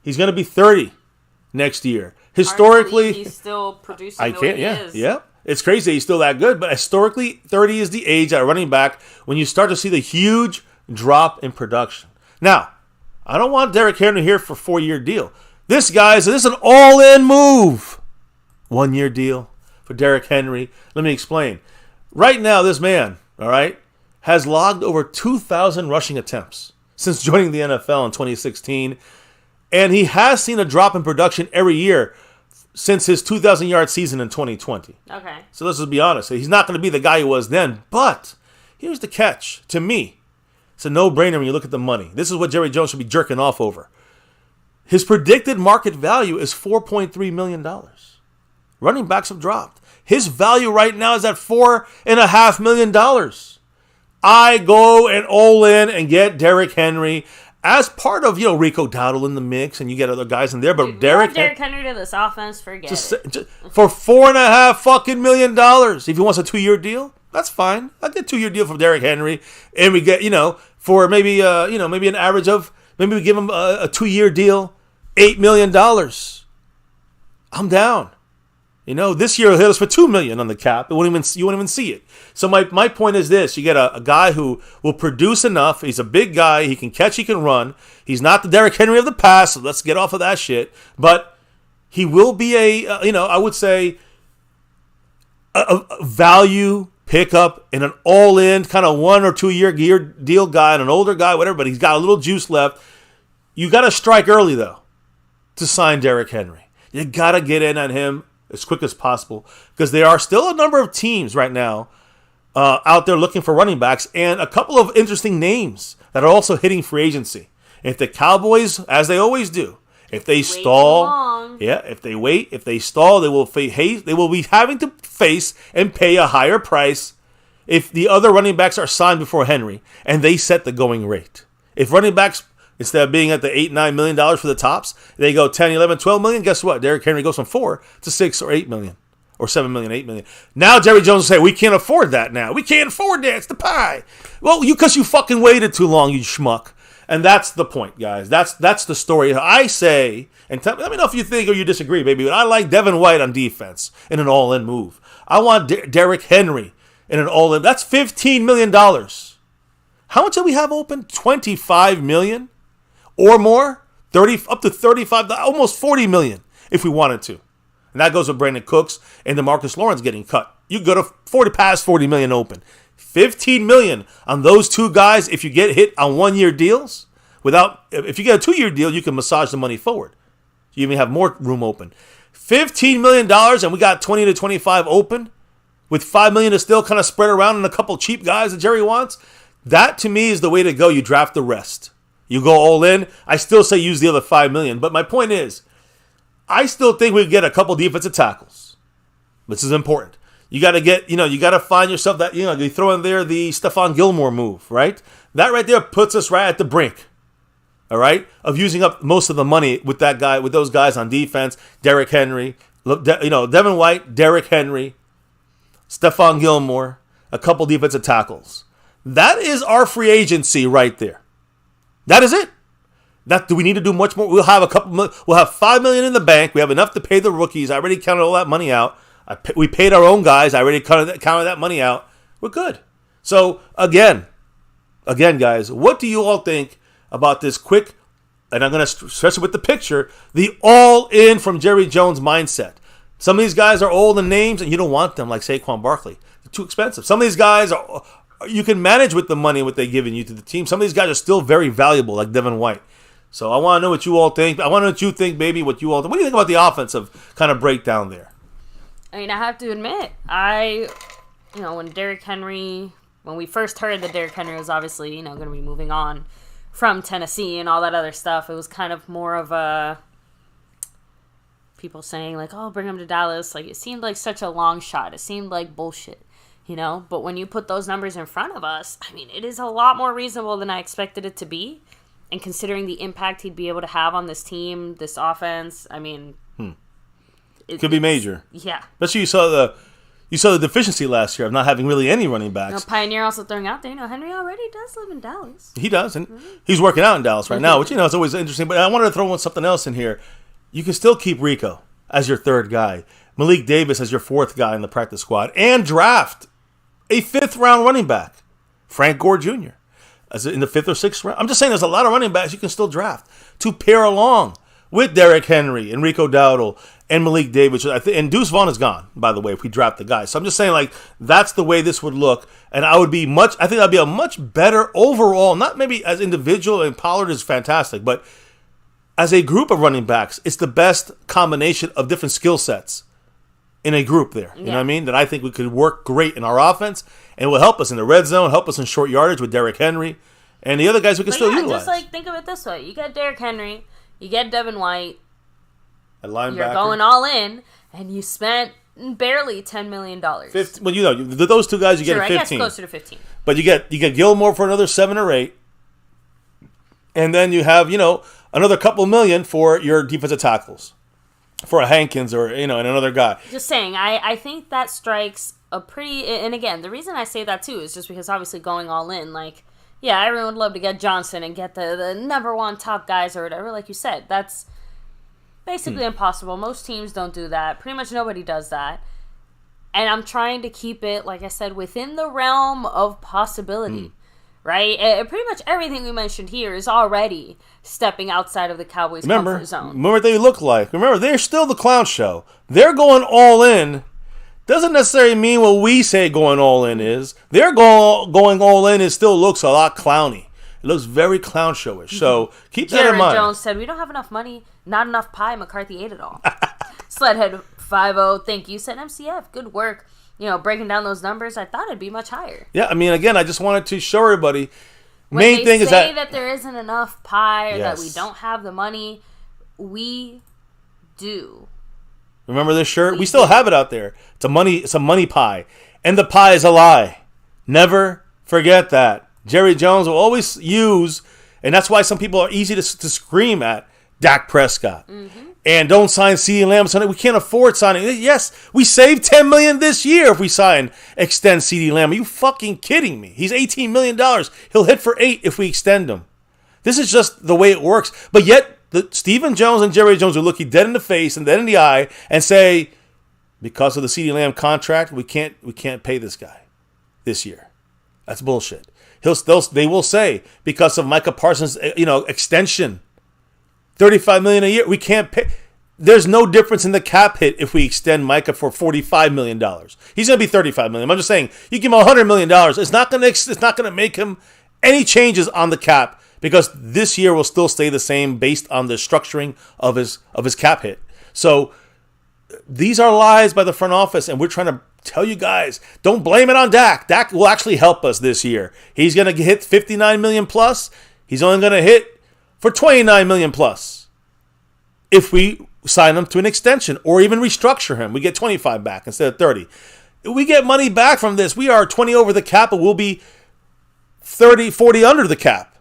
He's going to be 30 next year. Historically, he's still producing the way he is. Yep. It's crazy he's still that good, but historically, 30 is the age at running back when you start to see the huge drop in production. Now, I don't want Derrick Henry here for a 4-year deal. This is an all-in move. 1-year deal for Derrick Henry. Let me explain. Right now, this man, all right, has logged over 2,000 rushing attempts since joining the NFL in 2016, and he has seen a drop in production every year since his 2,000-yard season in 2020. Okay. So let's just be honest. He's not going to be the guy he was then. But here's the catch. To me, it's a no-brainer when you look at the money. This is what Jerry Jones should be jerking off over. His predicted market value is $4.3 million. Running backs have dropped. His value right now is at $4.5 million. I go and all in and get Derrick Henry as part of, Rico Dowdle in the mix, and you get other guys in there. But Derrick Henry to this offense, forget it. For $4.5 million. If he wants a 2-year deal, that's fine. I'll get a 2-year deal from Derrick Henry, and we get, for maybe an average of, maybe we give him a 2-year deal, $8 million. I'm down. This year he'll hit us for $2 million on the cap. You won't even see it. So my point is this: you get a guy who will produce enough. He's a big guy. He can catch. He can run. He's not the Derrick Henry of the past. So let's get off of that shit. But he will be I would say a value pickup in an all-in kind of 1 or 2 year deal guy, and an older guy, whatever. But he's got a little juice left. You got to strike early though to sign Derrick Henry. You got to get in on him as quick as possible, because there are still a number of teams right now out there looking for running backs, and a couple of interesting names that are also hitting free agency. If the Cowboys, as they always do, if they stall, if they stall, they will be having to face and pay a higher price if the other running backs are signed before Henry and they set the going rate. If running backs, instead of being at the $8-9 million for the tops, they go 10, 11, 12 million. Guess what? Derrick Henry goes from 4 to 6 or 8 million, or 7 million, 8 million. Now Jerry Jones will say, we can't afford that now. We can't afford that. It's the pie. Well, because you fucking waited too long, you schmuck. And that's the point, guys. That's the story. I say, and let me know if you think or you disagree, baby, but I like Devin White on defense in an all-in move. I want Derrick Henry in an all-in. That's $15 million. How much do we have open? $25 million? Or more, up to 35, almost 40 million if we wanted to. And that goes with Brandon Cooks and DeMarcus Lawrence getting cut. You go to past 40 million open. 15 million on those two guys if you get hit on 1-year deals. If you get a 2-year deal, you can massage the money forward. You even have more room open. $15 million, and we got 20 to 25 open, with $5 million to still kind of spread around and a couple cheap guys that Jerry wants. That, to me, is the way to go. You draft the rest. You go all in. I still say use the other $5 million. But my point is, I still think we get a couple defensive tackles. This is important. You got to get, you got to find yourself that, you throw in there the Stephon Gilmore move, right? That right there puts us right at the brink, all right, of using up most of the money with that guy, with those guys on defense. Derrick Henry, Devin White, Derrick Henry, Stephon Gilmore, a couple defensive tackles. That is our free agency right there. That is it. Do we need to do much more? We'll have $5 million in the bank. We have enough to pay the rookies. I already counted all that money out. We paid our own guys. I already counted that money out. We're good. So again, guys, what do you all think about this quick? And I'm going to stress it with the picture: the all-in from Jerry Jones mindset. Some of these guys are old in names, and you don't want them, like Saquon Barkley. They're too expensive. Some of these guys are. You can manage with the money what they're giving you to the team. Some of these guys are still very valuable, like Devin White. So I want to know what you all think. I want to know what you think, baby, what you all think. What do you think about the offensive kind of breakdown there? I mean, I have to admit, when we first heard that Derrick Henry was obviously, going to be moving on from Tennessee and all that other stuff, it was kind of more of a people saying, like, oh, bring him to Dallas. Like, it seemed like such a long shot. It seemed like bullshit. But when you put those numbers in front of us, I mean, it is a lot more reasonable than I expected it to be. And considering the impact he'd be able to have on this team, this offense, I mean, it could be major. Yeah. Especially you saw the deficiency last year of not having really any running backs. Pioneer also throwing out there, Henry already does live in Dallas. He does, and he's working out in Dallas right now, which, it's always interesting. But I wanted to throw something else in here. You can still keep Rico as your third guy. Malik Davis as your fourth guy in the practice squad, and draft a fifth-round running back, Frank Gore Jr., as in the fifth or sixth round. I'm just saying there's a lot of running backs you can still draft to pair along with Derrick Henry, Enrico Dowdle, and Malik Davis. And Deuce Vaughn is gone, by the way, if we draft the guy. So I'm just saying, like, that's the way this would look. And I think that'd be a much better overall, not maybe as individual, and Pollard is fantastic, but as a group of running backs, it's the best combination of different skill sets in a group there. You know what I mean? That I think we could work great in our offense, and will help us in the red zone, help us in short yardage with Derrick Henry, and the other guys we can still utilize. Just like think of it this way: you get Derrick Henry, you get Devin White, a linebacker. You're going all in, and you spent barely $10 million. Well, those two guys you get at 15. I guess closer to 15. But you get Gilmore for another 7 or 8, and then you have another couple million for your defensive tackles, for a Hankins or and another guy. Just saying, I think that strikes a pretty. And again, the reason I say that too is just because obviously going all in, like, yeah, everyone would love to get Johnson and get the number one top guys or whatever. Like you said, that's basically impossible. Most teams don't do that. Pretty much nobody does that. And I'm trying to keep it, like I said, within the realm of possibility. Right? Pretty much everything we mentioned here is already stepping outside of the Cowboys' comfort zone. Remember what they look like. Remember, they're still the clown show. They're going all in. Doesn't necessarily mean what we say going all in is. They're going all in. It still looks a lot clowny. It looks very clown showish. So keep that in mind. Jared Jones said, "We don't have enough money, not enough pie. McCarthy ate it all." Sledhead 50, thank you. Said MCF, good work. Breaking down those numbers, I thought it'd be much higher. Yeah, I mean, again, I just wanted to show everybody. When they say that there isn't enough pie or that we don't have the money, we do. Remember this shirt? We still have it out there. It's a money pie. And the pie is a lie. Never forget that. Jerry Jones will always use, and that's why some people are easy to scream at, Dak Prescott. And don't sign CeeDee Lamb. We can't afford signing. Yes, we saved $10 million this year if we extend CeeDee Lamb. Are you fucking kidding me? He's $18 million. He'll hit for $8 million if we extend him. This is just the way it works. But yet, Stephen Jones and Jerry Jones will look you dead in the face and dead in the eye and say, because of the CeeDee Lamb contract, we can't pay this guy this year. That's bullshit. They will say, because of Micah Parsons' extension, $35 million a year, we can't pay. There's no difference in the cap hit if we extend Micah for $45 million. He's going to be $35 million. I'm just saying, you give him $100 million, it's not going to make him any changes on the cap, because this year will still stay the same based on the structuring of his cap hit. So these are lies by the front office, and we're trying to tell you guys, don't blame it on Dak. Dak will actually help us this year. He's going to hit $59 million plus. He's only going to hit for $29 million plus. If we sign him to an extension or even restructure him, we get 25 back instead of 30. If we get money back from this, we are 20 over the cap, but we'll be 30, 40 under the cap.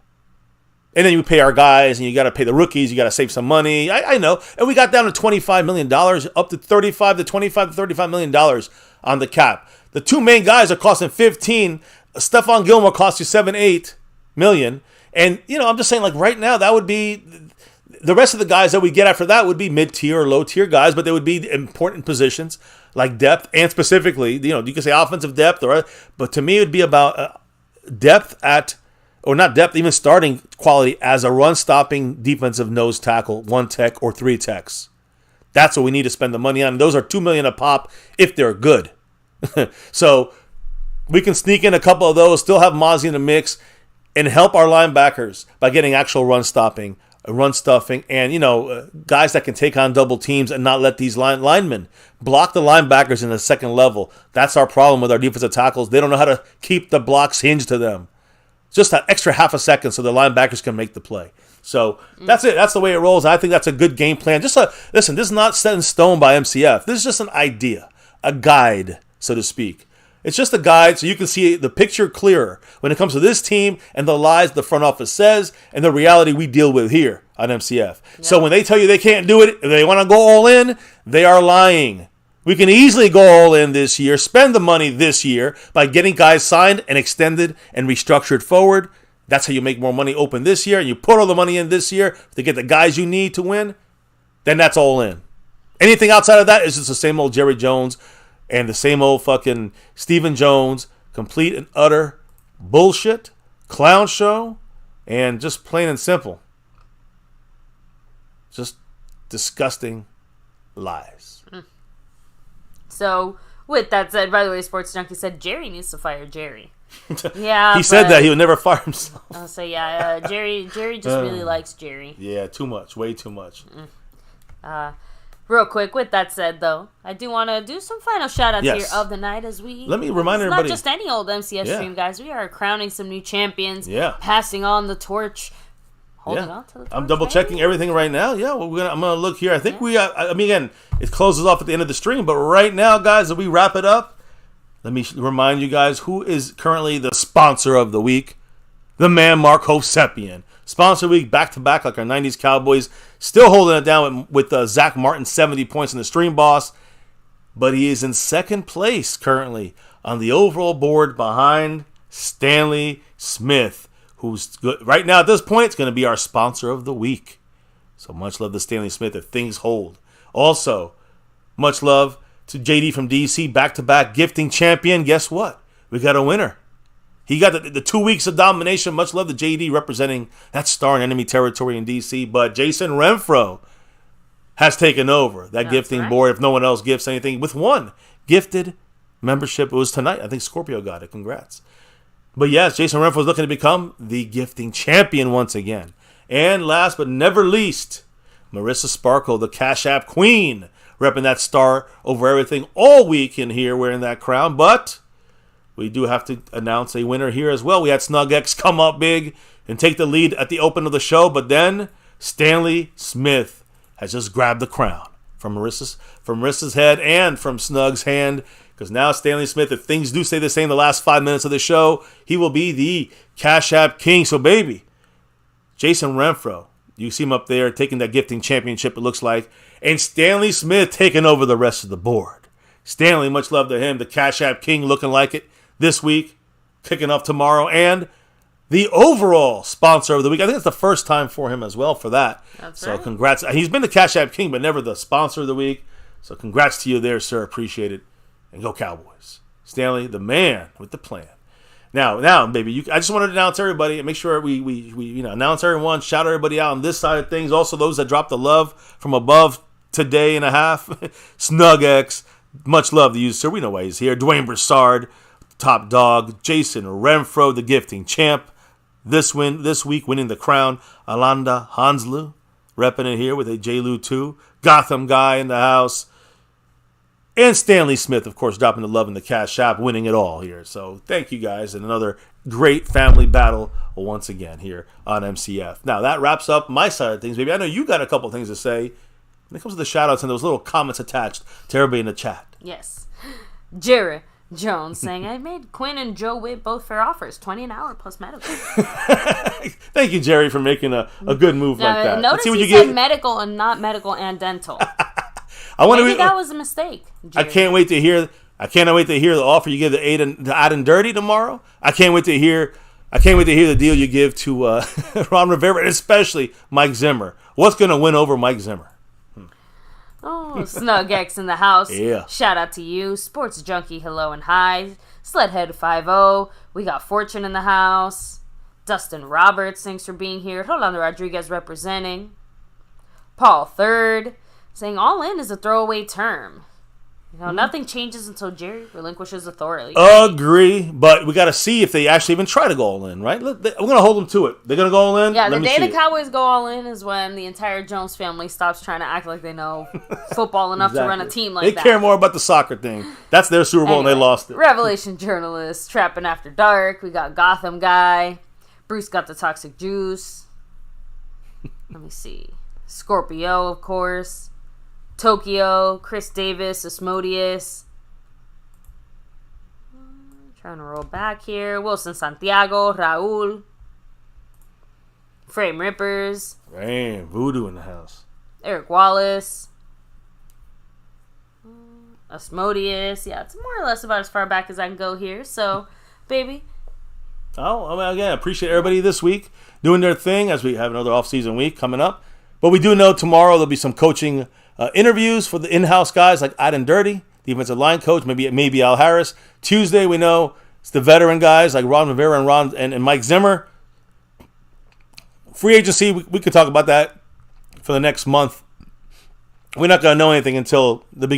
And then you pay our guys, and you got to pay the rookies. You got to save some money. I know. And we got down to $25 million, up to $35 to $35 million on the cap. The two main guys are costing 15. Stephon Gilmore costs you 7-8 million. And, I'm just saying, like, right now, that would be the rest of the guys that we get after that would be mid-tier or low-tier guys, but they would be important positions like depth, and specifically, you can say offensive depth, but to me, it would be about depth or not depth, even starting quality as a run-stopping defensive nose tackle, 1 tech or 3 techs. That's what we need to spend the money on. Those are $2 million a pop if they're good. So we can sneak in a couple of those, still have Mozzie in the mix, and help our linebackers by getting actual run stuffing, and guys that can take on double teams and not let these linemen block the linebackers in the second level. That's our problem with our defensive tackles. They don't know how to keep the blocks hinged to them. Just that extra half a second so the linebackers can make the play. So that's it. That's the way it rolls. I think that's a good game plan. Listen, this is not set in stone by MCF. This is just an idea, a guide, so to speak. It's just a guide so you can see the picture clearer when it comes to this team and the lies the front office says and the reality we deal with here on MCF. Yep. So when they tell you they can't do it, if they want to go all in, they are lying. We can easily go all in this year, spend the money this year by getting guys signed and extended and restructured forward. That's how you make more money open this year, and you put all the money in this year to get the guys you need to win, then that's all in. Anything outside of that is just the same old Jerry Jones and the same old fucking Stephen Jones, complete and utter bullshit, clown show, and just plain and simple, just disgusting lies. So, with that said, by the way, Sports Junkie said Jerry needs to fire Jerry. Yeah, he said that he would never fire himself. I'll say Jerry just really likes Jerry. Yeah, too much, way too much. Real quick, with that said, though, I do want to do some final shout-outs here of the night as we... Let me remind everybody... It's not just any old MCS stream, guys. We are crowning some new champions, passing on the torch, holding on to the torch. I'm double-checking everything right now. Yeah, I'm going to look here. I think I mean, again, it closes off at the end of the stream, but right now, guys, as we wrap it up, let me remind you guys who is currently the sponsor of the week. The man, Mark Hosepian. Sponsor week, back-to-back, like our 90s Cowboys. Still holding it down with Zach Martin, 70 points in the stream boss. But he is in second place currently on the overall board behind Stanley Smith, who's right now at this point is going to be our sponsor of the week. So much love to Stanley Smith if things hold. Also, much love to JD from DC, back-to-back gifting champion. Guess what? We got a winner. He got the 2 weeks of domination. Much love to JD representing that star in enemy territory in DC. But Jason Renfro has taken over that gifting board if no one else gifts anything with one gifted membership. It was tonight. I think Scorpio got it. Congrats. But yes, Jason Renfro is looking to become the gifting champion once again. And last but never least, Marissa Sparkle, the Cash App Queen, repping that star over everything all week in here wearing that crown. But we do have to announce a winner here as well. We had SnugX come up big and take the lead at the open of the show, but then Stanley Smith has just grabbed the crown from Marissa's head and from Snug's hand, because now Stanley Smith, if things do stay the same the last 5 minutes of the show, he will be the Cash App King. So, baby, Jason Renfro, you see him up there taking that gifting championship, it looks like, and Stanley Smith taking over the rest of the board. Stanley, much love to him, the Cash App King, looking like it this week, kicking off tomorrow, and the overall sponsor of the week. I think it's the first time for him as well for that. That's so right. Congrats. He's been the Cash App King, but never the sponsor of the week. So congrats to you there, sir. Appreciate it. And go Cowboys. Stanley, the man with the plan. Now, baby, I just wanted to announce everybody and make sure we announce everyone, shout everybody out on this side of things. Also, those that dropped the love from above today and a half. SnugX, much love to you, sir. We know why he's here. Dwayne Broussard, top dog. Jason Renfro, the gifting champ. This week winning the crown. Alanda Hanslu repping it here with a J-Lu 2. Gotham guy in the house. And Stanley Smith, of course, dropping the love in the Cash App, winning it all here. So thank you guys, and another great family battle once again here on MCF. Now that wraps up my side of things, baby. I know you got a couple things to say when it comes to the shout-outs and those little comments attached to everybody in the chat. Yes. Jared Jones saying, I made Quinn and Joe Whitt both fair offers, $20 an hour plus medical. Thank you, Jerry, for making a good move like that. Notice he said medical and not medical and dental. Maybe that was a mistake, Jerry. I can't wait to hear the offer you give to Adam Dirty tomorrow. I can't wait to hear the deal you give to Ron Rivera, and especially Mike Zimmer. What's going to win over Mike Zimmer? Oh, SnugX in the house. Yeah. Shout out to you. Sports Junkie, hello and hi. Sledhead 50. We got Fortune in the house. Dustin Roberts, thanks for being here. Rolando Rodriguez representing. Paul Third saying all in is a throwaway term. Nothing changes until Jerry relinquishes authority. Agree, but we got to see if they actually even try to go all in, right? We're going to hold them to it. They're going to go all in? Yeah, the day the Cowboys go all in is when the entire Jones family stops trying to act like they know football enough to run a team like that. They care more about the soccer thing. That's their Super Bowl and they lost it. Revelation journalist, Trapping After Dark. We got Gotham guy. Bruce got the toxic juice. Let me see. Scorpio, of course. Tokyo, Chris Davis, Asmodeus. Trying to roll back here. Wilson Santiago, Raul. Frame Rippers. Man, Voodoo in the house. Eric Wallace. Asmodeus. Yeah, it's more or less about as far back as I can go here. So, baby. Again, I appreciate everybody this week doing their thing as we have another off-season week coming up. But we do know tomorrow there'll be some coaching Interviews for the in-house guys like Adam Dirty, defensive line coach, maybe Al Harris. Tuesday, we know it's the veteran guys like Ron Rivera and Mike Zimmer. Free agency, we could talk about that for the next month. We're not going to know anything until the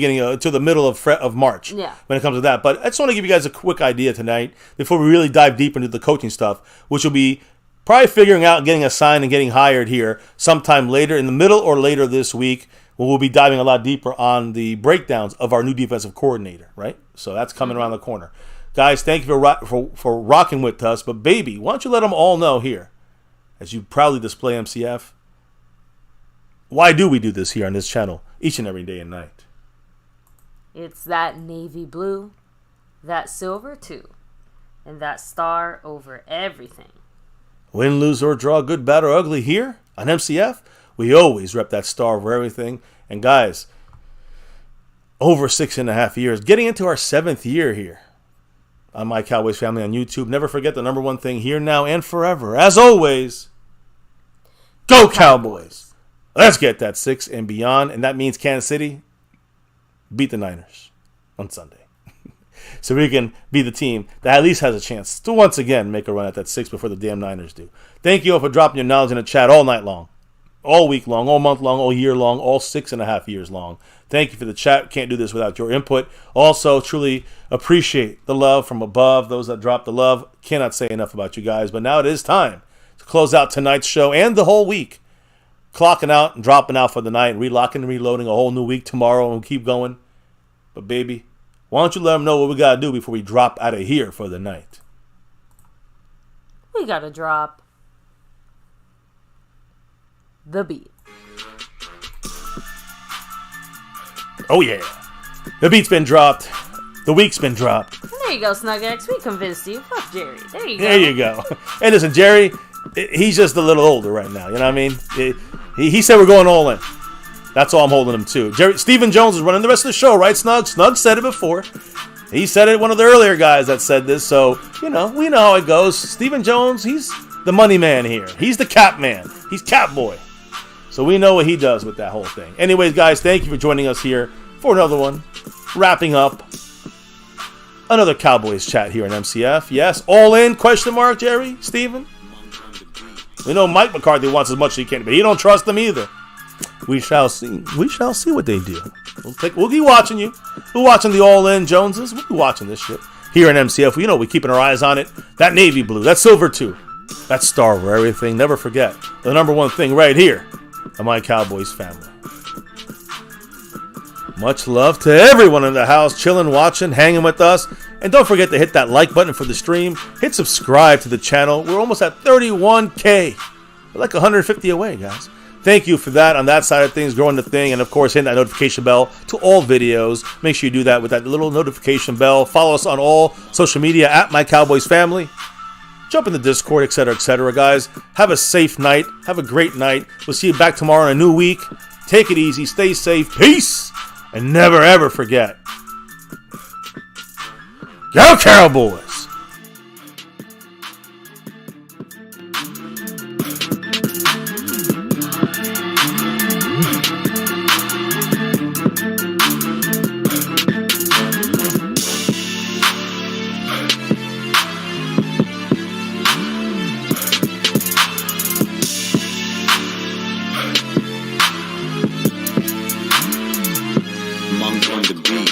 middle of March when it comes to that. But I just want to give you guys a quick idea tonight before we really dive deep into the coaching stuff, which will be probably figuring out getting assigned and getting hired here sometime later in the middle or later this week. We'll be diving a lot deeper on the breakdowns of our new defensive coordinator, right? So that's coming around the corner. Guys, thank you for rocking with us. But, baby, why don't you let them all know here, as you proudly display MCF, why do we do this here on this channel each and every day and night? It's that navy blue, that silver too, and that star over everything. Win, lose, or draw, good, bad, or ugly here on MCF, we always rep that star over everything. And guys, over 6.5 years, getting into our 7th year here on My Cowboys Family on YouTube. Never forget the number one thing here, now, and forever. As always, go Cowboys! Let's get that 6 and beyond. And that means Kansas City beat the Niners on Sunday. So we can be the team that at least has a chance to once again make a run at that 6 before the damn Niners do. Thank you all for dropping your knowledge in the chat all night long, all week long, all month long, all year long, all 6.5 years long. Thank you for the chat. Can't do this without your input. Also, truly appreciate the love from above. Those that dropped the love, cannot say enough about you guys. But now it is time to close out tonight's show and the whole week. Clocking out and dropping out for the night, relocking and reloading a whole new week tomorrow, and we'll keep going. But baby, why don't you let them know what we got to do before we drop out of here for the night? We got to drop the beat. Oh yeah, the beat's been dropped. The week's been dropped. There you go, Snug X. We convinced you. Fuck Jerry. There you go. There you go. Hey, listen, Jerry, he's just a little older right now. You know what I mean? He said we're going all in. That's all I'm holding him to. Stephen Jones is running the rest of the show, right, Snug? Snug said it before. He said it, one of the earlier guys that said this. So, we know how it goes. Stephen Jones, he's the money man here. He's the cap man. He's cap boy. So we know what he does with that whole thing. Anyways, guys, thank you for joining us here for another one. Wrapping up another Cowboys chat here in MCF. Yes, all in, question mark, Jerry, Stephen? We know Mike McCarthy wants as much as he can, but he don't trust them either. We shall see. We shall see what they do. We'll be watching you. We're watching the all-in Joneses. We'll be watching this shit here in MCF. We're keeping our eyes on it. That navy blue, that silver too, that star over everything. Never forget the number one thing right here on My Cowboys Family. Much love to everyone in the house, chilling, watching, hanging with us. And don't forget to hit that like button for the stream. Hit subscribe to the channel. We're almost at 31K. We're like 150 away, guys. Thank you for that on that side of things, growing the thing. And, of course, hitting that notification bell to all videos. Make sure you do that with that little notification bell. Follow us on all social media at MyCowboysFamily. Jump in the Discord, etc., guys. Have a safe night. Have a great night. We'll see you back tomorrow in a new week. Take it easy. Stay safe. Peace. And never, ever forget, go Cowboys! Monk on the beat.